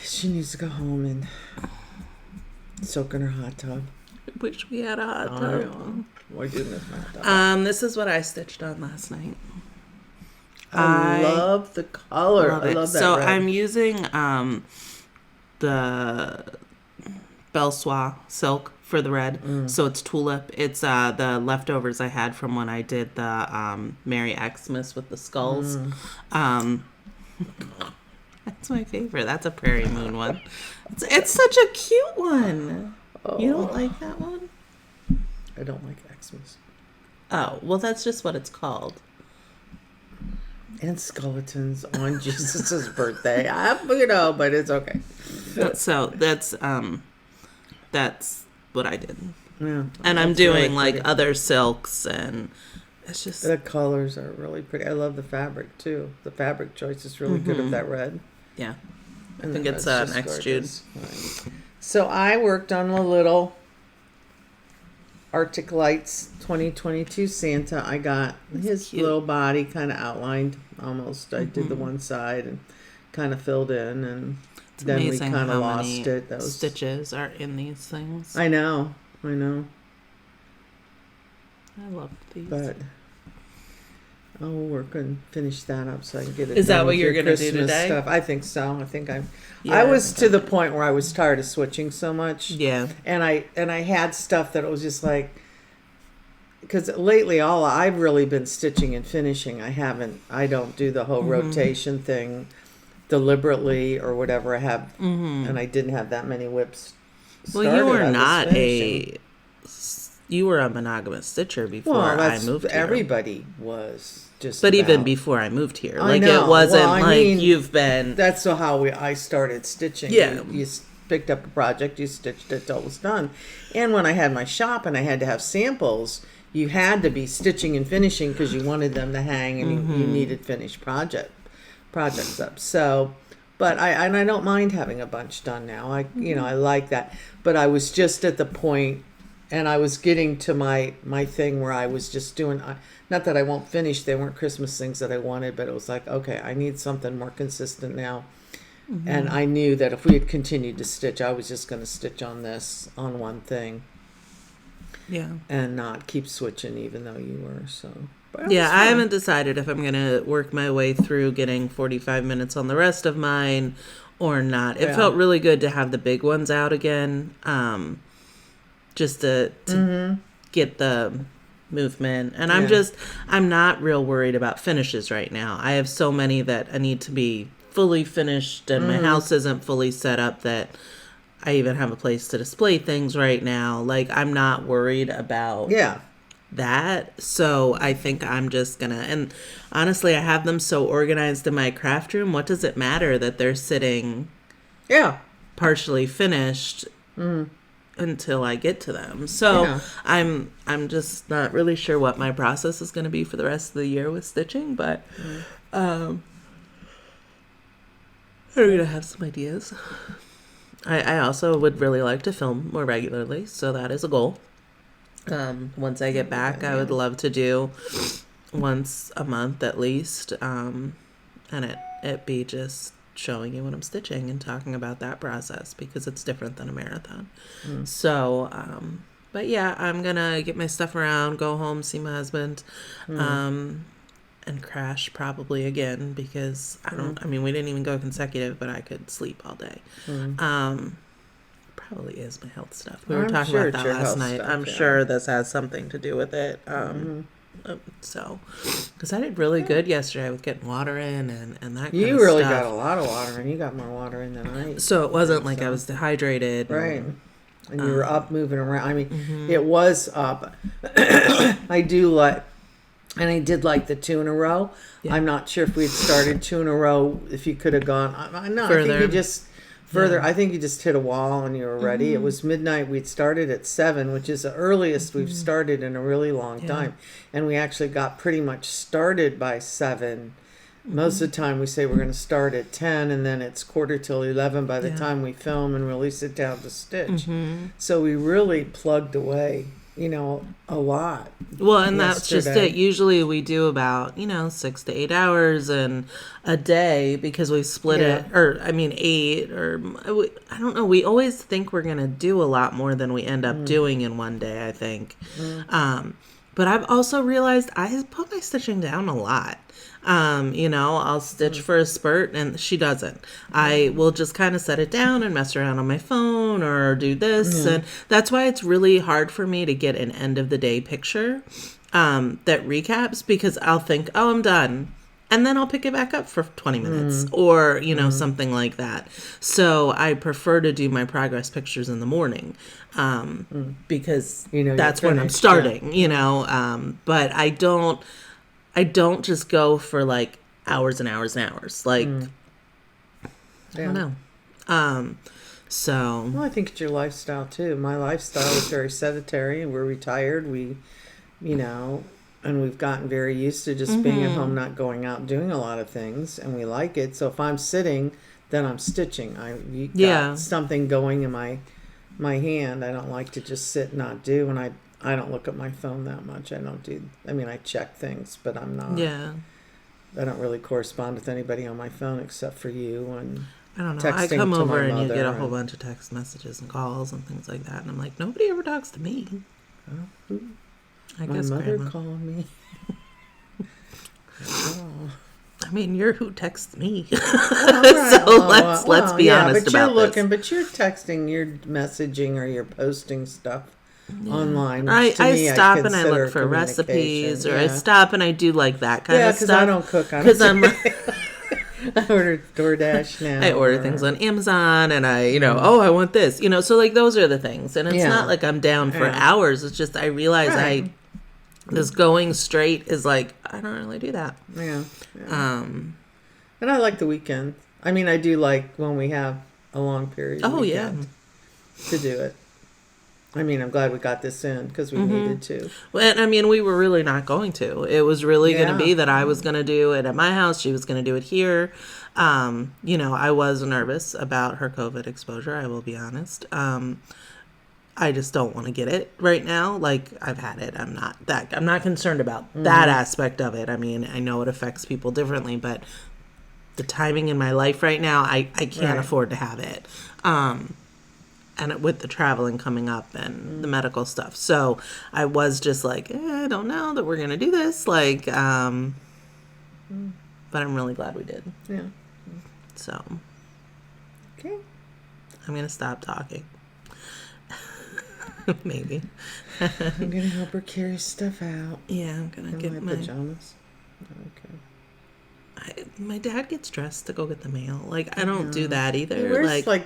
She needs to go home and soak in her hot tub. I wish we had a hot tub. Why didn't this hot tub? This is what I stitched on last night. I love the color. I love that. So red. I'm using the Belle Soie silk for the red. So it's tulip. It's the leftovers I had from when I did the Merry Xmas with the skulls. That's my favorite. That's a Prairie Moon one. It's such a cute one. Oh. You don't like that one? I don't like Xmas. Oh, well, that's just what it's called. And skeletons on Jesus' birthday. But it's okay. So that's what I did. Yeah, and I'm doing really other silks, and it's just the colors are really pretty. I love the fabric too. The fabric choice is really good of that red. Yeah, I think it's next June. Right. So I worked on a little Arctic Lights 2022 Santa. I got his little body kind of outlined almost. I did the one side and kind of filled in, and it's then we kind of lost it. Those stitches are in these things. I know. I love these. But I'll work and finish that up so I can get it. Is that what you're going to do today? Stuff. I think so. I was to the point where I was tired of switching so much. Yeah. And I had stuff that it was just like, because lately I've really been stitching and finishing. I don't do the whole rotation thing deliberately or whatever. I have, and I didn't have that many whips started. Well, you were a monogamous stitcher before I moved here. Everybody was. But even before I moved here, it wasn't you've been. That's how I started stitching. Yeah, you picked up a project, you stitched it till it was done. And when I had my shop and I had to have samples, you had to be stitching and finishing because you wanted them to hang and you needed finished projects up. So, but I don't mind having a bunch done now. I like that. But I was just at the point. And I was getting to my thing where I was just doing, not that I won't finish, they weren't Christmas things that I wanted, but it was like, okay, I need something more consistent now. And I knew that if we had continued to stitch, I was just going to stitch on one thing. Yeah. And not keep switching even though you were, so. Yeah, I haven't decided if I'm going to work my way through getting 45 minutes on the rest of mine or not. It felt really good to have the big ones out again. Just to get the movement. And Yeah. I'm not real worried about finishes right now. I have so many that I need to be fully finished, and my house isn't fully set up that I even have a place to display things right now. Like, I'm not worried about Yeah. that. So I think I'm just gonna, and honestly, I have them so organized in my craft room. What does it matter that they're sitting Yeah. partially finished until I get to them? So Yeah. I'm just not really sure what my process is going to be for the rest of the year with stitching, but I'm gonna have some ideas. I also would really like to film more regularly, so that is a goal. Once I get back, I would love to do once a month at least, and it be just showing you what I'm stitching and talking about that process, because it's different than a marathon. So, but yeah, I'm gonna get my stuff around, go home, see my husband, and crash probably again, because I mean, we didn't even go consecutive, but I could sleep all day. Probably is my health stuff. We were I'm talking sure about it's that your last health night. stuff, I'm yeah. sure this has something to do with it. So, because I did really good yesterday with getting water in and that kind You of really stuff. got a lot of water, and you got more water in than I. So it wasn't like I so. was dehydrated. Right. And you were up moving around. I mean, Mm-hmm. it was up. I do like, and I did like the 2 in a row. Yeah. I'm not sure if we'd started 2 in a row, if you could have gone. No, I think Further. you just further. Yeah. Mm-hmm. I think you just hit a wall and you were ready. It was midnight. We'd started at 7, which is the earliest we've started in a really long Yeah. time. And we actually got pretty much started by 7. Most of the time we say we're going to start at 10, and then it's quarter till 11 by the Yeah. time we film and really sit down to stitch. Mm-hmm. So we really plugged away, a lot. Well, and that's just yesterday. it. Usually we do about, 6 to 8 hours and a day, because we split Yeah. it, or I mean 8, or I don't know. We always think we're going to do a lot more than we end up doing in one day, I think. But I've also realized I put my stitching down a lot. I'll stitch for a spurt, and she doesn't. I will just kind of set it down and mess around on my phone or do this. And that's why it's really hard for me to get an end of the day picture that recaps, because I'll think, oh, I'm done. And then I'll pick it back up for 20 minutes or, something like that. So I prefer to do my progress pictures in the morning because you're that's when I'm finished, starting, but I don't just go for like hours and hours and hours. Like, I don't know. So. Well, I think it's your lifestyle too. My lifestyle is very sedentary, and we're retired. We, and we've gotten very used to just being at home, not going out, doing a lot of things, and we like it. So if I'm sitting, then I'm stitching. You got something going in my hand. I don't like to just sit and not do, and I don't look at my phone that much. I check things, but I'm not. Yeah. I don't really correspond with anybody on my phone except for you. And I don't know. I texting come to over my and you mother get a whole and- bunch of text messages and calls and things like that. And I'm like, nobody ever talks to me. I my guess mother Grandma. called me. Oh. I mean, you're who texts me. Right. So let's be honest but about you're looking, this. but you're texting, you're messaging, or you're posting stuff online. I Which to me, stop and I consider look for recipes, or communication. I stop and I do like that kind Yeah, of because stuff. I don't cook on Because I'm I order DoorDash now. I order things on Amazon, and I I want this, so like those are the things. And it's Yeah. not like I'm down for Yeah. hours. It's just I realize Right. this going straight is like, I don't really do that. Yeah. And I like the weekend. I mean, I do like when we have a long period. Oh, weekend to do it. I mean, I'm glad we got this in because we needed to. Well, and I mean, we were really not going to. It was really going to Yeah. be that I was going to do it at my house. She was going to do it here. I was nervous about her COVID exposure. I will be honest. I just don't want to get it right now. Like, I've had it. I'm not concerned about that aspect of it. I mean, I know it affects people differently, but the timing in my life right now, I can't Right. afford to have it. And with the traveling coming up and the medical stuff. So I was just like, I don't know that we're going to do this. Like, but I'm really glad we did. Yeah. So Okay. I'm going to stop talking. Maybe. I'm gonna help her carry stuff out. Yeah, I'm gonna In get my my pajamas. Okay. my dad gets dressed to go get the mail. Like, I don't do that either. He wears like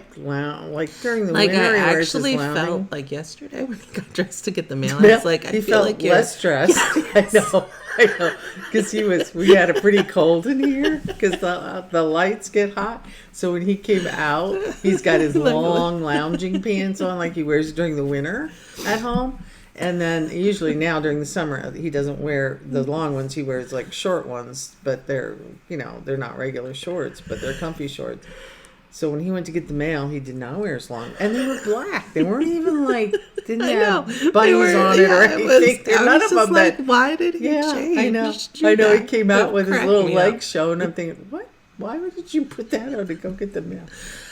during the like winter. I He wears his actually lounging. felt like yesterday when he got dressed to get the mail. Yeah, It's like I he feel felt like you're less stressed. I know, because we had a pretty cold in here because the lights get hot. So when he came out, he's got his long lounging pants on, like he wears during the winter at home. And then usually now during the summer, he doesn't wear the long ones. He wears like short ones, but they're not regular shorts, but they're comfy shorts. So when he went to get the mail, he did not wear his long, and they were black. They weren't even didn't have bunnies on it or anything. None of them. Like, why did he change? I know. He came out with his little legs showing. I'm thinking, what? Why did you put that on to go get the mail?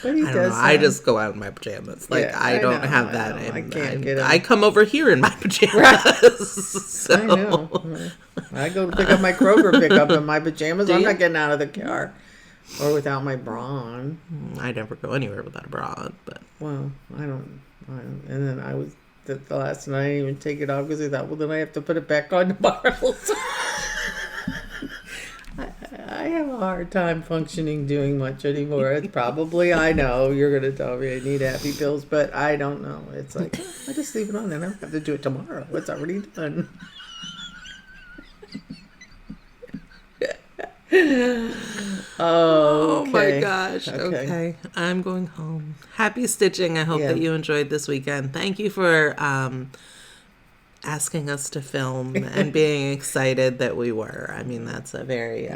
But he does. I just go out in my pajamas. Like, yeah, I don't have that. I can't get I come over here in my pajamas. So. I know. I go pick up my Kroger pickup in my pajamas. I'm not getting out of the car. Or without my bra on. I never go anywhere without a bra on, but... Well, I don't. And then I was... The last night I didn't even take it off because I thought, well, then I have to put it back on tomorrow. I have a hard time functioning doing much anymore. It's probably, I know, you're going to tell me I need happy pills, but I don't know. It's like, I just leave it on and I don't have to do it tomorrow. It's already done. Oh my gosh. Okay. I'm going home. Happy stitching. I hope that you enjoyed this weekend. Thank you for asking us to film and being excited that we were. I mean, that's a very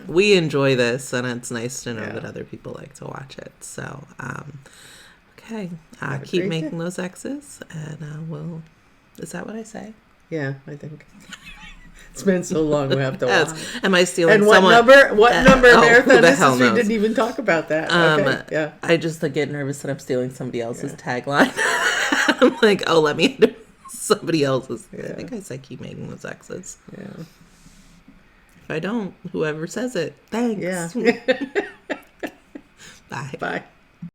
we enjoy this, and it's nice to know that other people like to watch it. So okay, keep making those X's, and we'll... Is that what I say? Yeah, I think. It's been so long. We have to watch. Am I stealing? And what someone? number? What number? Marathon the hell History knows? didn't even talk about that. Okay. Yeah. I just get nervous that I'm stealing somebody else's tagline. I'm like, oh, let me do somebody else's. I think I said keep making those X's. Yeah. If I don't, whoever says it, thanks. Yeah. Bye. Bye.